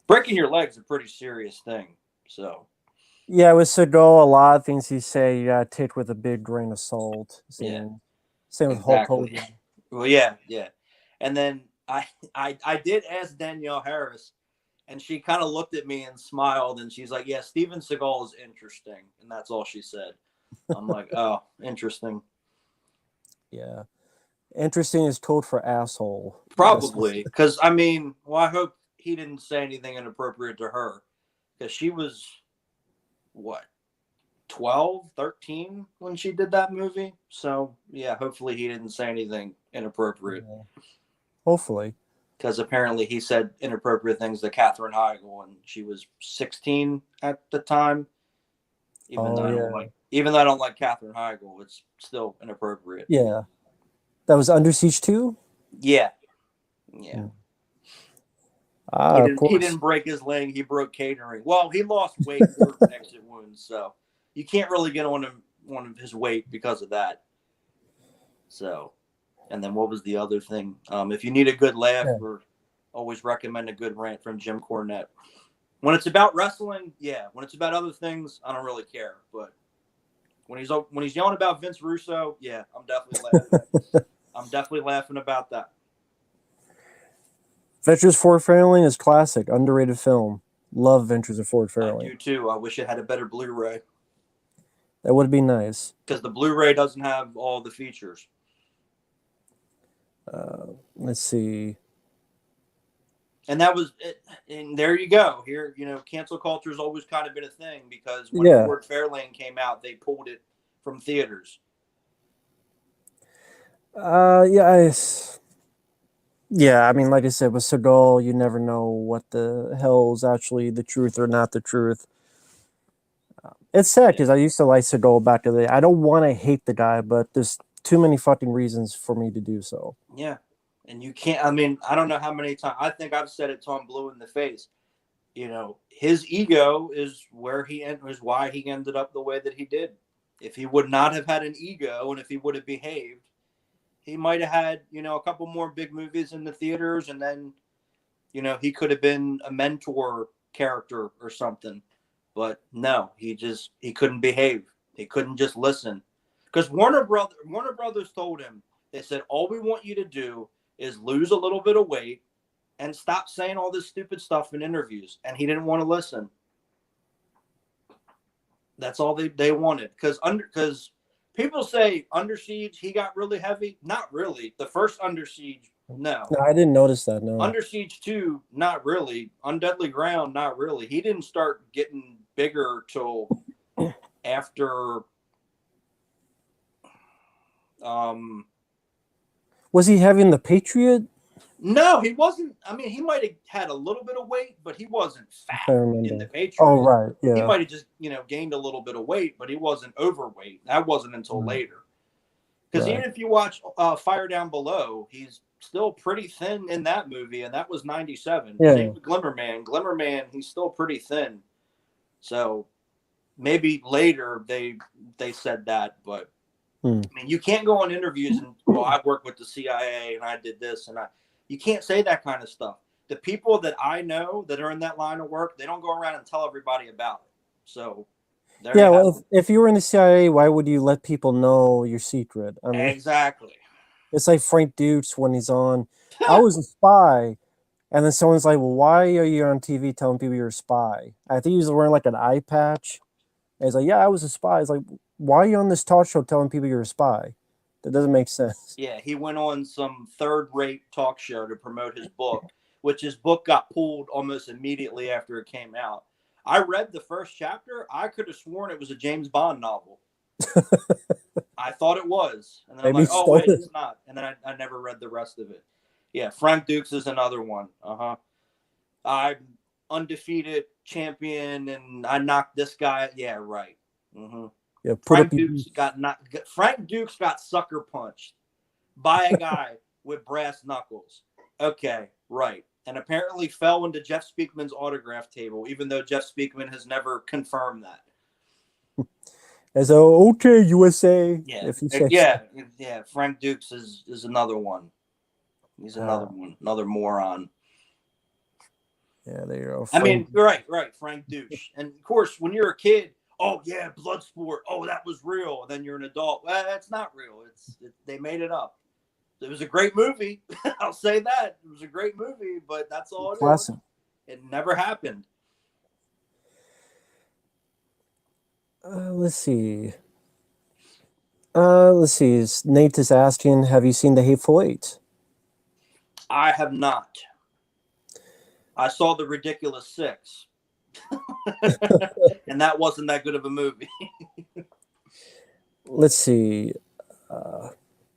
breaking your leg's a pretty serious thing. So. Yeah, with Seagal, a lot of things he say you gotta take with a big grain of salt. Same with Hulk Hogan. Well, yeah. And then I did ask Danielle Harris, and she kind of looked at me and smiled, and she's like, "Yeah, Steven Seagal is interesting," and that's all she said. I'm like, "Oh, interesting." Yeah, interesting is code for asshole. Probably, because I mean, well, I hope he didn't say anything inappropriate to her, because she was what 12, 13 when she did that movie. So yeah, hopefully he didn't say anything inappropriate. Yeah. Hopefully, because apparently he said inappropriate things to Katherine Heigl, and she was 16 at the time. Even though I don't like Katherine Heigl, it's still inappropriate. Yeah, that was Under Siege 2. Yeah. He didn't break his leg; he broke catering. Well, he lost weight for Exit Wounds, so you can't really get on his weight because of that. So, and then what was the other thing? If you need a good laugh, or always recommend a good rant from Jim Cornette. When it's about wrestling, yeah. When it's about other things, I don't really care. But when he's yelling about Vince Russo, yeah, I'm definitely laughing. I'm definitely laughing about that. Ventures Ford Fairlane is classic, underrated film. Love Ventures of Ford Fairlane. I do too. I wish it had a better Blu-ray. That would be nice. Because the Blu-ray doesn't have all the features. Let's see. And that was it. And there you go. Here, cancel culture has always kind of been a thing because when Ford Fairlane came out, they pulled it from theaters. Yeah, I mean, like I said, with Seagal, you never know what the hell is actually the truth or not the truth. It's sad because I used to like Seagal back in the day. I don't want to hate the guy, but there's too many fucking reasons for me to do so. Yeah. And you can't, I mean, I don't know how many times, I think I've said it to him blue in the face. His ego is why he ended up the way that he did. If he would not have had an ego and if he would have behaved, he might have had, a couple more big movies in the theaters. And then, he could have been a mentor character or something. But no, he couldn't behave. He couldn't just listen. Because Warner Brothers told him, they said, all we want you to do is lose a little bit of weight and stop saying all this stupid stuff in interviews. And he didn't want to listen. That's all they wanted. Because people say Under Siege, he got really heavy. Not really. The first Under Siege, no. No, I didn't notice that, no. Under Siege 2, not really. On Deadly Ground, not really. He didn't start getting bigger till after... Was he having the Patriot? No, he wasn't. I mean, he might have had a little bit of weight, but he wasn't fat I in remember. the Matrix. Oh, right. He Yeah. might have just, gained a little bit of weight, but he wasn't overweight. That wasn't until Right. later. Because even Right. if you watch Fire Down Below, he's still pretty thin in that movie, and that was 97. Yeah. Same with Glimmerman. Glimmerman, he's still pretty thin. So maybe later they said that, but I mean, you can't go on interviews and, well, I work with the CIA and I did this and you can't say that kind of stuff. The people that I know that are in that line of work, they don't go around and tell everybody about it. So there Yeah, you well, have if you were in the CIA, why would you let people know your secret? I it. mean, Exactly. it's like Frank Dukes when he's on, I was a spy. And then someone's like, well, why are you on TV telling people you're a spy? I think he was wearing like an eye patch. And he's like, yeah, I was a spy. It's like, why are you on this talk show telling people you're a spy? That doesn't make sense. Yeah, he went on some third-rate talk show to promote his book, which his book got pulled almost immediately after it came out. I read the first chapter. I could have sworn it was a James Bond novel. I thought it was. And then Maybe I'm like, oh, wait, it. it's not. And then I never read the rest of it. Yeah, Frank Dukes is another one. I'm undefeated champion, and I knocked this guy. Yeah, right. Yeah, Frank Dukes got sucker punched by a guy with brass knuckles. Okay, right. And apparently fell into Jeff Speakman's autograph table, even though Jeff Speakman has never confirmed that. And so, okay, USA. Yeah, If you say yeah. Frank Dukes is another one. He's another one, another moron. Yeah, there you go. I mean, right. Frank Dukes. And of course, when you're a kid, oh yeah, Bloodsport. Oh, that was real. And then you're an adult. Well, that's not real. They made it up. It was a great movie. I'll say that. It was a great movie, but that's all it is. It never happened. Let's see. Nate is asking, have you seen The Hateful Eight? I have not. I saw The Ridiculous Six. And that wasn't that good of a movie. Let's see.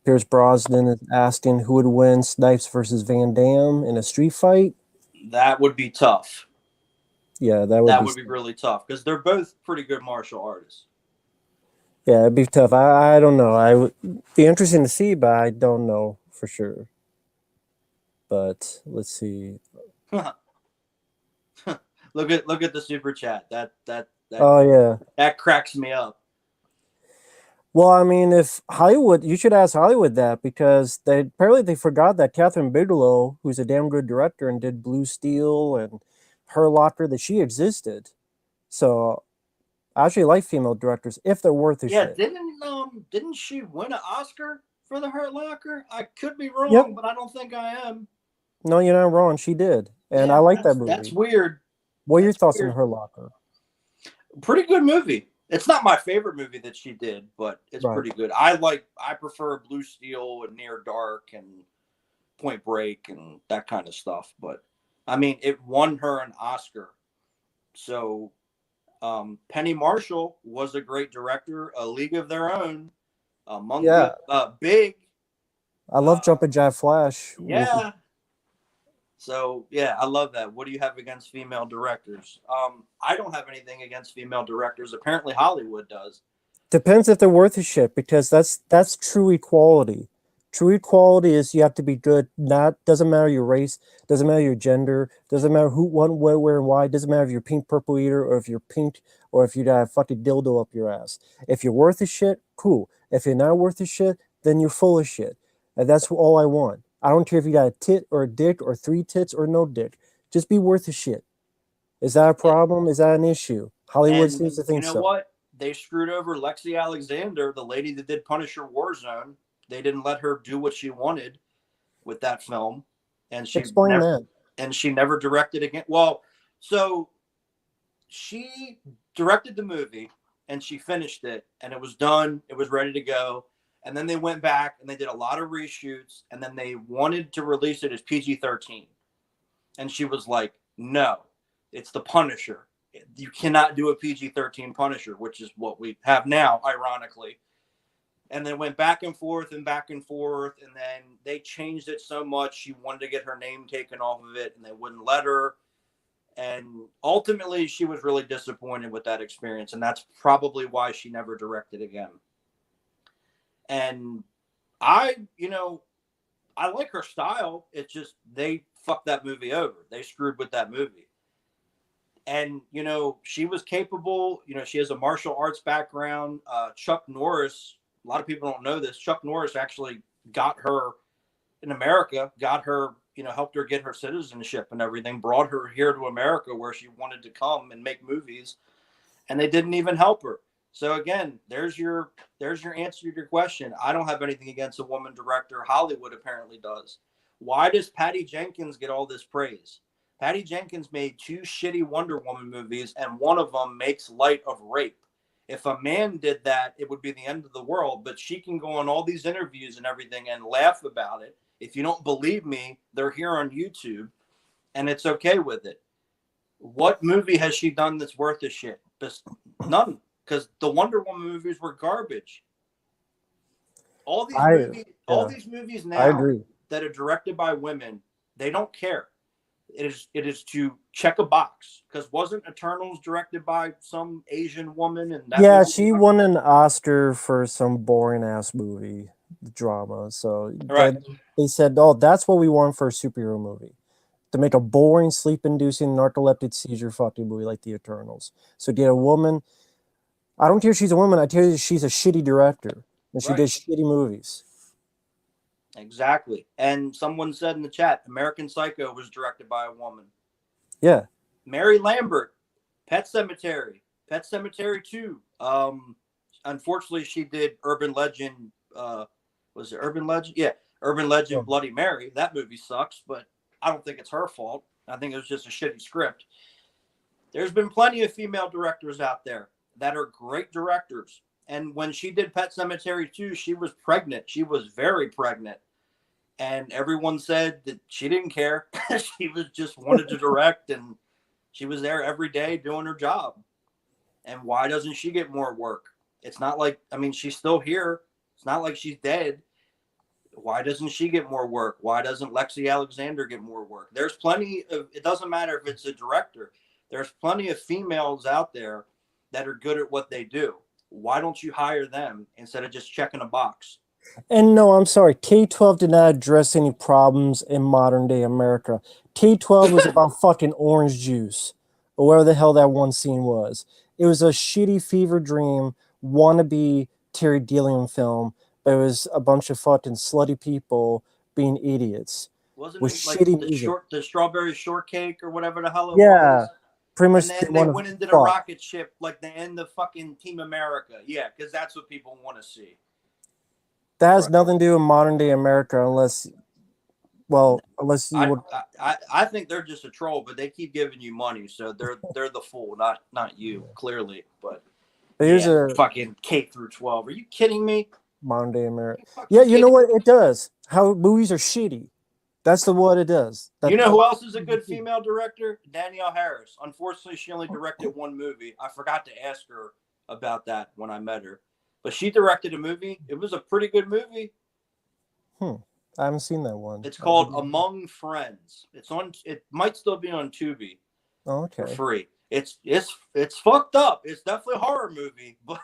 Pierce Brosnan is asking who would win, Snipes versus Van Damme in a street fight. That would be tough. Yeah, that would be really tough because they're both pretty good martial artists. Yeah, it'd be tough. I don't know. I would be interesting to see, but I don't know for sure. But let's see. Look at the super chat. That Oh yeah, that cracks me up. Well, I mean, if Hollywood, you should ask Hollywood that because they forgot that Catherine Bigelow, who's a damn good director and did Blue Steel and Her Locker, that she existed. So I actually like female directors if they're worth a shit. Didn't she win an Oscar for the Hurt Locker? I could be wrong, but I don't think I am. No, you're not wrong. She did, and I like that movie. That's weird. What are your thoughts on Her Locker? Pretty good movie. It's not my favorite movie that she did, but it's pretty good. I prefer Blue Steel and Near Dark and Point Break and that kind of stuff. But I mean, it won her an Oscar. So Penny Marshall was a great director. A League of Their Own. Big. I love Jumpin' Jack Flash. Yeah. So, yeah, I love that. What do you have against female directors? I don't have anything against female directors. Apparently Hollywood does. Depends if they're worth a shit, because that's true equality. True equality is you have to be good. Doesn't matter your race, doesn't matter your gender, doesn't matter who, what, where, and why. Doesn't matter if you're pink purple eater or if you're pink or if you got a fucking dildo up your ass. If you're worth a shit, cool. If you're not worth a shit, then you're full of shit. And that's all I want. I don't care if you got a tit or a dick or 3 tits or no dick. Just be worth a shit. Is that a problem? Is that an issue? Hollywood seems to think so. You know what? They screwed over Lexi Alexander, the lady that did Punisher Warzone. They didn't let her do what she wanted with that film. And she never directed again. Well, so she directed the movie and she finished it and it was done. It was ready to go. And then they went back and they did a lot of reshoots and then they wanted to release it as PG-13. And she was like, no, it's the Punisher. You cannot do a PG-13 Punisher, which is what we have now, ironically. And then went back and forth and back and forth. And then they changed it so much. She wanted to get her name taken off of it and they wouldn't let her. And ultimately, she was really disappointed with that experience. And that's probably why she never directed again. And I like her style. It's just they fucked that movie over. They screwed with that movie. And, she was capable. She has a martial arts background. Chuck Norris, a lot of people don't know this. Chuck Norris actually got her in America, helped her get her citizenship and everything, brought her here to America where she wanted to come and make movies. And they didn't even help her. So again, there's your answer to your question. I don't have anything against a woman director. Hollywood apparently does. Why does Patty Jenkins get all this praise? Patty Jenkins made 2 shitty Wonder Woman movies, and one of them makes light of rape. If a man did that, it would be the end of the world. But she can go on all these interviews and everything and laugh about it. If you don't believe me, they're here on YouTube, and it's okay with it. What movie has she done that's worth a shit? None. Because the Wonder Woman movies were garbage. All these movies now that are directed by women, they don't care. It is to check a box. Because wasn't Eternals directed by some Asian woman? And she won an Oscar for some boring ass movie drama. So they said, "Oh, that's what we want for a superhero movie." To make a boring, sleep-inducing, narcoleptic seizure fucking movie like The Eternals. So get a woman. I don't care if she's a woman. I tell you, she's a shitty director, and she did shitty movies. Exactly. And someone said in the chat, American Psycho was directed by a woman. Yeah. Mary Lambert, Pet Sematary 2. Unfortunately, she did Urban Legend. Was it Urban Legend? Yeah, Urban Legend Bloody Mary. That movie sucks, but I don't think it's her fault. I think it was just a shitty script. There's been plenty of female directors out there that are great directors. And when she did Pet Sematary 2, she was pregnant. She was very pregnant. And everyone said that she didn't care. She was just wanted to direct, and she was there every day doing her job. And why doesn't she get more work? It's not like, she's still here. It's not like she's dead. Why doesn't she get more work? Why doesn't Lexi Alexander get more work? There's plenty of, it doesn't matter if it's a director. There's plenty of females out there that are good at what they do. Why don't you hire them instead of just checking a box? And no, I'm sorry. K-12 did not address any problems in modern day America. K-12 was about fucking orange juice, or whatever the hell that one scene was. It was a shitty fever dream, wannabe Terry Gilliam film, but it was a bunch of fucking slutty people being idiots. Wasn't it like the strawberry shortcake or whatever the hell it was? Yeah. Pretty much. And then they went into the rocket ship like the end of fucking Team America. Yeah, because that's what people want to see. That has nothing to do with modern day America, unless you would. I think they're just a troll, but they keep giving you money, so they're the fool, not you, clearly. But here's a fucking K through 12. Are you kidding me? Modern day America. Yeah, you know what it does? How movies are shitty. That's what it does. You know who else is a good female director? Danielle Harris. Unfortunately, she only directed one movie. I forgot to ask her about that when I met her. But she directed a movie. It was a pretty good movie. I haven't seen that one. It's called Among Friends. It might still be on Tubi. Oh, okay. For free. It's fucked up. It's definitely a horror movie, but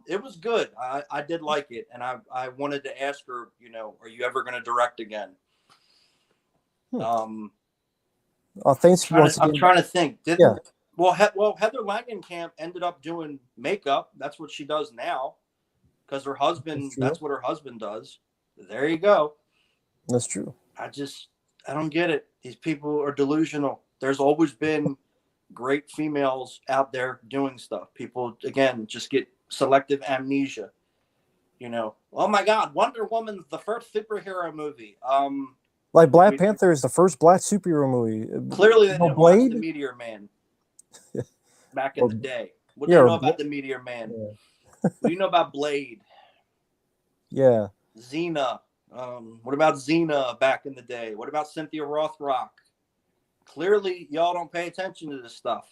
it was good. I did like it, and I wanted to ask her, are you ever going to direct again? Thanks. I'm trying to think. Well, Heather Langenkamp ended up doing makeup. That's what she does now, because her husband. That's what her husband does. There you go. That's true. I don't get it. These people are delusional. There's always been great females out there doing stuff. People, again, just get selective amnesia. Oh my God, Wonder Woman's the first superhero movie. Like Black Panther is the first black superhero movie. Clearly, they didn't watch The Meteor Man back in the day. What do you know about The Meteor Man? Yeah. What do you know about Blade? Yeah. Xena. What about Xena back in the day? What about Cynthia Rothrock? Clearly, y'all don't pay attention to this stuff,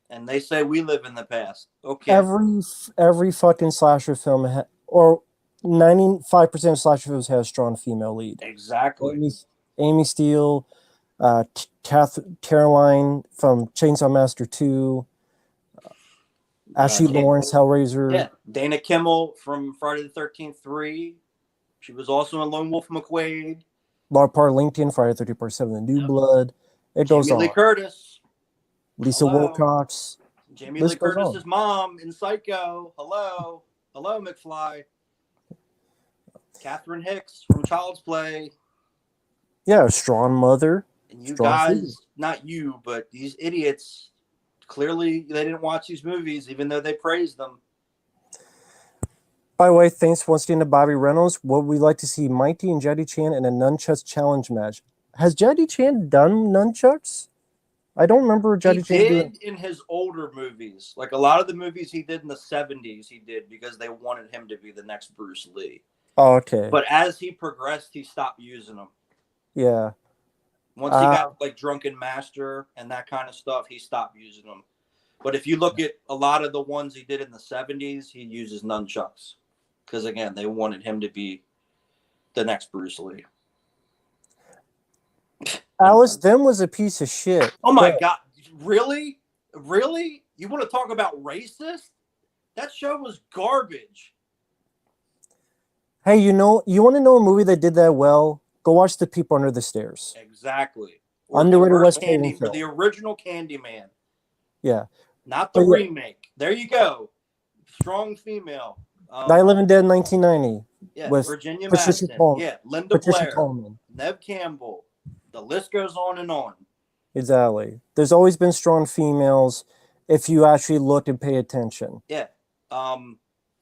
and they say we live in the past. Okay. Every fucking slasher film or 95% of slasher films have a strong female lead. Exactly. Amy Steele, Caroline from Chainsaw Massacre 2, Ashley Lawrence, Hellraiser. Yeah, Dana Kimmel from Friday the 13th 3. She was also in Lone Wolf McQuade. Laura Parlington, Friday the 13th Part 7, The New Blood. It goes Jamie on. Lee Curtis. Lisa Wilcox. Jamie Lee Curtis's mom in Psycho. Hello, McFly. Catherine Hicks from Child's Play. Yeah, strong mother. And you guys, not you, but these idiots, clearly they didn't watch these movies, even though they praised them. By the way, thanks once again to Bobby Reynolds. Would we like to see Mighty and Jackie Chan in a nunchucks challenge match? Has Jackie Chan done nunchucks? I don't remember Jackie Chan doing. In his older movies, like a lot of the movies he did in the 70s, he did because they wanted him to be the next Bruce Lee. Oh, okay. But as he progressed, he stopped using them. Yeah. Once he got like Drunken Master and that kind of stuff, he stopped using them. But if you look at a lot of the ones he did in the 70s, he uses nunchucks. Because, again, they wanted him to be the next Bruce Lee. Alice Them was a piece of shit. Oh, my God. Really? Really? You want to talk about racist? That show was garbage. Hey, you want to know a movie that did that well? Go watch The People Under the Stairs. Exactly. Underrated Wes Craven film. Or the original Candyman. Yeah. Not the remake. There you go. Strong female. Night of the Living Dead 1990. Yeah, with Virginia Patricia Madsen. Coleman. Yeah, Linda Blair. Neve Campbell. The list goes on and on. Exactly. There's always been strong females if you actually look and pay attention. Yeah.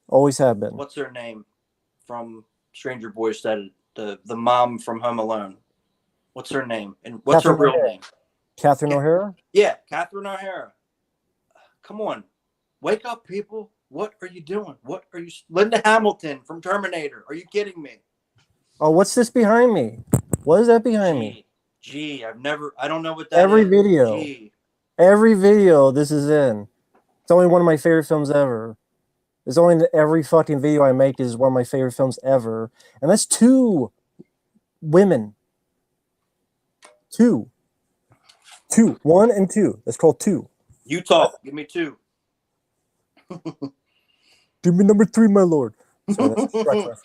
Always have been. What's her name from Stranger Boys said it? The mom from Home Alone. What's her name? And what's her real name? Catherine O'Hara? Yeah, Catherine O'Hara. Come on. Wake up, people. What are you doing? What are you... Linda Hamilton from Terminator. Are you kidding me? Oh, what's this behind me? What is that behind me? I don't know what that Every is. video. Every video this is in. It's only one of my favorite films ever. It's only every fucking video I make is one of my favorite films ever. And that's 2 women. 2. 1 and 2. That's called 2. You talk. Give me 2. Give me number 3, my lord. Sorry, that's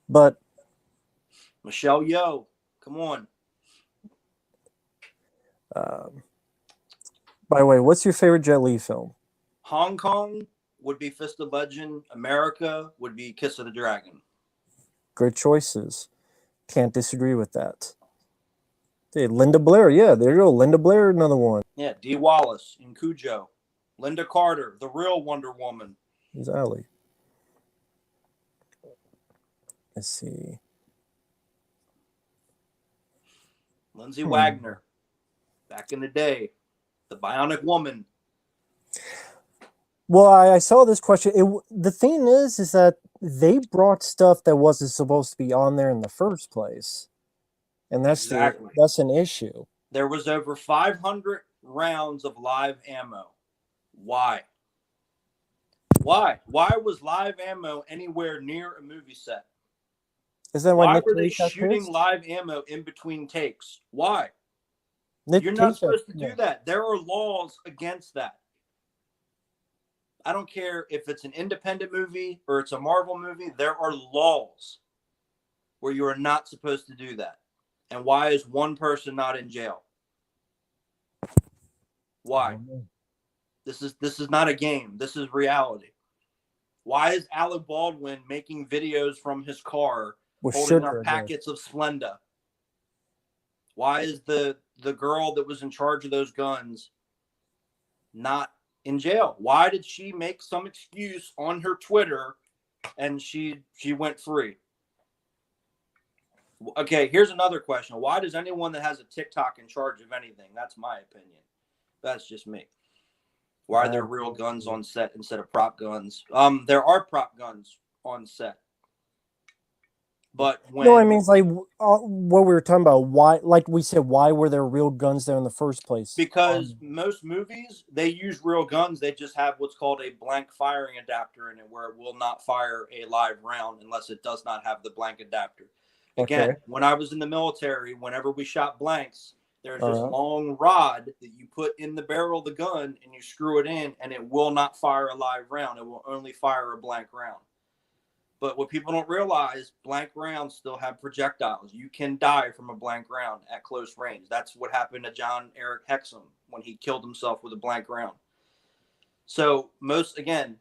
but Michelle Yeoh, come on. By the way, what's your favorite Jet Li film? Hong Kong would be Fist of Legend. America would be Kiss of the Dragon. Great choices. Can't disagree with that. Hey, Linda Blair. Yeah, there you go. Linda Blair, another one. Yeah, Dee Wallace in Cujo. Linda Carter, the real Wonder Woman. Exactly. Let's see. Lindsay Wagner, back in the day, the Bionic Woman. Well, I saw this question. The thing is that they brought stuff that wasn't supposed to be on there in the first place, and that's an issue. There was over 500 rounds of live ammo. Why? Why was live ammo anywhere near a movie set? Is that why were they shooting live ammo in between takes? Why? You're not supposed to do that. There are laws against that. I don't care if it's an independent movie or it's a Marvel movie. There are laws where you are not supposed to do that. And why is one person not in jail? Why? This is not a game. This is reality. Why is Alec Baldwin making videos from his car holding up packets of Splenda? Why is the girl that was in charge of those guns not in jail? Why did she make some excuse on her Twitter and she went free? Okay, here's another question. Why does anyone that has a TikTok in charge of anything? That's my opinion. That's just me. Why are there real guns on set instead of prop guns? There are prop guns on set. But No, I when mean, it's like what we were talking about. Why, like we said, why were there real guns there in the first place? because most movies they use real guns, they just have what's called a blank firing adapter in it, where it will not fire a live round unless it does not have the blank adapter. Okay. Again, when I was in the military, whenever we shot blanks, there's this Uh, long rod that you put in the barrel of the gun and you screw it in, and it will not fire a live round. It will only fire a blank round. But what people don't realize, blank rounds still have projectiles. You can die from a blank round at close range. That's what happened to John Eric Hexum when he killed himself with a blank round. So most, again,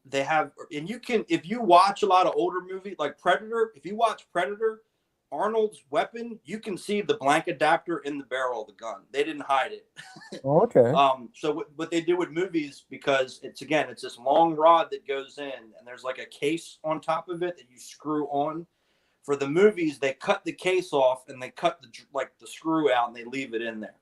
they have, and you can, if you watch a lot of older movies like Predator, if you watch Predator, Arnold's weapon, you can see the blank adapter in the barrel of the gun. They didn't hide it. okay. So what they do with movies, because it's this long rod that goes in, and there's like a case on top of it that you screw on. For the movies, they cut the case off and they cut the screw out and they leave it in there.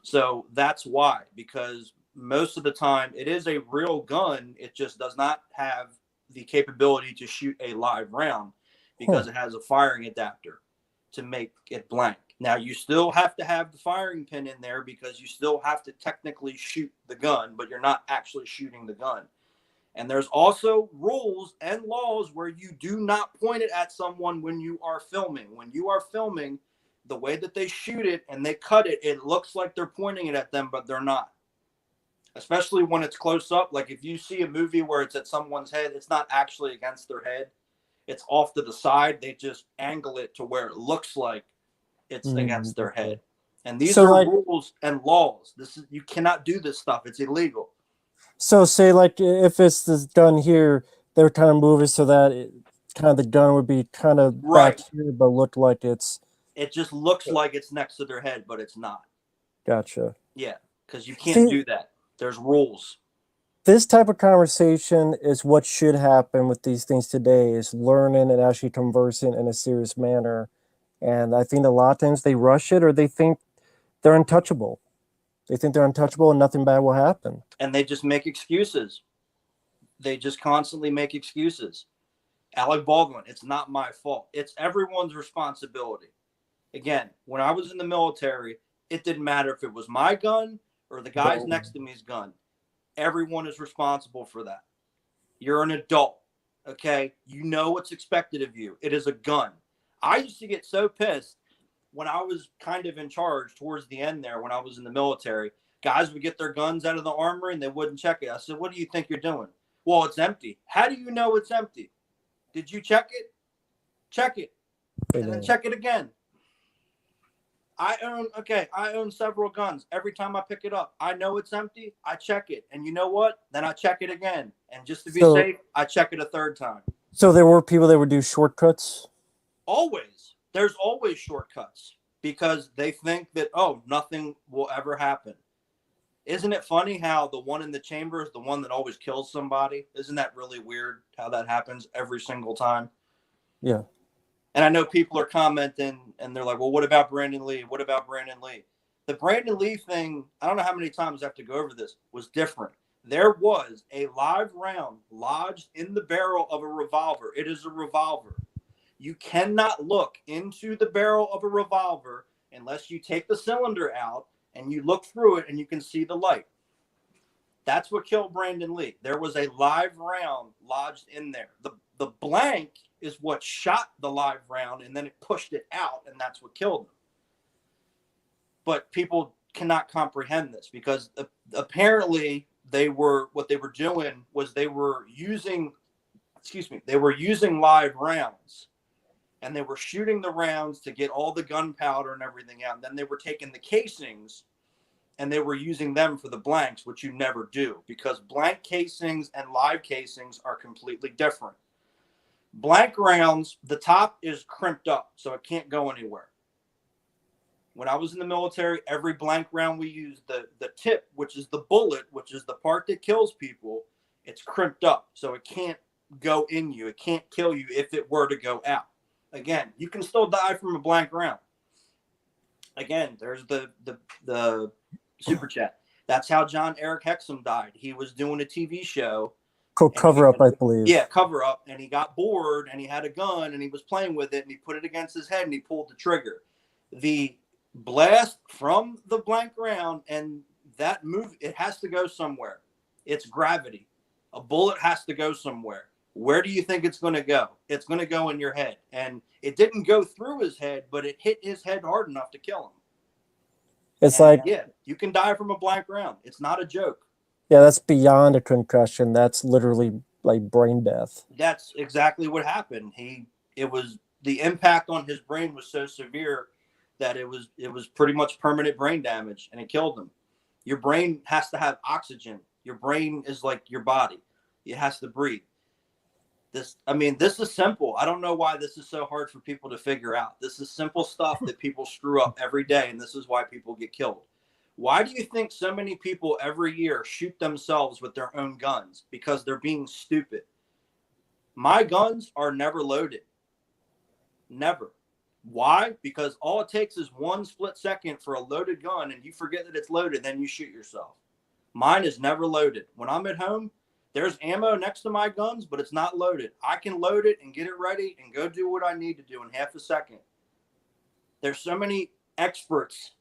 So that's why, because most of the time it is a real gun. It just does not have the capability to shoot a live round because it has a firing adapter to make it blank. Now, you still have to have the firing pin in there because you still have to technically shoot the gun, but you're not actually shooting the gun. And there's also rules and laws where you do not point it at someone when you are filming. When you are filming, the way that they shoot it and they cut it, it looks like they're pointing it at them, but they're not. Especially when it's close up. Like if you see a movie where it's at someone's head, it's not actually against their head. It's off to the side. They just angle it to where it looks like it's against their head. And these are rules and laws. You cannot do this stuff. It's illegal. So say like if it's this gun here, they would kind of move it so that kind of the gun would be kind of back here, but look like it's. It just looks like it's next to their head, but it's not. Gotcha. Yeah, because you can't do that. There's rules. This type of conversation is what should happen with these things today, is learning and actually conversing in a serious manner. And I think a lot of times they rush it, or they think they're untouchable. They think they're untouchable and nothing bad will happen. And they just make excuses. They just constantly make excuses. Alec Baldwin, it's not my fault. It's everyone's responsibility. Again, when I was in the military, it didn't matter if it was my gun or the guy's next to me's gun. Everyone is responsible for that. You're an adult, okay? You know what's expected of you. It is a gun. I used to get so pissed when I was kind of in charge towards the end there when I was in the military. Guys would get their guns out of the armory and they wouldn't check it. I said, what do you think you're doing? Well, it's empty. How do you know it's empty? Did you check it? Check it. And then check it again. I own several guns. Every time I pick it up, I know it's empty. I check it. And you know what? Then I check it again. And just to be safe, I check it a third time. So there were people that would do shortcuts? Always. There's always shortcuts because they think that, oh, nothing will ever happen. Isn't it funny how the one in the chamber is the one that always kills somebody? Isn't that really weird how that happens every single time? Yeah. And I know people are commenting and they're like, well, what about Brandon Lee? What about Brandon Lee? The Brandon Lee thing, I don't know how many times I have to go over this, was different. There was a live round lodged in the barrel of a revolver. It is a revolver. You cannot look into the barrel of a revolver unless you take the cylinder out and you look through it and you can see the light. That's what killed Brandon Lee. There was a live round lodged in there. The blank is what shot the live round, and then it pushed it out, and that's what killed him. But people cannot comprehend this because apparently what they were doing was they were using live rounds, and they were shooting the rounds to get all the gunpowder and everything out. And then they were taking the casings and they were using them for the blanks, which you never do because blank casings and live casings are completely different. Blank rounds, the top is crimped up, so it can't go anywhere. When I was in the military, every blank round we used, the tip, which is the bullet, which is the part that kills people, it's crimped up, so it can't go in you. It can't kill you if it were to go out. Again, you can still die from a blank round. Again, there's the super chat. That's how John Eric Hexum died. He was doing a TV show, Cover up, I believe. Yeah, cover up. And he got bored and he had a gun and he was playing with it and he put it against his head and he pulled the trigger. The blast from the blank round and that move, it has to go somewhere. It's gravity. A bullet has to go somewhere. Where do you think it's going to go? It's going to go in your head. And it didn't go through his head, but it hit his head hard enough to kill him. It's like, yeah, you can die from a blank round. It's not a joke. Yeah, that's beyond a concussion. That's literally like brain death. That's exactly what happened. It was the impact on his brain was so severe that it was pretty much permanent brain damage, and it killed him. Your brain has to have oxygen. Your brain is like your body. It has to breathe. This is simple. I don't know why this is so hard for people to figure out. This is simple stuff that people screw up every day, and this is why people get killed. Why do you think so many people every year shoot themselves with their own guns? Because they're being stupid. My guns are never loaded. Never. Why? Because all it takes is one split second for a loaded gun, and you forget that it's loaded, then you shoot yourself. Mine is never loaded. When I'm at home, there's ammo next to my guns, but it's not loaded. I can load it and get it ready and go do what I need to do in half a second. There's so many experts,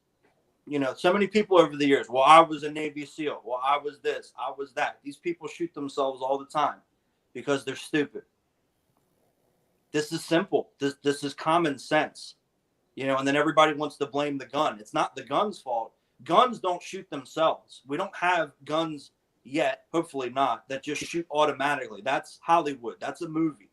so many people over the years. Well, I was a Navy SEAL. Well, I was this. I was that. These people shoot themselves all the time because they're stupid. This is simple. This is common sense, and then everybody wants to blame the gun. It's not the gun's fault. Guns don't shoot themselves. We don't have guns yet, hopefully not, that just shoot automatically. That's Hollywood. That's a movie.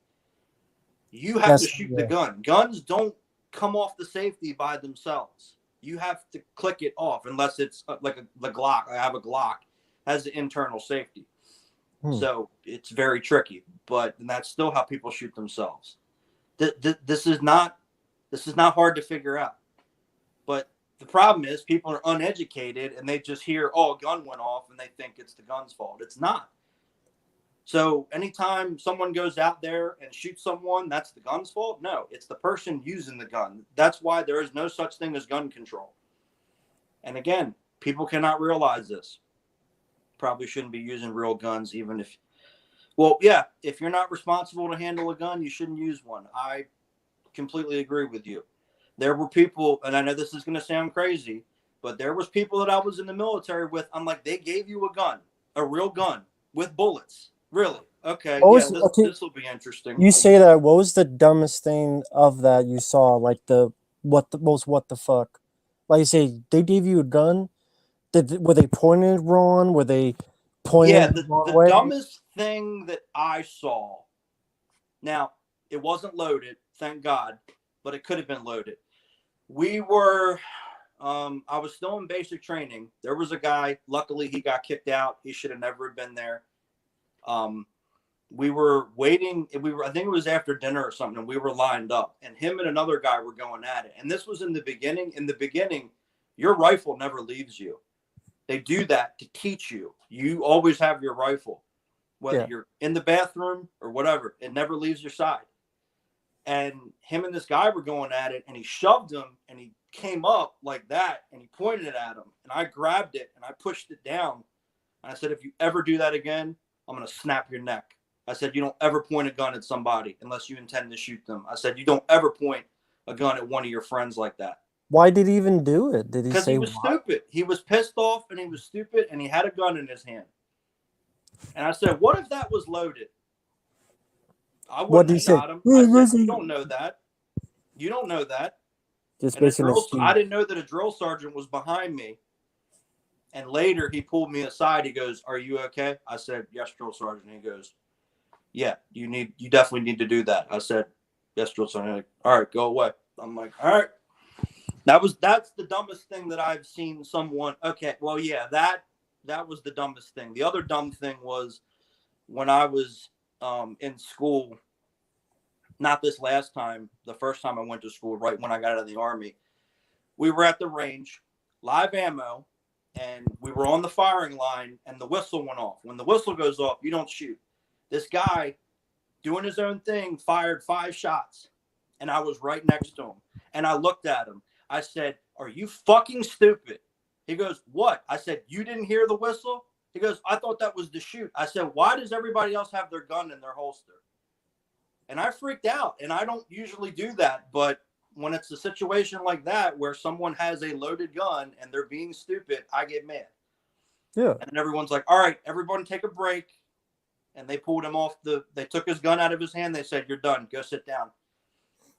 You have to shoot the gun. Guns don't come off the safety by themselves. You have to click it off unless it's like the Glock. I have a Glock, has the internal safety. So it's very tricky, but that's still how people shoot themselves. This is not hard to figure out. But the problem is people are uneducated and they just hear, a gun went off, and they think it's the gun's fault. It's not. So anytime someone goes out there and shoots someone, that's the gun's fault? No, it's the person using the gun. That's why there is no such thing as gun control. And again, people cannot realize this. Probably shouldn't be using real guns, even if, if you're not responsible to handle a gun, you shouldn't use one. I completely agree with you. There were people, and I know this is going to sound crazy, but there was people that I was in the military with. I'm like, they gave you a gun, a real gun with bullets. Really? Okay. This will be interesting. You say that. What was the dumbest thing of that you saw? Like what the fuck? Like you say, they gave you a gun. Were they pointing it wrong? Were they pointing? Yeah, the dumbest thing that I saw. Now, it wasn't loaded, thank God, but it could have been loaded. We were, I was still in basic training. There was a guy, luckily he got kicked out. He should have never been there. We were waiting. I think it was after dinner or something, and we were lined up, and him and another guy were going at it. And this was in the beginning. In the beginning, your rifle never leaves you. They do that to teach you. You always have your rifle, whether you're in the bathroom or whatever. It never leaves your side. And him and this guy were going at it, and he shoved him, and he came up like that, and he pointed it at him. And I grabbed it, and I pushed it down. And I said, if you ever do that again, I'm going to snap your neck. I said, you don't ever point a gun at somebody unless you intend to shoot them. I said, you don't ever point a gun at one of your friends like that. Why did he even do it? Did he say because he was stupid? He was pissed off, and he was stupid, and he had a gun in his hand. And I said, what if that was loaded? I wouldn't have shot him. I said, you don't know that. You don't know that. Just I didn't know that a drill sergeant was behind me. And later he pulled me aside. He goes, are you okay? I said, yes, drill sergeant. He goes, yeah, you definitely need to do that. I said, yes, drill sergeant. Like, all right, go away. I'm like, all right. That's the dumbest thing that I've seen someone. Okay, well, yeah, that was the dumbest thing. The other dumb thing was when I was in school, not this last time, the first time I went to school, right when I got out of the Army, we were at the range, live ammo, and we were on the firing line, and the whistle went off. When the whistle goes off, you don't shoot. This guy, doing his own thing, fired 5 shots, and I was right next to him. And I looked at him. I said, are you fucking stupid? He goes, what? I said, you didn't hear the whistle? He goes, I thought that was the shoot. I said, why does everybody else have their gun in their holster? And I freaked out, and I don't usually do that. But when it's a situation like that where someone has a loaded gun and they're being stupid, I get mad. Yeah. And everyone's like, all right, everyone take a break. And they pulled him off they took his gun out of his hand. They said, you're done. Go sit down.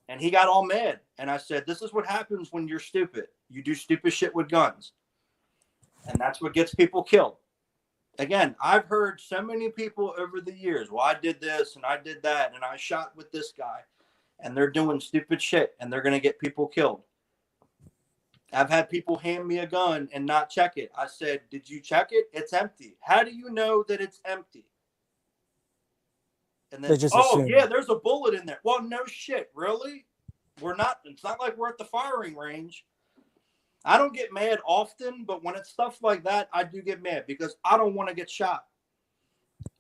And he got all mad. And I said, this is what happens when you're stupid. You do stupid shit with guns. And that's what gets people killed. Again, I've heard so many people over the years, well, I did this and I did that and I shot with this guy. And they're doing stupid shit and they're going to get people killed. I've had people hand me a gun and not check it. I said, did you check it? It's empty. How do you know that it's empty? And then, assume. Yeah, there's a bullet in there. Well, no shit. Really? It's not like we're at the firing range. I don't get mad often, but when it's stuff like that, I do get mad because I don't want to get shot.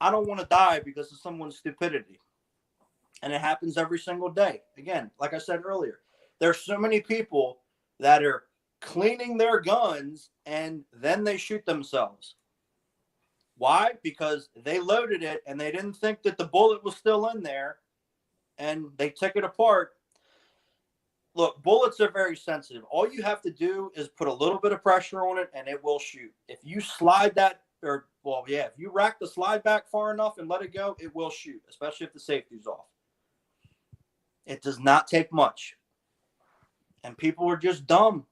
I don't want to die because of someone's stupidity. And it happens every single day. Again, like I said earlier, there's so many people that are cleaning their guns and then they shoot themselves. Why? Because they loaded it and they didn't think that the bullet was still in there and they took it apart. Look, bullets are very sensitive. All you have to do is put a little bit of pressure on it and it will shoot. If you slide that, if you rack the slide back far enough and let it go, it will shoot, especially if the safety's off. It does not take much. And people are just dumb.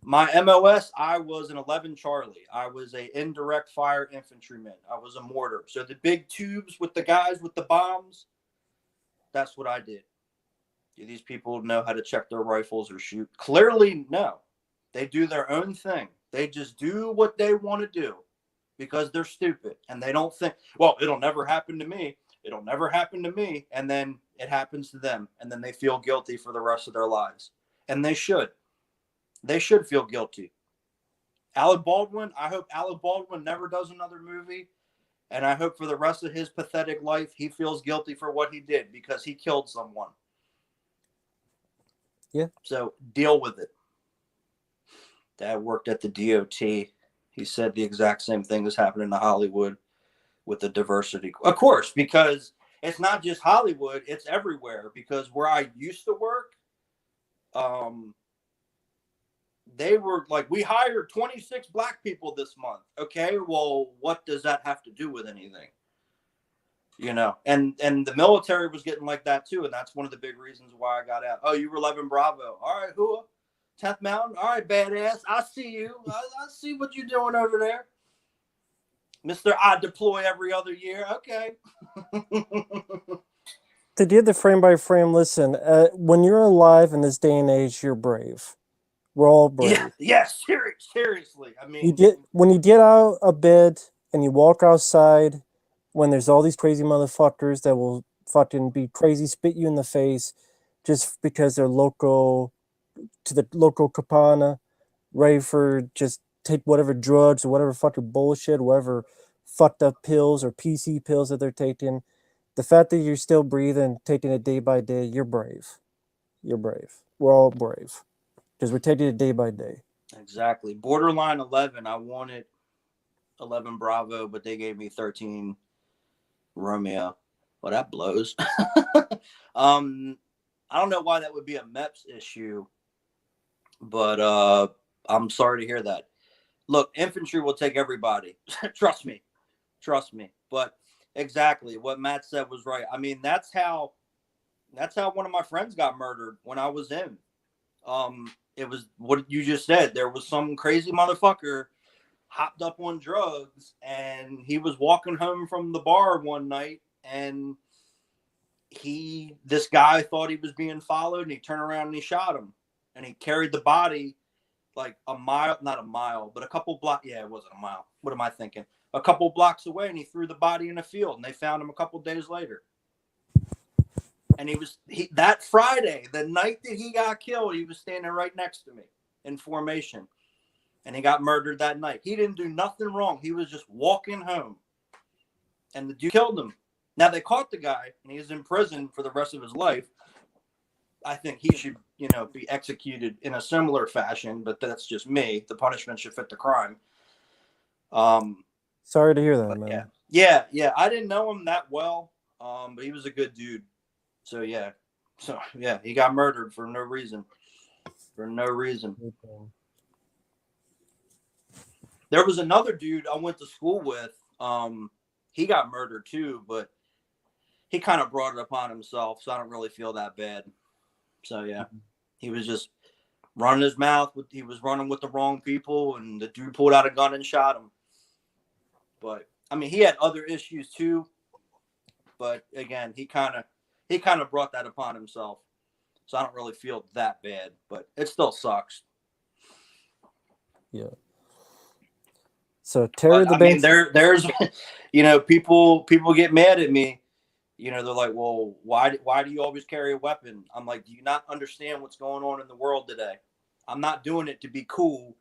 My MOS, I was an 11 Charlie. I was a indirect fire infantryman. I was a mortar. So the big tubes with the guys with the bombs, that's what I did. Do these people know how to check their rifles or shoot? Clearly, no. They do their own thing. They just do what they want to do because they're stupid. And they don't think, well, it'll never happen to me. It'll never happen to me. And then it happens to them. And then they feel guilty for the rest of their lives. And they should. They should feel guilty. Alec Baldwin, I hope Alec Baldwin never does another movie. And I hope for the rest of his pathetic life, he feels guilty for what he did because he killed someone. Yeah. So deal with it. Dad worked at the DOT. He said the exact same thing is happening to Hollywood with the diversity. Of course, because it's not just Hollywood, it's everywhere. Because where I used to work, they were like, we hired 26 black people this month. Okay, well, what does that have to do with anything? You know, and the military was getting like that too. And that's one of the big reasons why I got out. Oh, you were 11 Bravo. All right, who? 10th Mountain. All right, badass. I see you. I see what you're doing over there. Mr. I deploy every other year. Okay. They did the frame by frame. Listen, when you're alive in this day and age, you're brave. We're all brave. Yeah, seriously. I mean, when you get out of bed and you walk outside, when there's all these crazy motherfuckers that will fucking be crazy, spit you in the face, just because they're local to the local Capana, ready for just take whatever drugs or whatever fucking bullshit, whatever fucked up pills or PC pills that they're taking. The fact that you're still breathing, taking it day by day, you're brave. You're brave. We're all brave. Because we're taking it day by day. Exactly. Borderline 11. I wanted 11 Bravo, but they gave me 13 Romeo. Well, that blows. I don't know why that would be a MEPS issue, but I'm sorry to hear that. Look, infantry will take everybody. Trust me. But exactly what Matt said was right. I mean, that's how one of my friends got murdered when I was in. It was what you just said. There was some crazy motherfucker hopped up on drugs and he was walking home from the bar one night and this guy thought he was being followed and he turned around and he shot him and he carried the body like not a mile, but a couple blocks. Yeah, it wasn't a mile. What am I thinking? A couple blocks away and he threw the body in a field and they found him a couple days later. And that Friday, the night that he got killed, he was standing right next to me in formation. And he got murdered that night. He didn't do nothing wrong. He was just walking home. And the dude killed him. Now, they caught the guy, and he's in prison for the rest of his life. I think he should, be executed in a similar fashion, but that's just me. The punishment should fit the crime. Sorry to hear that, man. Yeah. I didn't know him that well, but he was a good dude. So yeah, he got murdered for no reason. Okay. There was another dude I went to school with. He got murdered too, but he kind of brought it upon himself, so I don't really feel that bad. So yeah, he was just running his mouth. He was running with the wrong people, and the dude pulled out a gun and shot him. But I mean, he had other issues too. But again, he kind of brought that upon himself. So I don't really feel that bad, but it still sucks. Yeah. So Terry the Banks. There's people get mad at me. They're like, well, why do you always carry a weapon? I'm like, do you not understand what's going on in the world today? I'm not doing it to be cool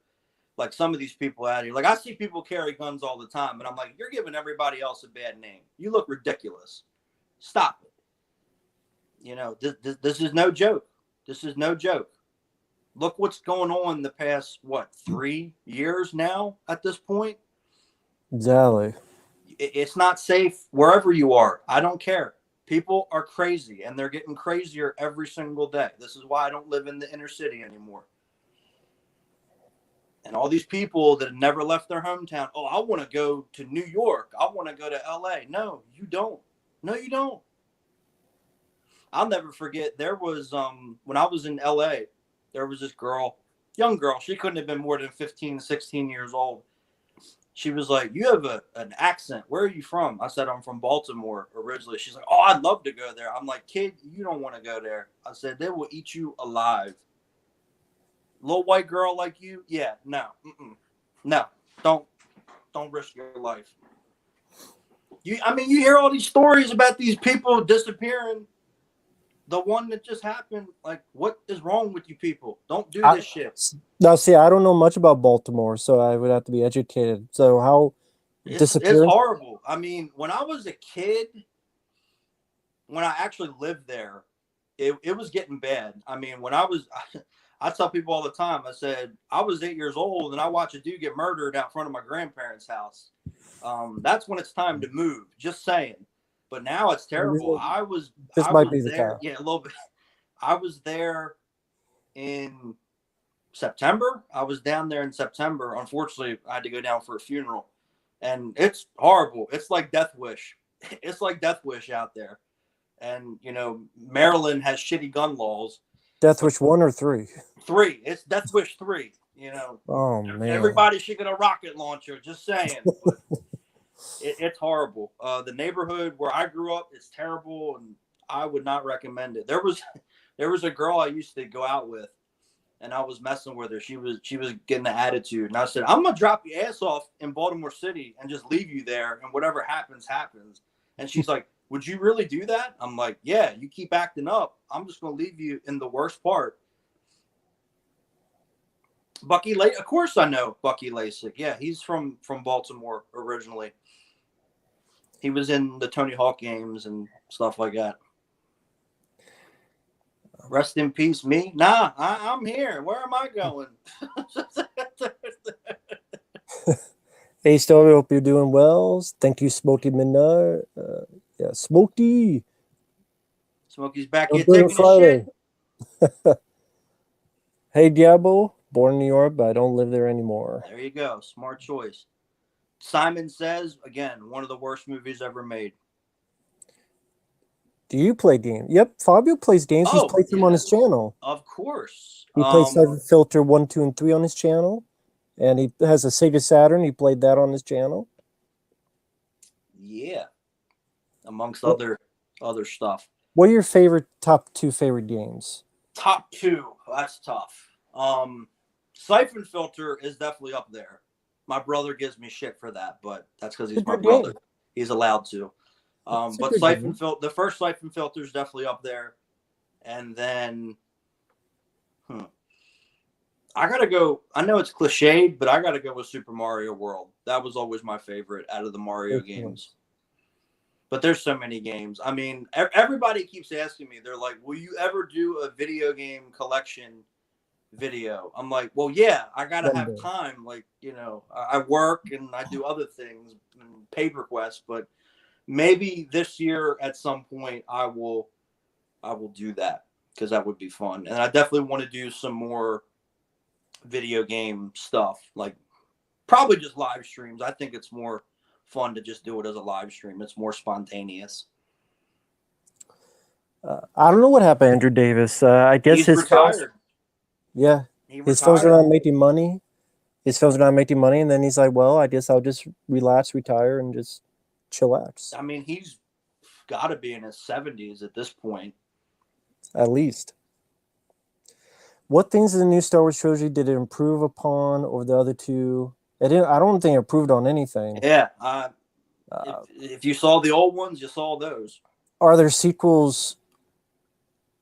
like some of these people out here. Like, I see people carry guns all the time, and I'm like, you're giving everybody else a bad name. You look ridiculous. Stop it. This is no joke. This is no joke. Look what's going on the past, 3 years now at this point? Exactly. It's not safe wherever you are. I don't care. People are crazy, and they're getting crazier every single day. This is why I don't live in the inner city anymore. And all these people that have never left their hometown, oh, I want to go to New York. I want to go to L.A. No, you don't. No, you don't. I'll never forget. There was, when I was in L.A., there was this girl, young girl. She couldn't have been more than 15, 16 years old. She was like, you have an accent. Where are you from? I said, I'm from Baltimore originally. She's like, oh, I'd love to go there. I'm like, kid, you don't want to go there. I said, they will eat you alive. Little white girl like you? Yeah, no. No, don't risk your life. You hear all these stories about these people disappearing. The one that just happened, like, what is wrong with you people? Don't do this shit. Now, see, I don't know much about Baltimore, so I would have to be educated. So how It's horrible. I mean, when I was a kid, when I actually lived there, it was getting bad. I mean, when I tell people all the time, I said, I was 8 years old and I watched a dude get murdered out front of my grandparents' house. That's when it's time to move. Just saying. But now it's terrible. This might be the time. Yeah, a little bit. I was there in September. I was down there in September. Unfortunately, I had to go down for a funeral. And it's horrible. It's like Death Wish. It's like Death Wish out there. And, Maryland has shitty gun laws. Death Wish 1 or 3? 3. It's Death Wish 3. Oh, man. Everybody should get a rocket launcher. Just saying. It's horrible. The neighborhood where I grew up is terrible, and I would not recommend it. There was a girl I used to go out with, and I was messing with her. She was getting an attitude, and I said, I'm gonna drop your ass off in Baltimore City and just leave you there, and whatever happens happens. And she's like, would you really do that? I'm like, yeah. You keep acting up, I'm just gonna leave you in the worst part. Bucky Lasik, of course I know Bucky Lasik. Yeah, he's from Baltimore originally. He was in the Tony Hawk games and stuff like that. Rest in peace, me. Nah, I'm here. Where am I going? Hey, Story, hope you're doing well. Thank you, Smokey Minard. Yeah, Smokey. Smokey's back Don't here do it taking a Friday. shit. Hey, Diablo. Born in New York, but I don't live there anymore. There you go. Smart choice. Simon Says, again, one of the worst movies ever made. Do you play games? Yep, Fabio plays games. Oh, He's played them on his channel. Of course. He plays Siphon Filter 1, 2, and 3 on his channel. And he has a Sega Saturn. He played that on his channel. Yeah. Amongst other stuff. What are your top 2 favorite games? Top 2. That's tough. Siphon Filter is definitely up there. My brother gives me shit for that, but that's because he's my brother. He's allowed to. But the first Siphon Filter is definitely up there. And then, I gotta go. I know it's cliched, but I gotta go with Super Mario World. That was always my favorite out of the Mario games. But there's so many games. I mean, everybody keeps asking me. They're like, "Will you ever do a video game collection video?" I'm like, "Well, yeah. I gotta One have day. time. Like, I work and I do other things and paid requests. But maybe this year at some point I will do that because that would be fun. And I definitely want to do some more video game stuff, like probably just live streams. I think it's more fun to just do it as a live stream. It's more spontaneous. I don't know what happened, Andrew Davis. I guess He's his films, retired. yeah, He his films are retired. not making money. His films are not making money, and then he's like, "Well, I guess I'll just relax, retire, and just chillax." I mean, he's got to be in his 70s at this point. At least. What things in the new Star Wars trilogy did it improve upon over the other two? It didn't. I don't think it improved on anything. Yeah. If you saw the old ones, you saw those. Are there sequels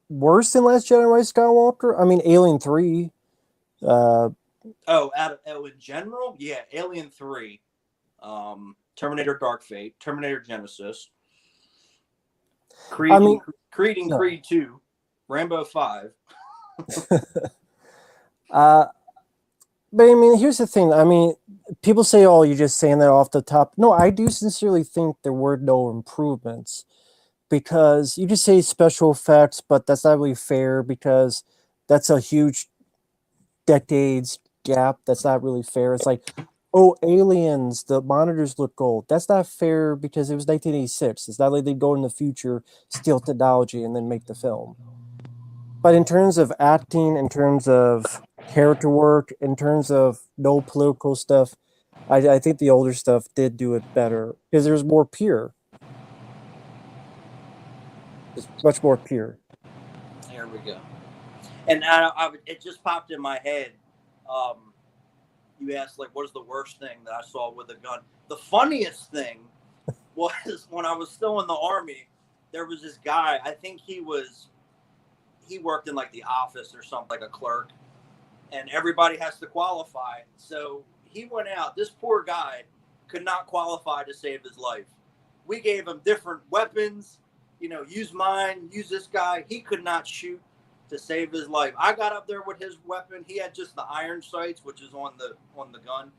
worse than Last Jedi Rise of Skywalker? I mean, Alien 3. In general, yeah, Alien 3, Terminator Dark Fate, Terminator Genesis, Creed, I mean, Creed and Creed 2, Rambo 5. But I mean, here's the thing. I mean, people say, "Oh, you're just saying that off the top." No, I do sincerely think there were no improvements, because you just say special effects, but that's not really fair, because that's a huge decades gap. That's not really fair. It's like, oh, Aliens, the monitors look gold. That's not fair because it was 1986. It's not like they go in the future, steal technology, and then make the film. But in terms of acting, in terms of character work, in terms of no political stuff, I think the older stuff did do it better because there's more pure. It's much more pure. There we go. And it just popped in my head. You asked, like, what is the worst thing that I saw with a gun? The funniest thing was when I was still in the Army, there was this guy. I think he worked in like the office or something, like a clerk, and everybody has to qualify. So he went out. This poor guy could not qualify to save his life. We gave him different weapons, use mine, use this guy. He could not shoot to save his life. I got up there with his weapon. He had just the iron sights, which is on the gun.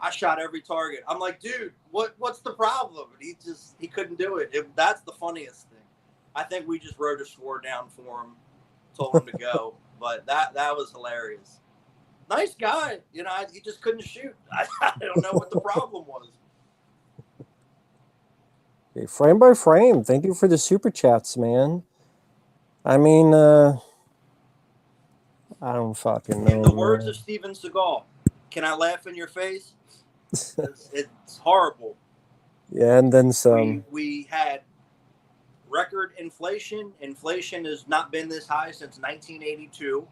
I shot every target. I'm like, dude, what's the problem? And he couldn't do it. That's the funniest thing. I think we just wrote a score down for him, told him to go. But that was hilarious. Nice guy. He just couldn't shoot. I don't know what the problem was. Okay, frame by frame. Thank you for the super chats, man. I mean, I don't fucking know. In the words of Steven Seagal, can I laugh in your face? It's horrible. Yeah, and then some. We had record inflation. Inflation has not been this high since 1982.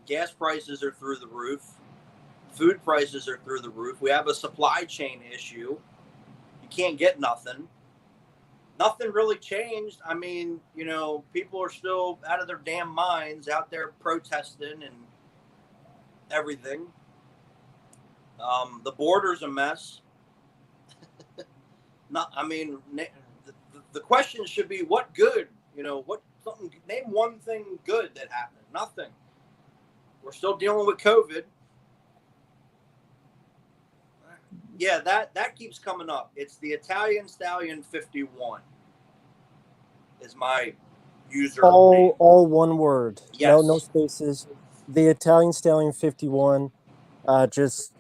Gas prices are through the roof. Food prices are through the roof. We have a supply chain issue. You can't get nothing. Nothing really changed. I mean, people are still out of their damn minds, out there protesting and everything. The border's a mess. The question should be, what good? Name one thing good that happened. Nothing. We're still dealing with COVID. Yeah, that keeps coming up. It's the Italian Stallion 51 is my user name. All one word. Yes. No spaces. The Italian Stallion 51. Just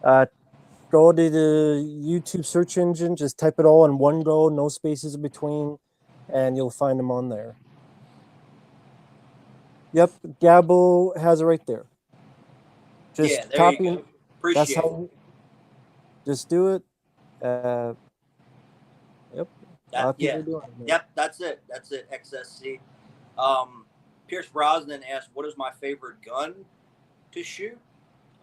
go to the YouTube search engine. Just type it all in one go. No spaces in between, and you'll find them on there. Yep, Gabo has it right there. Just there copy. you go. Appreciate it. Just do it. Yep. Yep, that's it. XSC. Pierce Brosnan asked, what is my favorite gun to shoot?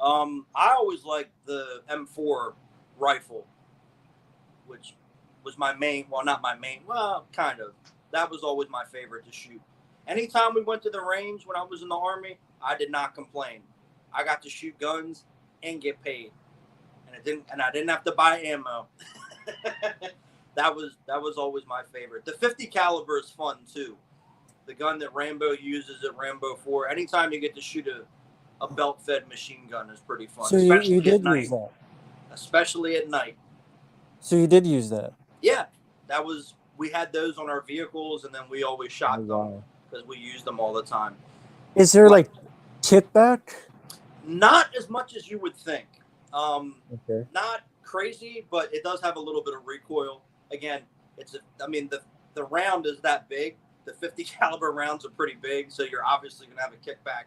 I always liked the M4 rifle, which was my main. Well, not my main. Well, kind of. That was always my favorite to shoot. Anytime we went to the range when I was in the Army, I did not complain. I got to shoot guns and get paid, and I didn't have to buy ammo. that was always my favorite. The 50 caliber is fun too. The gun that Rambo uses at Rambo 4. Anytime you get to shoot a belt-fed machine gun is pretty fun, So you especially at did night. use that. Especially at night. So you did use that. Yeah, we had those on our vehicles, and then we always shot them because we used them all the time. Is there like kickback? Not as much as you would think. Okay. Not crazy, but it does have a little bit of recoil. Again, the round is that big. The 50 caliber rounds are pretty big, so you're obviously going to have a kickback,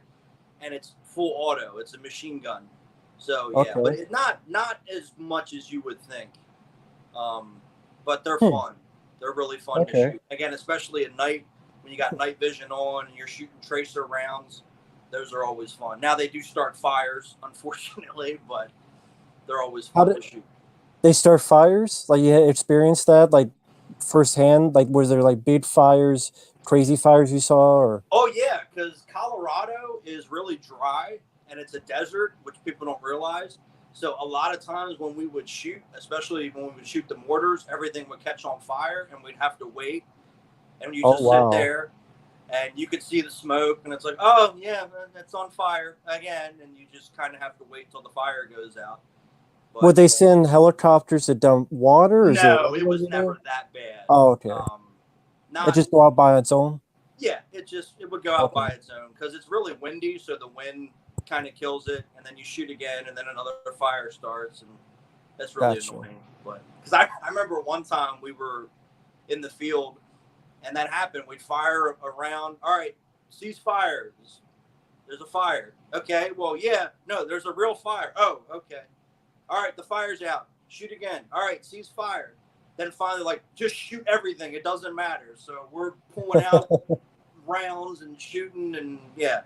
and it's full auto. It's a machine gun. So yeah, but it, not as much as you would think. But they're fun. They're really fun to shoot. Again, especially at night when you got night vision on and you're shooting tracer rounds. Those are always fun. Now they do start fires, unfortunately, but they're always fun to shoot. They start fires? Like you experienced that, like firsthand? Like was there like big fires, crazy fires you saw, or? Oh yeah, because Colorado is really dry and it's a desert, which people don't realize. So a lot of times when we would shoot, especially when we would shoot the mortars, everything would catch on fire and we'd have to wait. And you just sit there and you could see the smoke and it's like, oh yeah, it's on fire again. And you just kind of have to wait till the fire goes out. But, would they send helicopters to dump water? Or no, it was never that bad. Oh, okay. It just go out by its own? Yeah, it would go out by its own because it's really windy. So the wind kind of kills it, and then you shoot again, and then another fire starts, and that's really annoying. But because I remember one time we were in the field, and that happened. We'd fire around. All right, cease fire. There's a fire. Okay, well, yeah, no, there's a real fire. Oh, okay. All right, the fire's out. Shoot again. All right, cease fire. Then finally, like, just shoot everything. It doesn't matter. So we're pulling out rounds and shooting, and yeah.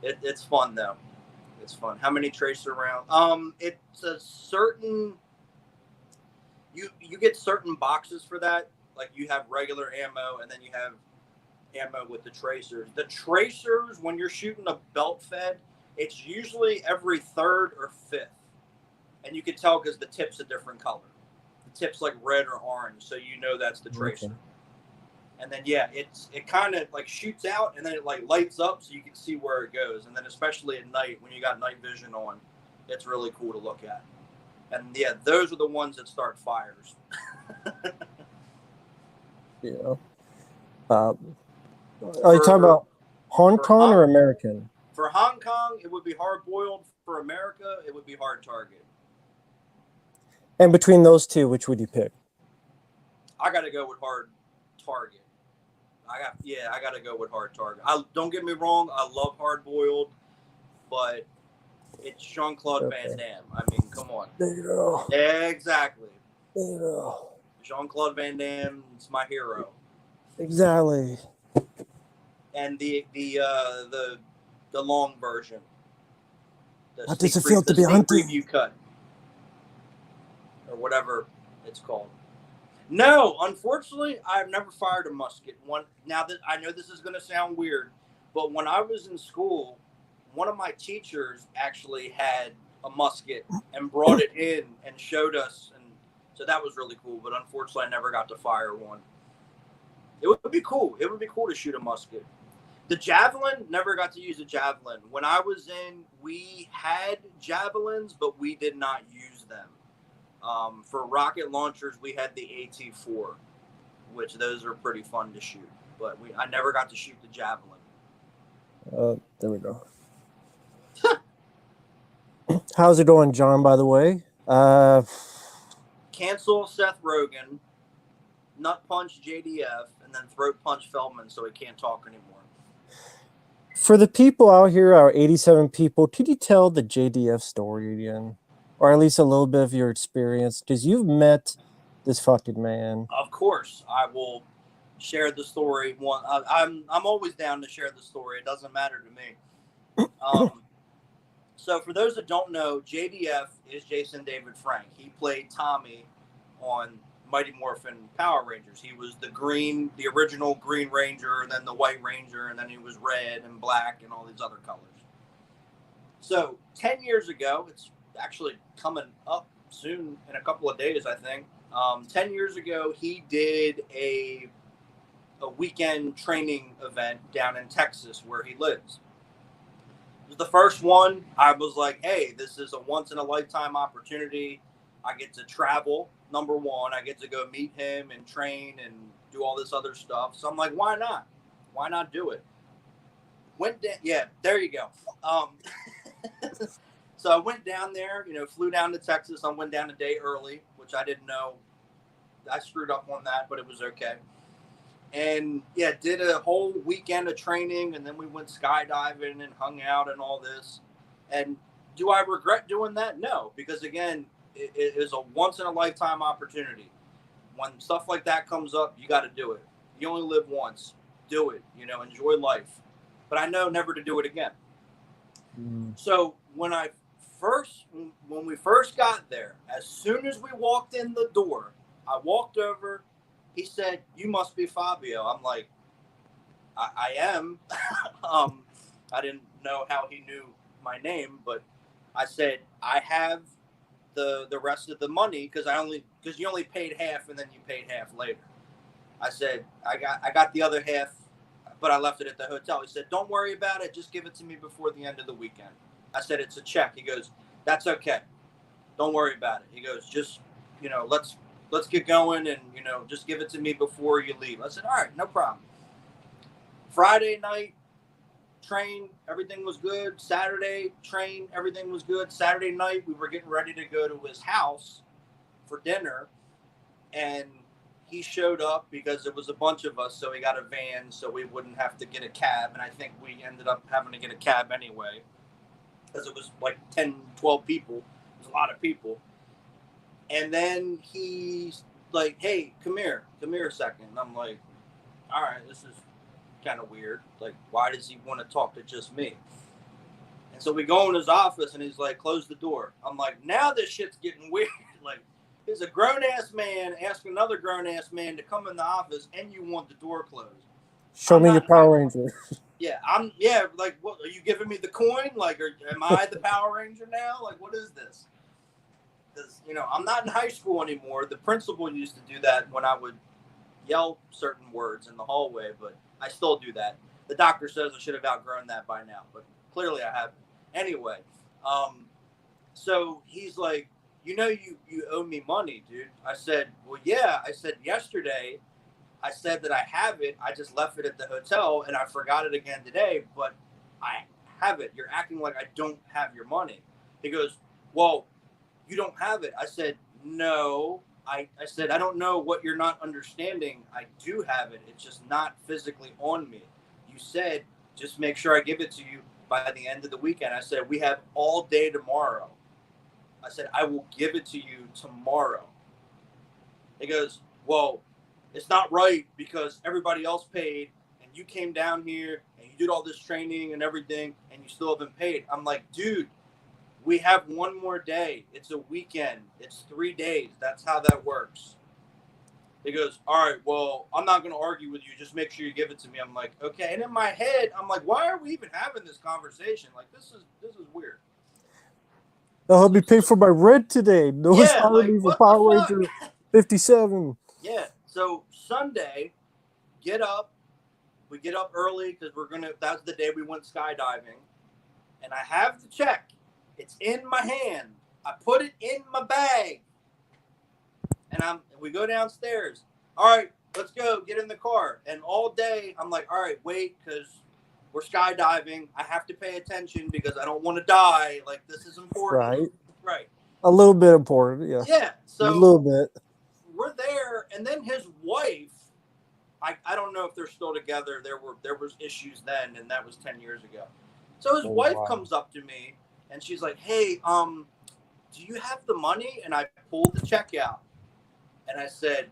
It's fun though. It's fun. How many tracer rounds? It's a certain. You get certain boxes for that. Like you have regular ammo, and then you have ammo with the tracers. The tracers, when you're shooting a belt fed, it's usually every third or fifth, and you can tell because the tip's a different color. The tip's like red or orange, so you know that's the tracer. Okay. And then, yeah, it kind of like shoots out and then it like lights up so you can see where it goes. And then especially at night when you got night vision on, it's really cool to look at. And yeah, those are the ones that start fires. Yeah. Are you talking about Hong Kong or American? For Hong Kong, it would be hard boiled. For America, it would be hard target. And between those two, which would you pick? I got to go with hard target. I got to go with hard target. Don't get me wrong, I love hard boiled, but it's Jean-Claude Van Damme. I mean, come on. There you go. Exactly. There you go. Jean-Claude Van Damme is my hero. Exactly. And the long version. What does it feel to be hunted? Preview cut, or whatever it's called. No, unfortunately, I've never fired a musket. Now that I know this is going to sound weird, but when I was in school, one of my teachers actually had a musket and brought it in and showed us, and so that was really cool. But unfortunately, I never got to fire one. It would be cool. It would be cool to shoot a musket. The javelin, never got to use a javelin. When I was in, we had javelins, but we did not use them. For rocket launchers, we had the AT-4, which those are pretty fun to shoot. But I never got to shoot the javelin. There we go. How's it going, John, by the way? Cancel Seth Rogen, nut punch JDF, and then throat punch Feldman so he can't talk anymore. For the people out here, our 87 people, could you tell the JDF story again? Or at least a little bit of your experience, because you've met this fucking man. Of course, I will share the story. I'm always down to share the story. It doesn't matter to me. So for those that don't know, JDF is Jason David Frank. He played Tommy on Mighty Morphin Power Rangers. He was the original Green Ranger, and then the White Ranger, and then he was red and black and all these other colors. So 10 years ago, it's actually coming up soon in a couple of days, I think. 10 years ago, he did a weekend training event down in Texas where he lives. It was the first one. I was like, hey, this is a once in a lifetime opportunity. I get to travel. Number one, I get to go meet him and train and do all this other stuff. So I'm like, why not? Why not do it? Yeah, there you go. So I went down there, flew down to Texas. I went down a day early, which I didn't know. I screwed up on that, but it was okay. And yeah, did a whole weekend of training, and then we went skydiving and hung out and all this. And do I regret doing that? No, because again, it is a once in a lifetime opportunity. When stuff like that comes up, you got to do it. You only live once. Do it. Enjoy life. But I know never to do it again. So when we first got there, as soon as we walked in the door, I walked over. He said, "You must be Fabio." I'm like, I am. I didn't know how he knew my name, but I said, I have the rest of the money because you only paid half and then you paid half later. I said, I got the other half, but I left it at the hotel. He said, "Don't worry about it. Just give it to me before the end of the weekend." I said, "It's a check." He goes, "That's okay. Don't worry about it." He goes, "Just, let's get going and, just give it to me before you leave." I said, "All right, no problem." Friday night, train, everything was good. Saturday, train, everything was good. Saturday night, we were getting ready to go to his house for dinner, and he showed up because there was a bunch of us, so he got a van so we wouldn't have to get a cab, and I think we ended up having to get a cab anyway because it was like 10, 12 people. It was a lot of people. And then he's like, "Hey, come here a second." And I'm like, all right, this is kind of weird. Like, why does he want to talk to just me? And so we go in his office, and he's like, "Close the door." I'm like, now this shit's getting weird. Like, there's a grown-ass man asking another grown-ass man to come in the office, and you want the door closed. Show me your Power Ranger. Yeah, like, what, are you giving me the coin? Like, am I the Power Ranger now? Like, what is this? Because, I'm not in high school anymore. The principal used to do that when I would yell certain words in the hallway, but I still do that. The doctor says I should have outgrown that by now, but clearly I haven't. Anyway, so he's like, "You owe me money, dude." I said, "Well, yeah." I said, "Yesterday, I said that I have it. I just left it at the hotel, and I forgot it again today, but I have it. You're acting like I don't have your money." He goes, "Well, you don't have it." I said, "No." I said, "I don't know what you're not understanding. I do have it. It's just not physically on me. You said, just make sure I give it to you by the end of the weekend." I said, "We have all day tomorrow." I said, "I will give it to you tomorrow." He goes, "Well, it's not right because everybody else paid and you came down here and you did all this training and everything and you still haven't paid." I'm like, "Dude, we have one more day. It's a weekend. It's 3 days. That's how that works." He goes, "All right, well, I'm not going to argue with you. Just make sure you give it to me." I'm like, "Okay." And in my head, I'm like, why are we even having this conversation? Like, this is weird. I'll help me pay for my rent today. No one's hiring me for Power Ranger 57. Yeah. So Sunday, we get up early because that's the day we went skydiving. And I have the check. It's in my hand. I put it in my bag. And we go downstairs. "All right, let's go. Get in the car." And all day, I'm like, "All right, wait, because we're skydiving. I have to pay attention because I don't want to die. Like, this is important." Right. A little bit important, yeah. Yeah. So a little bit. We're there, and then his wife, I don't know if they're still together. There was issues then, and that was 10 years ago. So his wife comes up to me, and she's like, "Hey, do you have the money?" And I pulled the check out. And I said,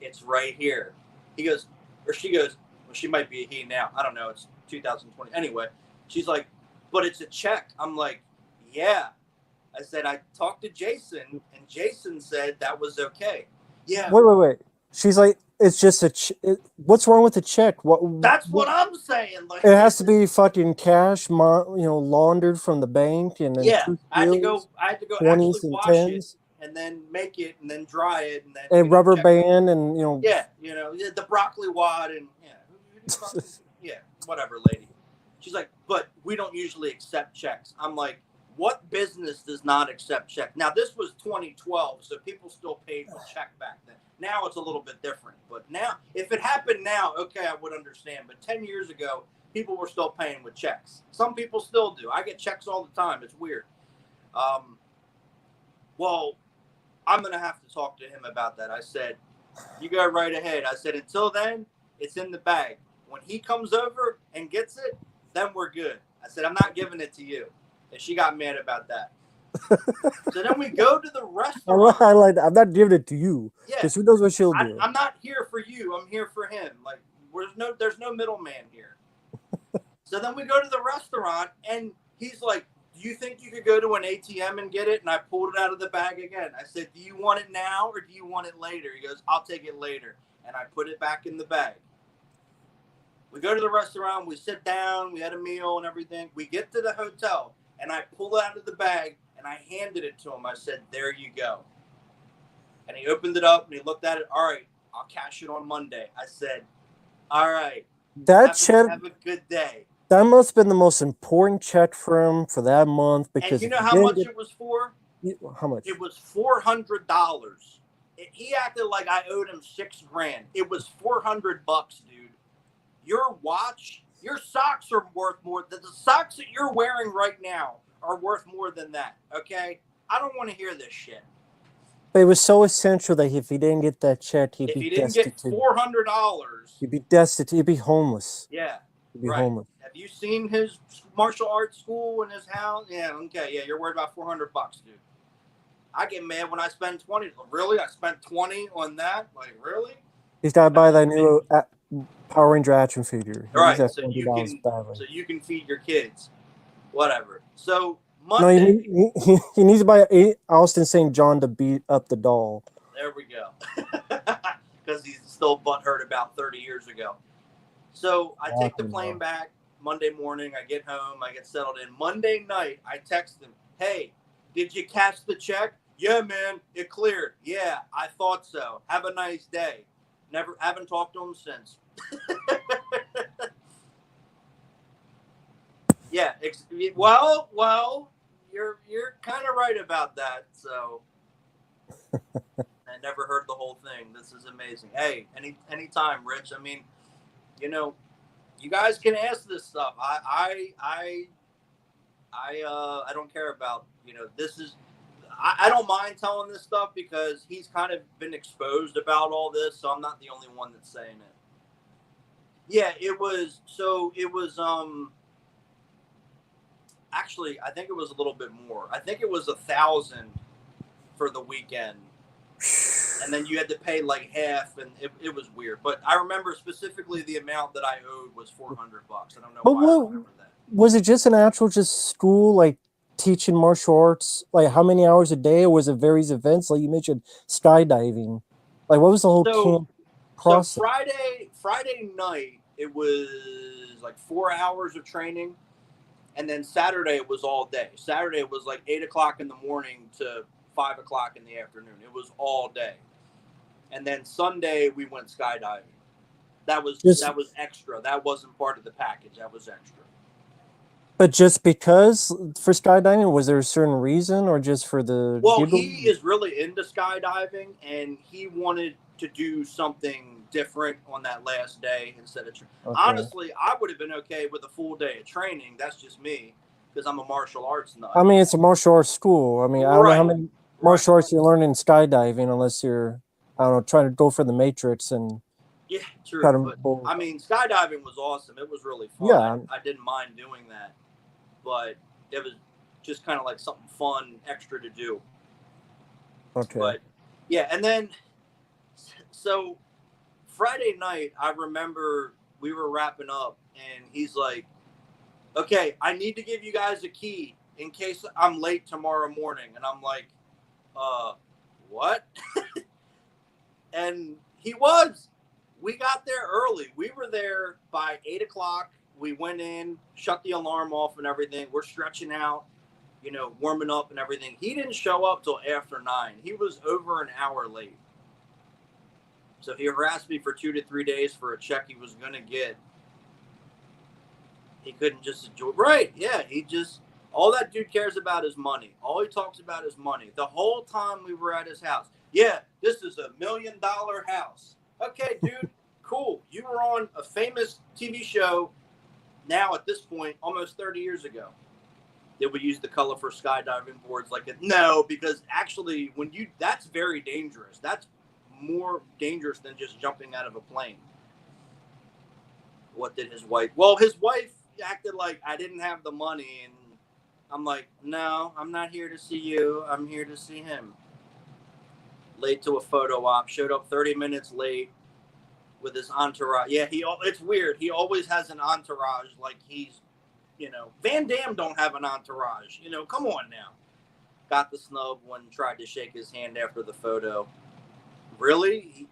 "It's right here." She goes, well, she might be a he now. I don't know. It's 2020. Anyway, she's like, "But it's a check." I'm like, "Yeah." I said, "I talked to Jason, and Jason said that was okay." Yeah. Wait. She's like, "It's just what's wrong with the check?" That's what I'm saying. Like, it has to be fucking cash, laundered from the bank, and then yeah. I had to go 20s actually and wash 10s. it and then make it and then dry it and then A rubber band and Yeah, the broccoli wad and yeah, whatever, lady. She's like, but we don't usually accept checks. I'm like, what business does not accept checks? Now, this was 2012, so people still paid with check back then. Now it's a little bit different. But now, if it happened now, okay, I would understand. But 10 years ago, people were still paying with checks. Some people still do. I get checks all the time. It's weird. Well, I'm going to have to talk to him about that. I said, you go right ahead. I said, until then, it's in the bag. When he comes over and gets it, then we're good. I said, I'm not giving it to you. And she got mad about that. So then we go to the restaurant. I'm not giving it to you. Yeah. Because who knows what she'll do. I'm not here for you. I'm here for him. Like, there's no middleman here. So then we go to the restaurant, and he's like, do you think you could go to an ATM and get it? And I pulled it out of the bag again. I said, do you want it now or do you want it later? He goes, I'll take it later. And I put it back in the bag. We go to the restaurant. We sit down. We had a meal and everything. We get to the hotel, and I pull it out of the bag, and I handed it to him. I said, there you go. And he opened it up, and he looked at it. All right, I'll cash it on Monday. I said, all right. Have a good day. That must have been the most important check for him for that month. Because and you know how much it was for? How much? It was $400. He acted like I owed him $6,000. It was $400, dude. Your watch, your socks are worth more. The socks that you're wearing right now are worth more than that. Okay, I don't want to hear this shit. But it was so essential that if he didn't get that check, he'd if be he didn't destitute. get $400, he'd be destitute. He'd be homeless. Yeah, he'd be right. homeless. Have you seen his martial arts school and his house? Yeah, okay, yeah, you're worried about $400, dude. I get mad when I spend 20. Really? I spent 20 on that? Like, really? He's got to buy that new Power Ranger action figure. Right, so you can feed your kids. Whatever. So, Monday. No, he needs to buy Austin St. John to beat up the doll. There we go. Because he's still butthurt about 30 years ago. So, I take the plane back Monday morning. I get home. I get settled in. Monday night, I text him, hey, did you catch the check? Yeah, man, it cleared. Yeah, I thought so. Have a nice day. Haven't talked to him since. Yeah. Well, you're kind of right about that. So I never heard the whole thing. This is amazing. Hey, anytime, Rich. I mean, you guys can ask this stuff. I don't care about, this is, I don't mind telling this stuff because he's kind of been exposed about all this. So I'm not the only one that's saying it. Yeah, actually, I think it was a little bit more. I think it was 1,000 for the weekend. And then you had to pay like half, and it was weird. But I remember specifically the amount that I owed was $400. I don't know why I remember that. Was it just an actual school, like teaching martial arts? Like how many hours a day, or was it various events? Like you mentioned skydiving. Like what was the whole camp process? So Friday night, it was like 4 hours of training. And then Saturday, it was all day. Saturday, it was like 8 o'clock in the morning to 5 o'clock in the afternoon. It was all day. And then Sunday, we went skydiving. That was extra. That wasn't part of the package. That was extra. But just because for skydiving, was there a certain reason, or just for the? Well, he is really into skydiving, and he wanted to do something different on that last day instead of. Okay. Honestly, I would have been okay with a full day of training. That's just me, because I'm a martial arts nut. I mean, it's a martial arts school. I mean, I don't know how many martial arts you learn in skydiving, unless you're, I don't know, trying to go for the Matrix and. Yeah, true. But, I mean, skydiving was awesome. It was really fun. Yeah, I didn't mind doing that, but it was just kind of like something fun, extra to do. Okay. But yeah, and then so Friday night, I remember we were wrapping up, and he's like, "Okay, I need to give you guys a key in case I'm late tomorrow morning." And I'm like, what? And he was. We got there early. We were there by 8 o'clock. We went in, shut the alarm off and everything. We're stretching out. warming up and everything. He didn't show up till after 9. He was over an hour late. So he harassed me for 2 to 3 days for a check he was going to get. He couldn't just enjoy. Right. Yeah. All that dude cares about is money. All he talks about is money. The whole time we were at his house. Yeah, this is $1 million house. Okay, dude, cool. You were on a famous TV show now at this point, almost 30 years ago. Did we use the color for skydiving boards like it? No, because actually that's very dangerous. That's more dangerous than just jumping out of a plane. What did his wife? Well, his wife acted like I didn't have the money, and I'm like, no, I'm not here to see you. I'm here to see him. Late to a photo op, showed up 30 minutes late with his entourage. Yeah, it's weird. He always has an entourage like he's, Van Damme don't have an entourage. Come on now. Got the snub when tried to shake his hand after the photo. Really?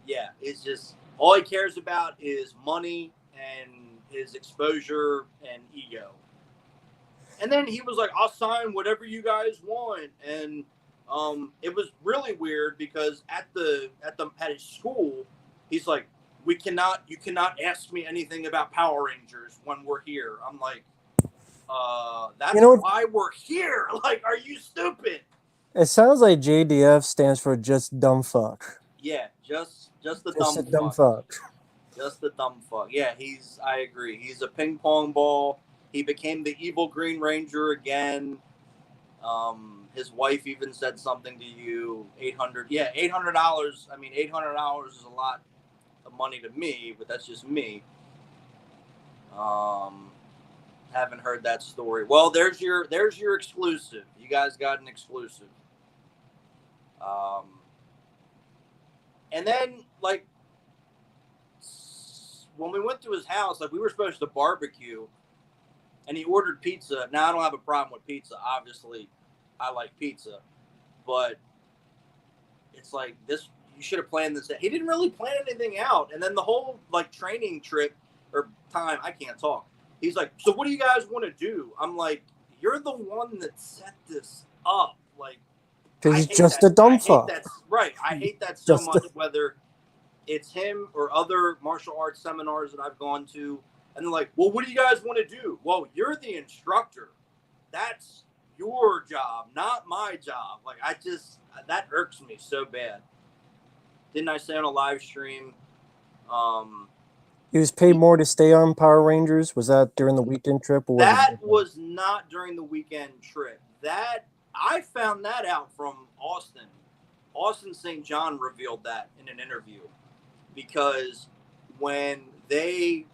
Yeah, it's just all he cares about is money and his exposure and ego. And then he was like, I'll sign whatever you guys want. And it was really weird because at his school, he's like, you cannot ask me anything about Power Rangers when we're here. I'm like, that's why we're here. Like, are you stupid? It sounds like JDF stands for just dumb fuck. Yeah, just the dumb fuck. Just the dumb fuck. Yeah, I agree. He's a ping pong ball. He became the evil Green Ranger again. His wife even said something to you. $800. Yeah, $800. I mean, $800 is a lot of money to me, but that's just me. Haven't heard that story. Well, there's your exclusive. You guys got an exclusive. And then, like, when we went to his house, like, we were supposed to barbecue, and he ordered pizza. Now, I don't have a problem with pizza. Obviously, I like pizza. But it's like, this, you should have planned this. He didn't really plan anything out. And then the whole, like, training trip or time, I can't talk. He's like, so what do you guys want to do? I'm like, you're the one that set this up. Like, he's just a dumb fuck. Right. I hate that so much, whether it's him or other martial arts seminars that I've gone to. And they're like, well, what do you guys want to do? Well, you're the instructor. That's your job, not my job. Like, that irks me so bad. Didn't I say on a live stream? He was paid more to stay on Power Rangers. Was that during the weekend trip? Or that was not during the weekend trip. I found that out from Austin. Austin St. John revealed that in an interview, because when they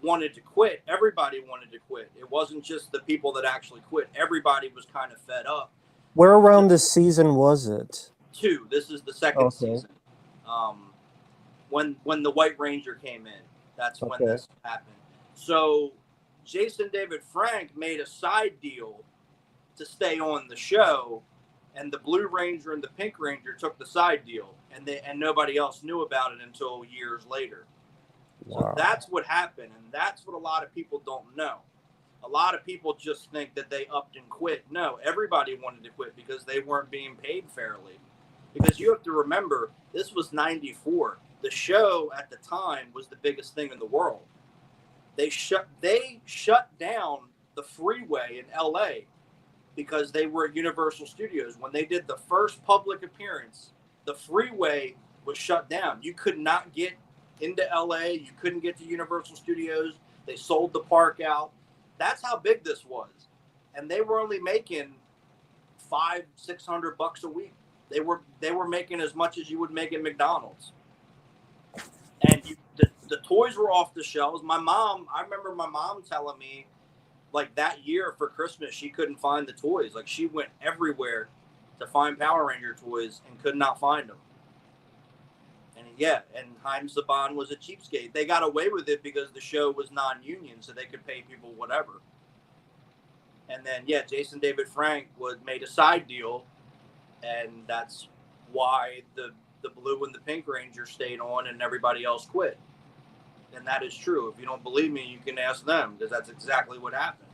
wanted to quit, everybody wanted to quit. It wasn't just the people that actually quit. Everybody was kind of fed up. Where around this season was it? 2. This is the second season. When the White Ranger came in, that's when this happened. So Jason David Frank made a side deal to stay on the show, and the Blue Ranger and the Pink Ranger took the side deal, and nobody else knew about it until years later. Wow. So that's what happened, and that's what a lot of people don't know. A lot of people just think that they upped and quit. No, everybody wanted to quit because they weren't being paid fairly. Because you have to remember, this was 94. The show at the time was the biggest thing in the world. They shut down the freeway in LA because they were at Universal Studios. When they did the first public appearance, the freeway was shut down. You could not get into LA. You couldn't get to Universal Studios. They sold the park out. That's how big this was. And they were only making $500-600 a week. They were making as much as you would make at McDonald's. And the toys were off the shelves. I remember my mom telling me, like, that year for Christmas, she couldn't find the toys. Like, she went everywhere to find Power Ranger toys and could not find them. And Haim Saban was a cheapskate. They got away with it because the show was non-union, so they could pay people whatever. And then, Jason David Frank made a side deal, and that's why the Blue and the Pink Ranger stayed on and everybody else quit. And that is true. If you don't believe me, you can ask them, because that's exactly what happened.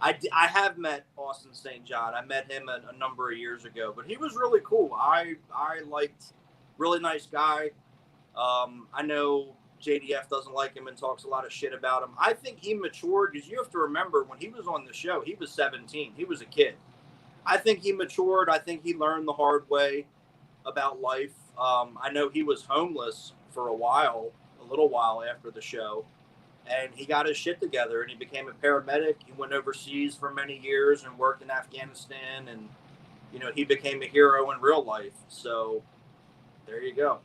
I have met Austin St. John. I met him a number of years ago, but he was really cool. I liked, really nice guy. I know JDF doesn't like him and talks a lot of shit about him. I think he matured because you have to remember when he was on the show, he was 17. He was a kid. I think he matured. I think he learned the hard way about life. I know he was homeless for a little while after the show, and he got his shit together and he became a paramedic. He went overseas for many years and worked in Afghanistan, and he became a hero in real life. So there you go.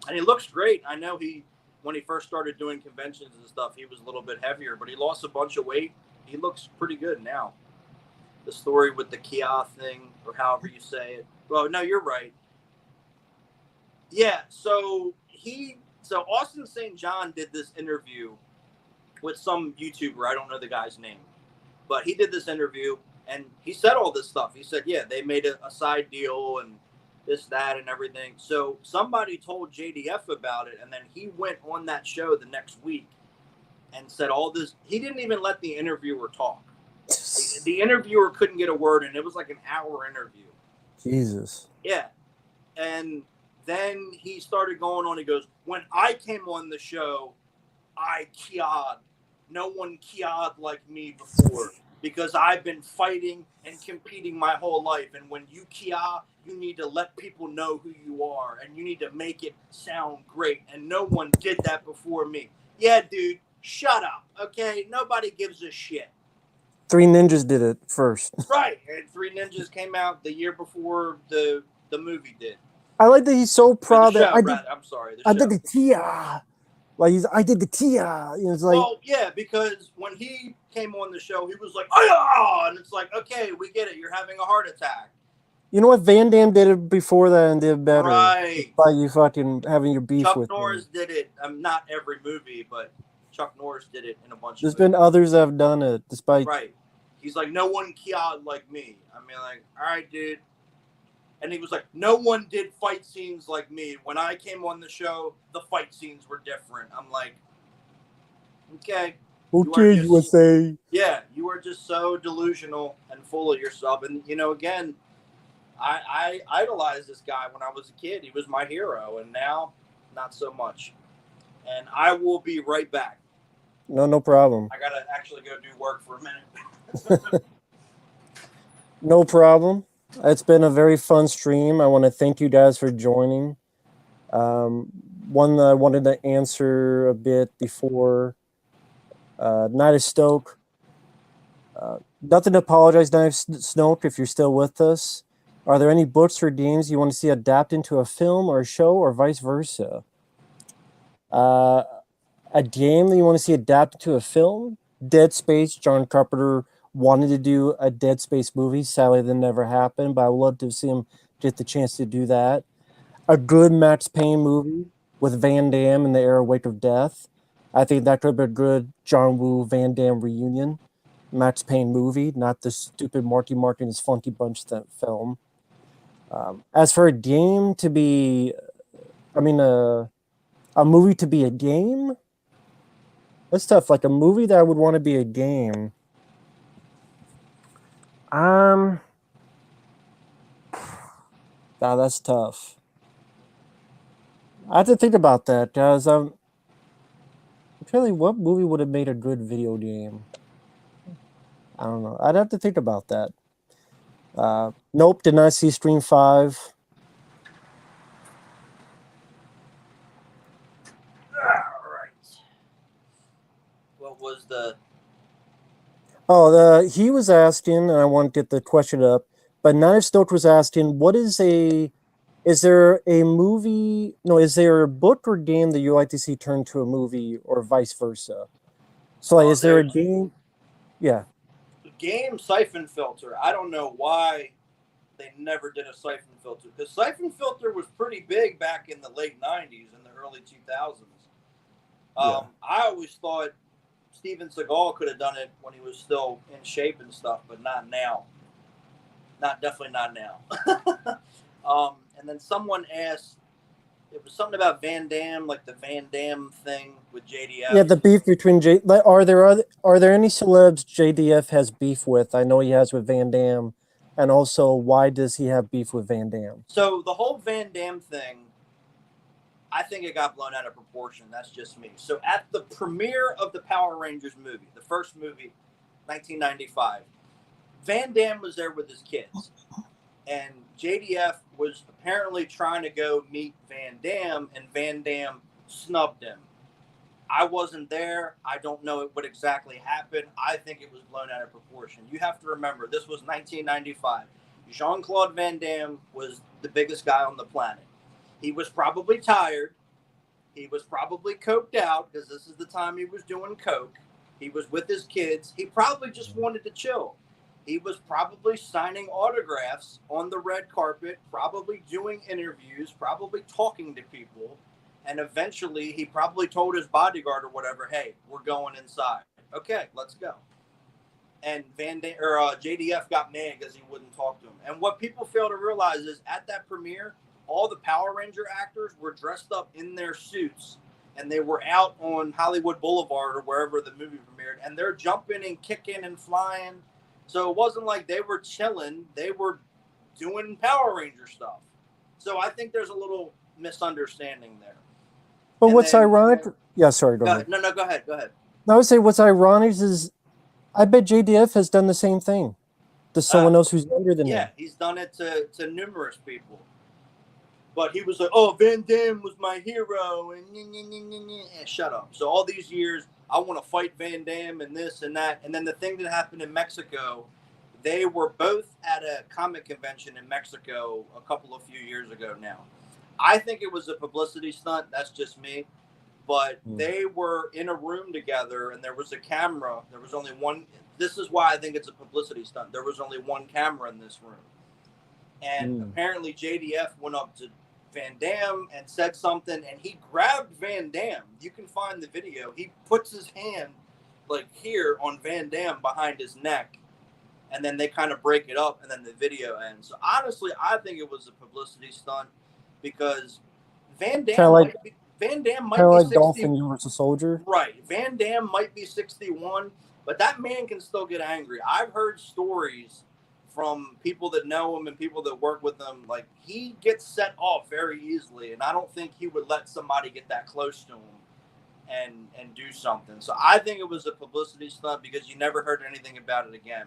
And he looks great. I know when he first started doing conventions and stuff, he was a little bit heavier, but he lost a bunch of weight. He looks pretty good now. The story with the Kia thing, or however you say it. Well, no, you're right. Yeah, so Austin St. John did this interview with some YouTuber. I don't know the guy's name, but he did this interview and he said all this stuff. He said, yeah, they made a side deal and this, that, and everything. So somebody told JDF about it, and then he went on that show the next week and said all this. He didn't even let the interviewer talk. The interviewer couldn't get a word in. It was like an hour interview. Jesus. Yeah. And then he started going on. He goes, when I came on the show, I kia'd. No one kia'd like me before because I've been fighting and competing my whole life. And when you kia, you need to let people know who you are and you need to make it sound great. And no one did that before me. Yeah, dude, shut up. Okay. Nobody gives a shit. Three Ninjas did it first. Right. And Three Ninjas came out the year before the movie did. I like that he's so proud the show, that I'm sorry. I did the Tia. Like I did the Tia. It's like, well, yeah, because when he came on the show, he was like, oh, and it's like, okay, we get it. You're having a heart attack. You know what? Van Damme did it before that and did better. Right. By you fucking having your beef Chuck with Norris him. did it. Not every movie, but Chuck Norris did it in a bunch There's of been movies. others that have done it, despite. Right. He's like, no one kia'd like me. I mean, like, all right, dude. And he was like, no one did fight scenes like me. When I came on the show, the fight scenes were different. I'm like, okay. Okay, USA. Yeah, you are just so delusional and full of yourself. And, again, I idolized this guy when I was a kid. He was my hero. And now, not so much. And I will be right back. No problem. I got to actually go do work for a minute. No problem. It's been a very fun stream. I want to thank you guys for joining. One that I wanted to answer a bit before. Night of Stoke. Nothing to apologize, Night of Snoke, if you're still with us. Are there any books or games you want to see adapted into a film or a show or vice versa? A game that you want to see adapted to a film? Dead Space. John Carpenter wanted to do a Dead Space movie. Sadly, that never happened, but I would love to see him get the chance to do that. A good Max Payne movie with Van Damme in the era Wake of Death. I think that could be a good John Woo Van Damme reunion. Max Payne movie, not the stupid Marky Mark and his Funky Bunch film. As for a game to be, a movie to be a game? That's tough. Like a movie that I would want to be a game. That's tough. I have to think about that, guys. Really, what movie would have made a good video game? I don't know. I'd have to think about that. Nope, did not see Stream 5. All right. What was the... Oh, he was asking, and I want to get the question up, but Night of Stoke was asking, is there a movie, is there a book or game that you like to see turned to a movie or vice versa? So is there a game? Yeah. The game Siphon Filter, I don't know why they never did a Siphon Filter, because Siphon Filter was pretty big back in the late 90s and the early 2000s. I always thought Steven Seagal could have done it when he was still in shape and stuff, but not now. Definitely not now. And then someone asked, it was something about Van Damme, like the Van Damme thing with JDF. Yeah, the beef between are there any celebs JDF has beef with? I know he has with Van Damme, and also why does he have beef with Van Damme? So the whole Van Damme thing, I think it got blown out of proportion. That's just me. So at the premiere of the Power Rangers movie, the first movie, 1995, Van Damme was there with his kids. And JDF was apparently trying to go meet Van Damme, and Van Damme snubbed him. I wasn't there. I don't know what exactly happened. I think it was blown out of proportion. You have to remember, this was 1995. Jean-Claude Van Damme was the biggest guy on the planet. He was probably tired. He was probably coked out because this is the time he was doing coke. He was with his kids. He probably just wanted to chill. He was probably signing autographs on the red carpet, probably doing interviews, probably talking to people. And eventually he probably told his bodyguard or whatever, hey, we're going inside. Okay, let's go. And JDF got mad because he wouldn't talk to him. And what people fail to realize is at that premiere, all the Power Ranger actors were dressed up in their suits, and they were out on Hollywood Boulevard or wherever the movie premiered, and they're jumping and kicking and flying. So it wasn't like they were chilling. They were doing Power Ranger stuff. So I think there's a little misunderstanding there. But what's ironic? Yeah, sorry, go ahead. No, go ahead. I would say what's ironic is I bet JDF has done the same thing to someone else who's younger than him. Yeah, he's done it to numerous people. But he was like, oh, Van Damme was my hero, and shut up. So all these years, I want to fight Van Damme and this and that. And then the thing that happened in Mexico, they were both at a comic convention in Mexico a few years ago now. I think it was a publicity stunt. That's just me. But they were in a room together, and there was a camera. There was only one. This is why I think it's a publicity stunt. There was only one camera in this room. And apparently JDF went up to Van Damme and said something, and he grabbed Van Damme. You can find the video. He puts his hand like here on Van Damme behind his neck, and then they kind of break it up, and then the video ends. So honestly, I think it was a publicity stunt because Van Damme might be 60. Dolphin Universal Soldier. Right. Van Damme might be 61, but that man can still get angry. I've heard stories from people that know him and people that work with him. Like, he gets set off very easily, and I don't think he would let somebody get that close to him and do something. So I think it was a publicity stunt because you never heard anything about it again.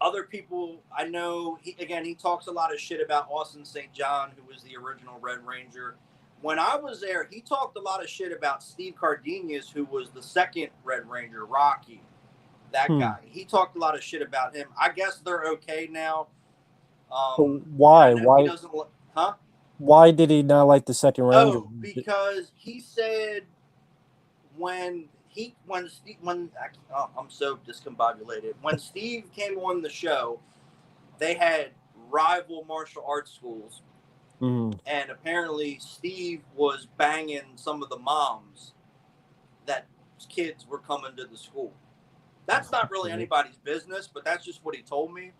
Other people, I know, he talks a lot of shit about Austin St. John, who was the original Red Ranger. When I was there, he talked a lot of shit about Steve Cardenas, who was the second Red Ranger, Rocky. That guy. He talked a lot of shit about him. I guess they're okay now. Why? Why? He doesn't, huh? Why did he not like the second Ranger? Oh, because he said I'm so discombobulated. When Steve came on the show, they had rival martial arts schools. And apparently Steve was banging some of the moms that kids were coming to the school. That's not really anybody's business, but that's just what he told me.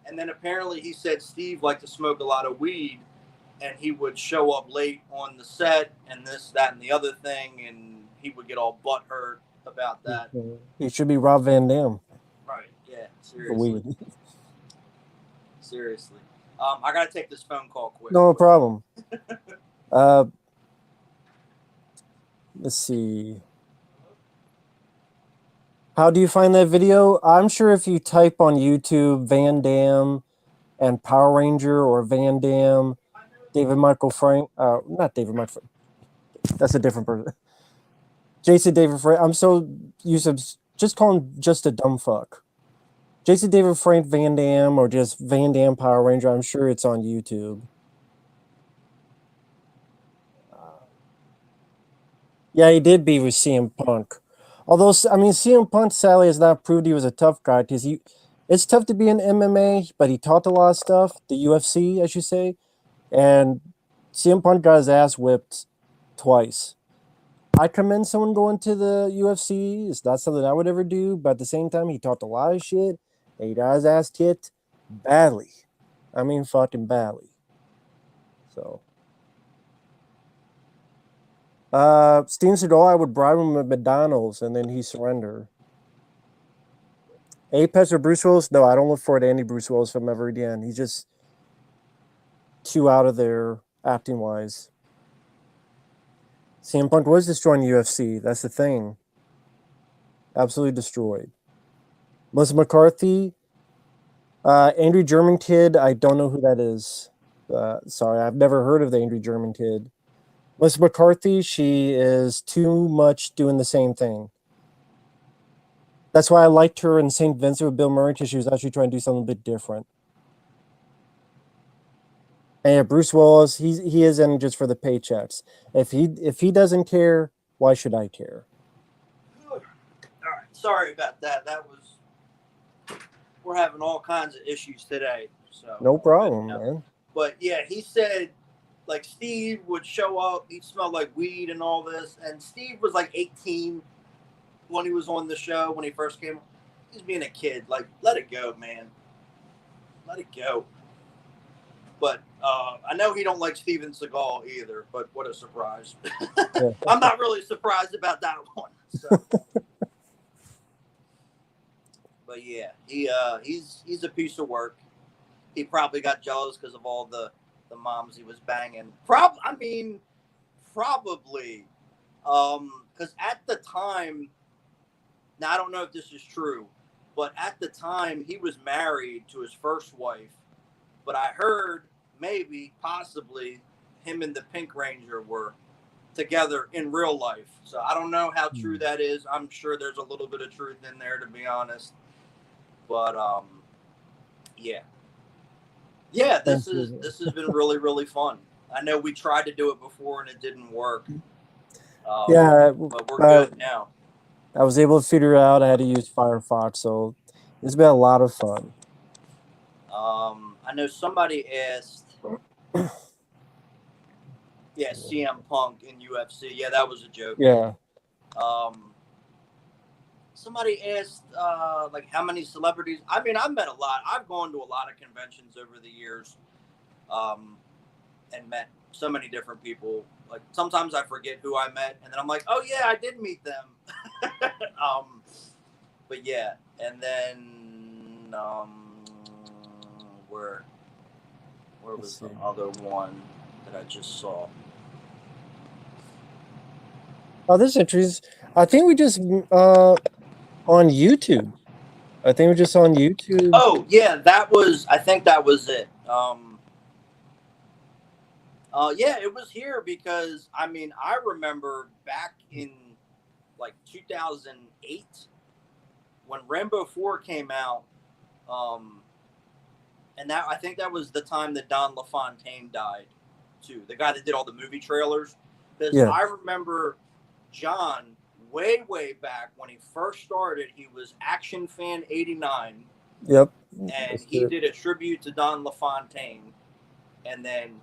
And then apparently he said Steve liked to smoke a lot of weed, and he would show up late on the set and this, that, and the other thing, and he would get all butthurt about that. He should be Rob Van Dam. Right, yeah, seriously. Seriously. I got to take this phone call quick. No problem. Let's see. How do you find that video? I'm sure if you type on YouTube Van Dam and Power Ranger or Van Dam, David Michael Frank, not David Michael Frank. That's a different person. Jason David Frank. I'm so used to just call him just a dumb fuck. Jason David Frank Van Dam or just Van Dam Power Ranger. I'm sure it's on YouTube. Yeah, he did be with CM Punk. Although, I mean, CM Punk sadly has not proved he was a tough guy because it's tough to be in MMA, but he taught a lot of stuff, the UFC, I should say. And CM Punk got his ass whipped twice. I commend someone going to the UFC. It's not something I would ever do, but at the same time, he taught a lot of shit, and he got his ass kicked badly. I mean, fucking badly. So, Steven Seagal, I would bribe him at McDonald's and then he surrender. Apex or Bruce Willis? No, I don't look forward to any Bruce Willis film ever again. He's just too out of there acting wise. CM Punk was destroying the UFC. That's the thing. Absolutely destroyed. Melissa McCarthy, Angry German Kid. I don't know who that is. Sorry, I've never heard of the Angry German Kid. Melissa McCarthy, she is too much doing the same thing. That's why I liked her in St. Vincent with Bill Murray, because she was actually trying to do something a bit different. And yeah, Bruce Willis, he is in just for the paychecks. If he doesn't care, why should I care? All right, sorry about that. We're having all kinds of issues today. So No problem, man. But yeah, he said like Steve would show up, he'd smell like weed and all this, and Steve was like 18 when he was on the show when he first came. He's being a kid. Like, let it go, man. Let it go. But I know he don't like Steven Seagal either, but what a surprise. Yeah. I'm not really surprised about that one. So. But yeah, he's a piece of work. He probably got jealous because of all the moms he was banging. Probably. Because at the time, now I don't know if this is true, but at the time he was married to his first wife. But I heard maybe, possibly, him and the Pink Ranger were together in real life. So I don't know how true that is. I'm sure there's a little bit of truth in there, to be honest. But yeah. Yeah, this has been really, really fun. I know we tried to do it before and it didn't work. Yeah, but we're good now. I was able to figure out I had to use Firefox, so it's been a lot of fun. I know somebody asked, yeah, CM Punk in UFC. Yeah, that was a joke. Yeah. Somebody asked, like, how many celebrities? I mean, I've met a lot. I've gone to a lot of conventions over the years, and met so many different people. Like, sometimes I forget who I met, and then I'm like, oh yeah, I did meet them. But yeah, and then where was the other one that I just saw? Oh, this is interesting. I think we just on YouTube. I think we're just on YouTube. Oh yeah, I think that was it. Yeah, it was here because I mean I remember back in like 2008 when Rambo 4 came out, and that I think that was the time that Don LaFontaine died too, the guy that did all the movie trailers. Because I remember John way back when he first started, he was Action Fan 89. Yep. And he did a tribute to Don LaFontaine, and then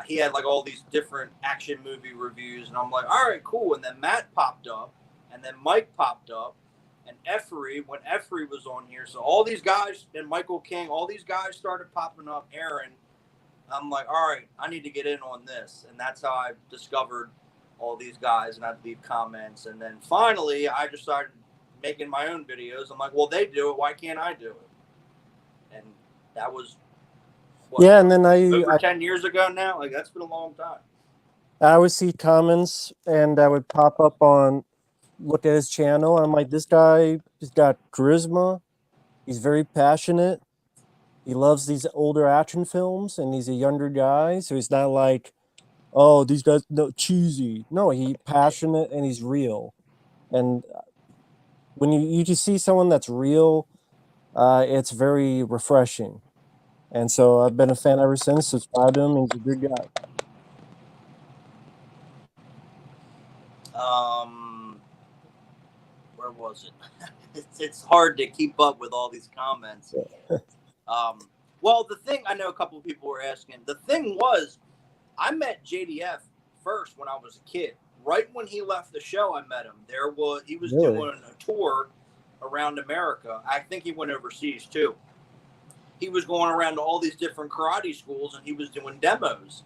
he had like all these different action movie reviews, and I'm like, all right, cool. And then Matt popped up, and then Mike popped up, and Effery, when Effery was on here. So all these guys, and Michael King, all these guys started popping up. Aaron, I'm like, all right, I need to get in on this. And that's how I discovered all these guys, and I'd leave comments. And then finally, I just started making my own videos. I'm like, well, they do it. Why can't I do it? And that was, and then over 10 years ago now. Like, that's been a long time. I would see comments, and I would pop up on, look at his channel, and I'm like, this guy has got charisma. He's very passionate. He loves these older action films, and he's a younger guy, so he's not like, oh, these guys, no, cheesy. No, he's passionate and he's real. And when you just see someone that's real, it's very refreshing. And so I've been a fan ever since. Subscribe to him. He's a good guy. Where was it? It's hard to keep up with all these comments. Well, the thing, I know a couple of people were asking. The thing was, I met JDF first when I was a kid. Right when he left the show, I met him. He was doing a tour around America. I think he went overseas too. He was going around to all these different karate schools, and he was doing demos.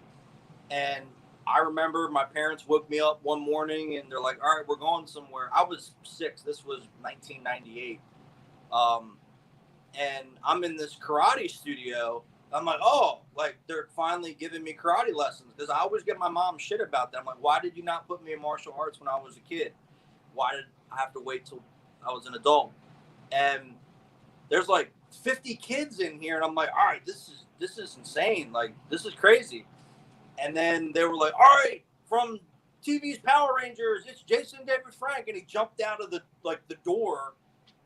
And I remember my parents woke me up one morning and they're like, all right, we're going somewhere. I was 6. This was 1998. And I'm in this karate studio. I'm like, oh, like they're finally giving me karate lessons, because I always get my mom shit about that. I'm like, why did you not put me in martial arts when I was a kid? Why did I have to wait till I was an adult? And there's like 50 kids in here, and I'm like, all right, this is insane. Like, this is crazy. And then they were like, all right, from TV's Power Rangers, it's Jason David Frank, and he jumped out of the door.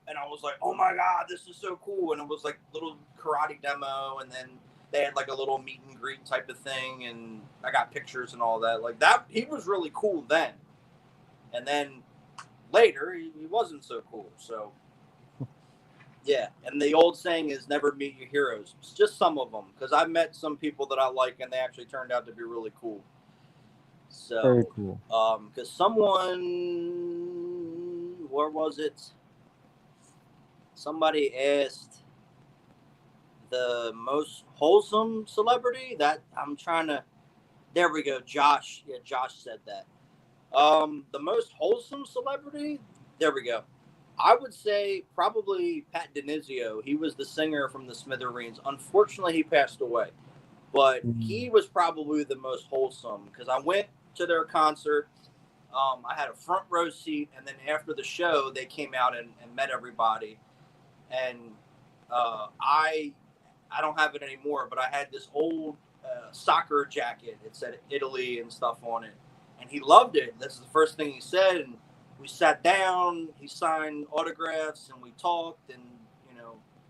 And I was like, oh my God, this is so cool. And it was like a little karate demo. And then they had like a little meet and greet type of thing. And I got pictures and all that. Like that, he was really cool then. And then later, he wasn't so cool. So, yeah. And the old saying is never meet your heroes. It's just some of them. Because I met some people that I like and they actually turned out to be really cool. So, Very cool. Because someone, where was it? Somebody asked the most wholesome celebrity. That I'm trying to. There we go, Josh. Yeah, Josh said that. The most wholesome celebrity. There we go. I would say probably Pat Denizio. He was the singer from the Smithereens. Unfortunately, he passed away, but he was probably the most wholesome, because I went to their concert. I had a front row seat, and then after the show, they came out and met everybody. And I don't have it anymore, but I had this old soccer jacket. It said Italy and stuff on it, and he loved it. This is the first thing he said, and we sat down. He signed autographs, and we talked, and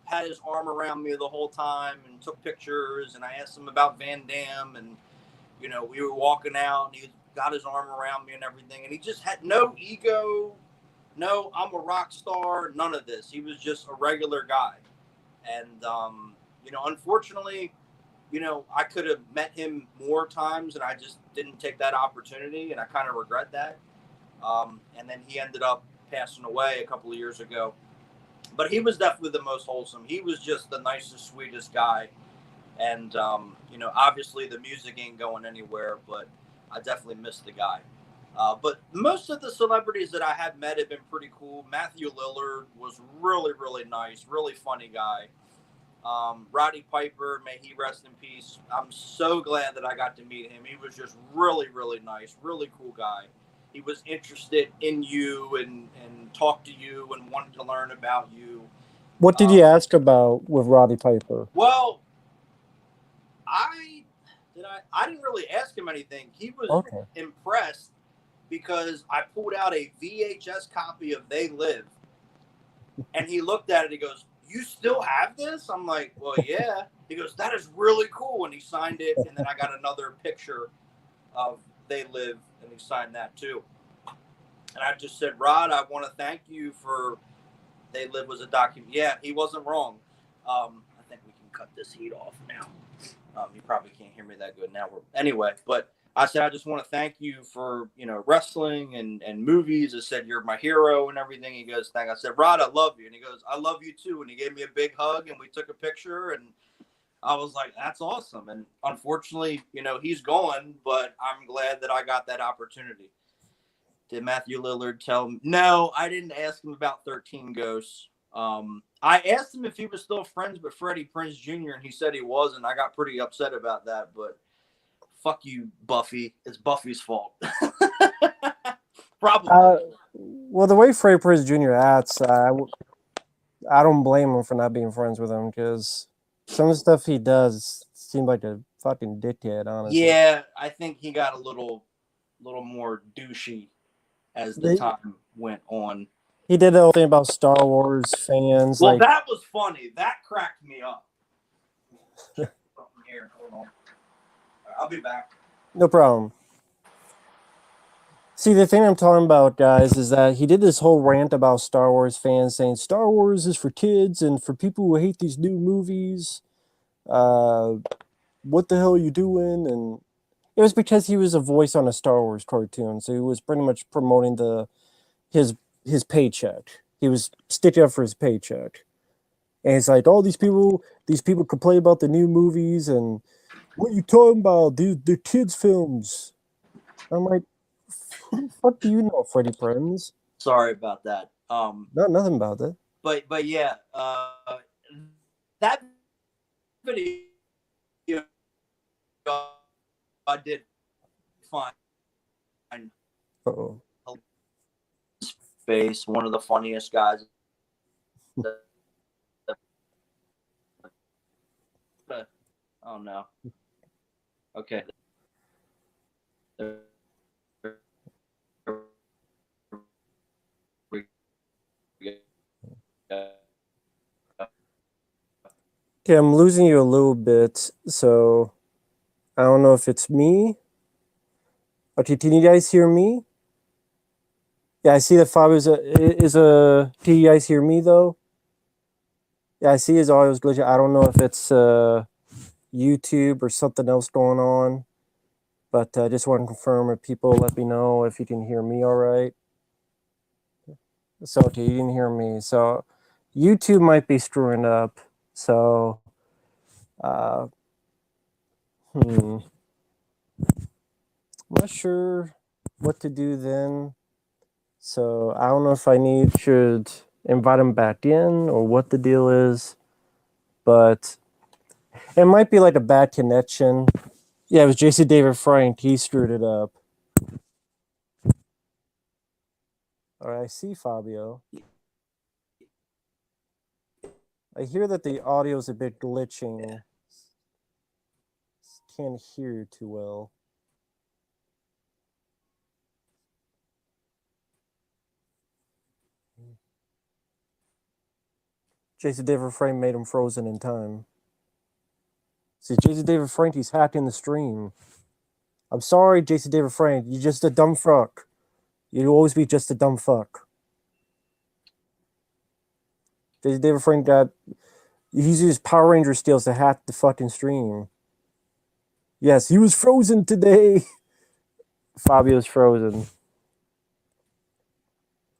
had his arm around me the whole time, and took pictures. And I asked him about Van Damme, and we were walking out, and he got his arm around me and everything, and he just had no ego. No, I'm a rock star. None of this. He was just a regular guy. And, unfortunately, I could have met him more times, and I just didn't take that opportunity, and I kind of regret that. And then he ended up passing away a couple of years ago. But he was definitely the most wholesome. He was just the nicest, sweetest guy. And, obviously the music ain't going anywhere, but I definitely miss the guy. But most of the celebrities that I have met have been pretty cool. Matthew Lillard was really, really nice, really funny guy. Roddy Piper, may he rest in peace. I'm so glad that I got to meet him. He was just really, really nice, really cool guy. He was interested in you and talked to you and wanted to learn about you. What did you ask about with Roddy Piper? Well, I didn't really ask him anything. He was impressed, because I pulled out a VHS copy of They Live, and he looked at it. He goes, "You still have this?" I'm like, "Well, yeah." He goes, "That is really cool," and he signed it. And then I got another picture of They Live, and he signed that too. And I just said, "Rod, I want to thank you for They Live was a document." Yeah, he wasn't wrong. I think we can cut this heat off now. You probably can't hear me that good now. Anyway, but I said, I just want to thank you for, wrestling and movies. I said, you're my hero and everything. He goes, thank. I said, Rod, I love you. And he goes, I love you too. And he gave me a big hug, and we took a picture, and I was like, that's awesome. And unfortunately, he's gone, but I'm glad that I got that opportunity. Did Matthew Lillard tell him? No, I didn't ask him about 13 Ghosts. I asked him if he was still friends with Freddie Prinze Jr., and he said he was, and I got pretty upset about that, but fuck you, Buffy. It's Buffy's fault. Probably. Well, the way Freddie Prinze Jr. acts, I don't blame him for not being friends with him, because some of the stuff he does seems like a fucking dickhead, honestly. Yeah, I think he got a little more douchey as the time went on. He did the whole thing about Star Wars fans. Well, that was funny. That cracked me up. Here, hold on. I'll be back. No problem. See, the thing I'm talking about, guys, is that he did this whole rant about Star Wars fans, saying Star Wars is for kids and for people who hate these new movies. What the hell are you doing? And it was because he was a voice on a Star Wars cartoon, so he was pretty much promoting his paycheck. He was sticking up for his paycheck. And it's like, all these people complain about the new movies, and What you talking about? They're kids' films. I'm like, who the fuck do you know, Freddie Prinze? Sorry about that. Nothing about that. But yeah, that video I did find Uh-oh. face one of the funniest guys. Oh no. Okay. Okay, I'm losing you a little bit, so I don't know if it's me. Okay, can you guys hear me? Yeah, I see that Fabio's can you guys hear me though? Yeah, I see his audio's glitching. I don't know if it's YouTube or something else going on, but I just want to confirm if people let me know if you can hear me all right. So, okay, you didn't hear me. So, YouTube might be screwing up. So, uh, I'm not sure what to do then. So, I don't know if should invite him back in or what the deal is, but it might be like a bad connection. Yeah, it was JC David Frank. He screwed it up. All right, I see Fabio. I hear that the audio is a bit glitching. Can't hear you too well. Jason David Frank made him frozen in time. See, Jason David Frank, he's hacking the stream. I'm sorry, Jason David Frank. You're just a dumb fuck. You'll always be just a dumb fuck. Jason David Frank he used Power Ranger steals to hack the fucking stream. Yes, he was frozen today. Fabio's frozen.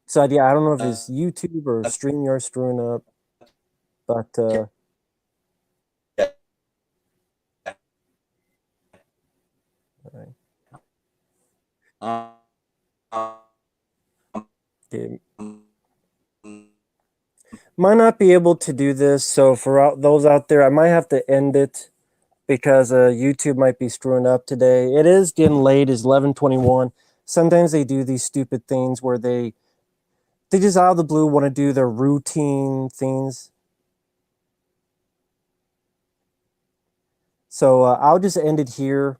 So yeah, I don't know if it's YouTube or StreamYard screwing up, but okay. Might not be able to do this, so for those out there, I might have to end it because YouTube might be screwing up today. It is getting late. It's 11:21. Sometimes they do these stupid things where they just out of the blue want to do their routine things. So I'll just end it here.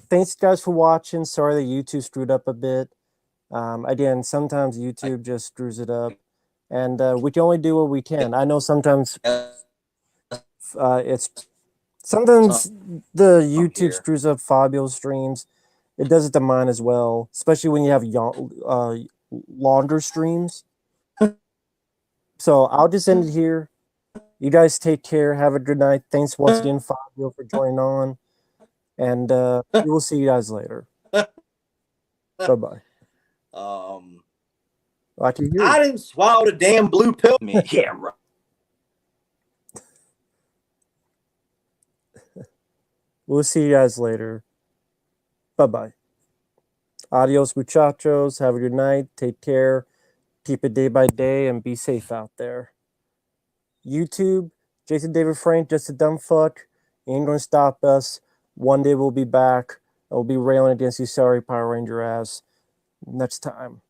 Thanks guys for watching. Sorry that YouTube screwed up a bit. Again, sometimes YouTube just screws it up, and we can only do what we can. I know sometimes it's sometimes the YouTube screws up Fabio's streams. It does it to mine as well, especially when you have longer streams. So I'll just end it here. You guys take care. Have a good night. Thanks once again, Fabio, for joining on. And we will see you guys later. Bye-bye. I can hear you. I didn't swallow the damn blue pill. Yeah, right. We'll see you guys later. Bye-bye. Adios, muchachos. Have a good night. Take care. Keep it day by day and be safe out there. YouTube, Jason David Frank, just a dumb fuck. He ain't gonna stop us. One day we'll be back. I'll be railing against you, sorry Power Ranger ass. Next time.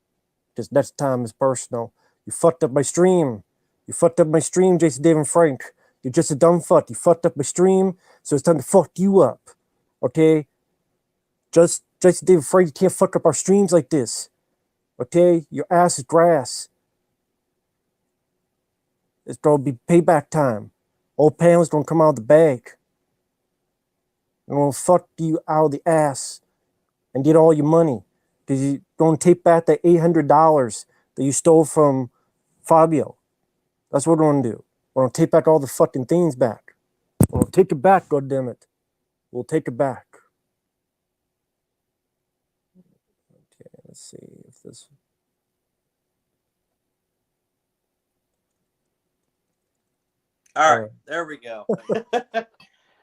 Because next time is personal. You fucked up my stream. You fucked up my stream, Jason David Frank. You're just a dumb fuck. You fucked up my stream, so it's time to fuck you up. Okay? Just Jason David Frank, you can't fuck up our streams like this. Okay? Your ass is grass. It's gonna be payback time. Old Pam's gonna come out of the bag. I'm gonna fuck you out of the ass and get all your money. Because you're gonna take back the $800 that you stole from Fabio. That's what we're gonna do. We're gonna take back all the fucking things back. We're gonna take it back, goddammit. We'll take it back. Okay, let's see if this. All All right, right. there we go.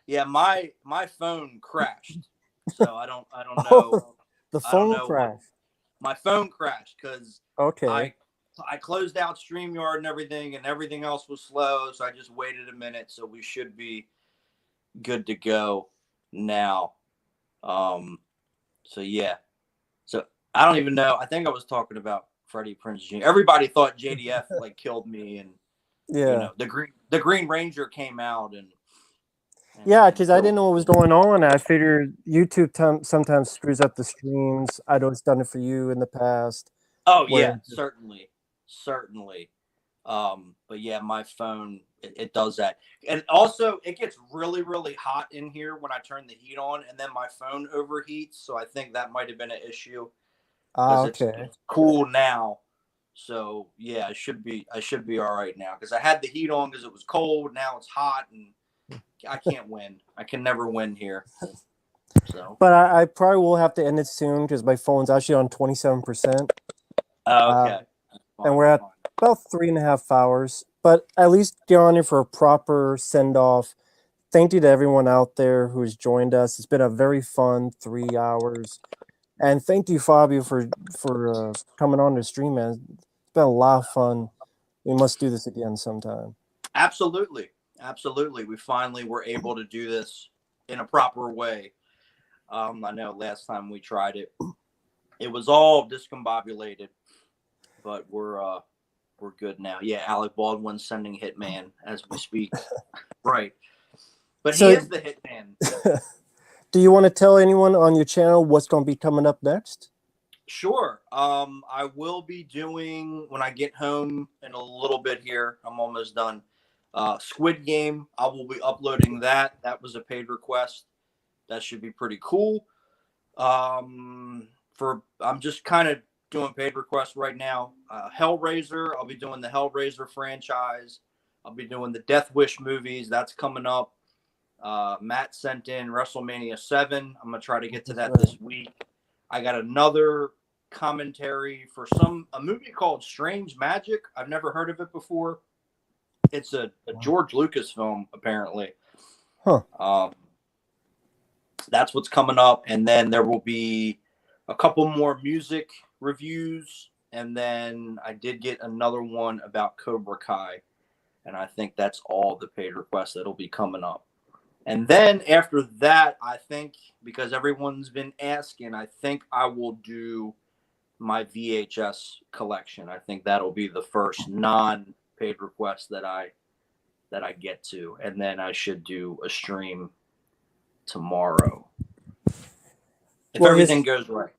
Yeah, my phone crashed, so I don't know. Oh, the I don't phone know what crash. my phone crashed because Okay. I closed out StreamYard and everything else was slow. So I just waited a minute. So we should be good to go now. Um, so yeah. So I don't even know. I think I was talking about Freddie Prinze Jr. Everybody thought JDF like killed me, and Yeah. the Green Ranger came out Yeah, and because I didn't killed. know what was going on. I figured YouTube sometimes screws up the streams. I know it's done it for you in the past. Oh Where yeah, certainly. But yeah, my phone it does that, and also it gets really really hot in here when I turn the heat on, and then my phone overheats. So I think that might have been an issue because okay. it's cool now. So yeah, I should be all right now because I had the heat on because it was cold. Now it's hot, and I can't win. I can never win here. So But I probably will have to end it soon because my phone's actually on 27%. okay, And fine, we're at fine. about 3.5 hours. But at least get on here for a proper send off. Thank you to everyone out there who's joined us. It's been a very fun 3 hours. And thank you, Fabio, for coming on the stream, man. It's been a lot of fun. We must do this again sometime. Absolutely. Absolutely. We finally were able to do this in a proper way. I know last time we tried it, it was all discombobulated, but we're good now. Yeah, Alec Baldwin's sending Hitman as we speak. Right. But he So, is the Hitman. do you want to tell anyone on your channel what's going to be coming up next? Sure. I will be doing when I get home in a little bit here. I'm almost done. Squid Game. I will be uploading that. That was a paid request. That should be pretty cool. I'm just kind of doing paid requests right now. Hellraiser. I'll be doing the Hellraiser franchise. I'll be doing the Death Wish movies. That's coming up. Matt sent in WrestleMania 7. I'm gonna try to get to that this week. I got another commentary for a movie called Strange Magic. I've never heard of it before. It's a George Lucas film, apparently. Huh. That's what's coming up, and then there will be a couple more music reviews, and then I did get another one about Cobra Kai, and I think that's all the paid requests that'll be coming up. And then after that, I think because everyone's been asking, I think I will do my VHS collection. I think that'll be the first non-paid request that I get to, and then I should do a stream tomorrow if everything goes right.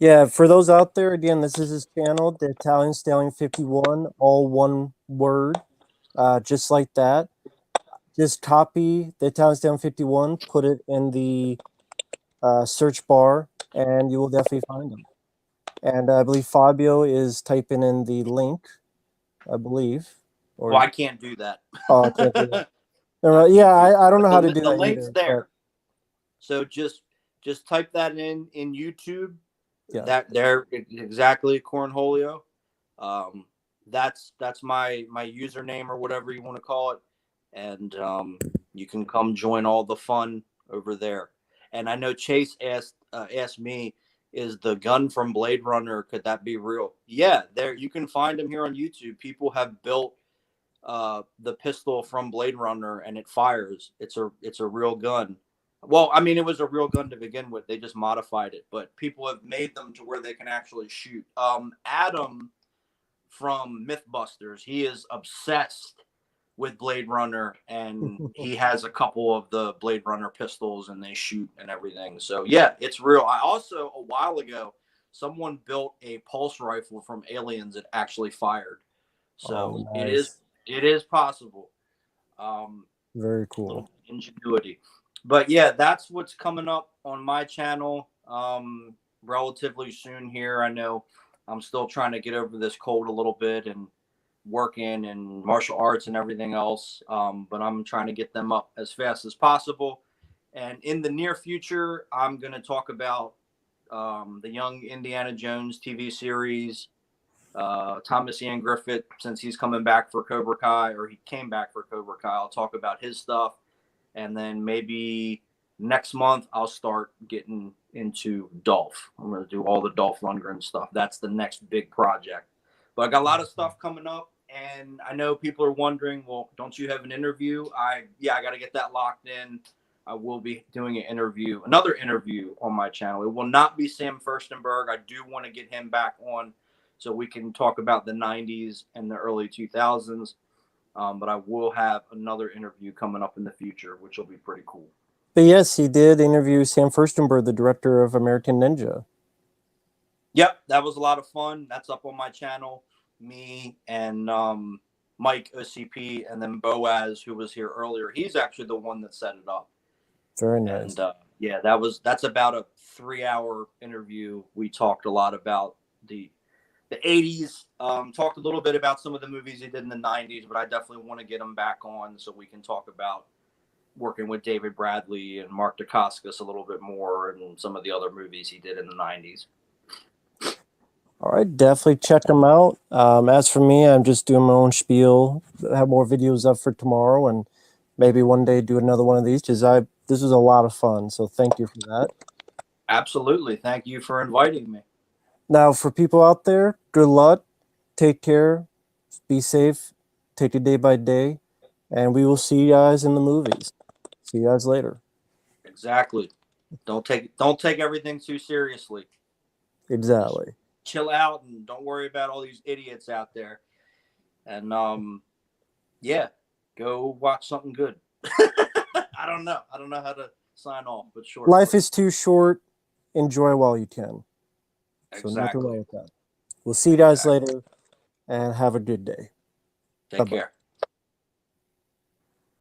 Yeah, for those out there, again, this is his channel, the Italian Stallion 51, all one word, just like that. Just copy the Italian Stallion 51, put it in the search bar, and you will definitely find him. And I believe Fabio is typing in the link, I believe. Or, Well, I can't do that. oh, I can't do that. Yeah, I don't know how to do the that link's either. there. But, So just type that in YouTube. yeah. That there exactly Cornholio. That's my username or whatever you want to call it, and you can come join all the fun over there. And I know Chase asked me, is the gun from Blade Runner, could that be real? Yeah, there you can find them here on YouTube. People have built the pistol from Blade Runner, and it fires. It's a real gun. Well, I mean, it was a real gun to begin with. They just modified it, but people have made them to where they can actually shoot. Adam from Mythbusters, he is obsessed with Blade Runner, and he has a couple of the Blade Runner pistols, and they shoot and everything. So yeah, it's real. I also, a while ago, someone built a pulse rifle from Aliens that actually fired. So Nice. it is possible. Very cool. Little ingenuity. But yeah, that's what's coming up on my channel relatively soon here. I know I'm still trying to get over this cold a little bit and working and martial arts and everything else. But I'm trying to get them up as fast as possible. And in the near future, I'm going to talk about the Young Indiana Jones TV series. Thomas Ian Griffith, since he's coming back for Cobra Kai, or he came back for Cobra Kai, I'll talk about his stuff. And then maybe next month I'll start getting into Dolph. I'm going to do all the Dolph Lundgren stuff. That's the next big project. But I got a lot of stuff coming up, and I know people are wondering, well, don't you have an interview? I got to get that locked in. I will be doing another interview on my channel. It will not be Sam Furstenberg. I do want to get him back on so we can talk about the 90s and the early 2000s. But I will have another interview coming up in the future, which will be pretty cool. But yes, he did interview Sam Furstenberg, the director of American Ninja. Yep, that was a lot of fun. That's up on my channel. Me and Mike OCP, and then Boaz, who was here earlier. He's actually the one that set it up. Very nice. And yeah, that's about a 3-hour interview. We talked a lot about the 80s, talked a little bit about some of the movies he did in the 90s, but I definitely want to get him back on so we can talk about working with David Bradley and Mark Dacascos a little bit more, and some of the other movies he did in the 90s. All right, definitely check them out. As for me, I'm just doing my own spiel. I have more videos up for tomorrow, and maybe one day do another one of these, because this was a lot of fun, so thank you for that. Absolutely. Thank you for inviting me. Now, for people out there, good luck, take care, be safe, take it day by day, and we will see you guys in the movies. See you guys later. Exactly. Don't take everything too seriously. Exactly. Just chill out and don't worry about all these idiots out there. And yeah, go watch something good. I don't know how to sign off, but sure. Life is too short. Enjoy while you can. So nothing Exactly. wrong with that. We'll see you guys later, and have a good day. Take Bye-bye. care.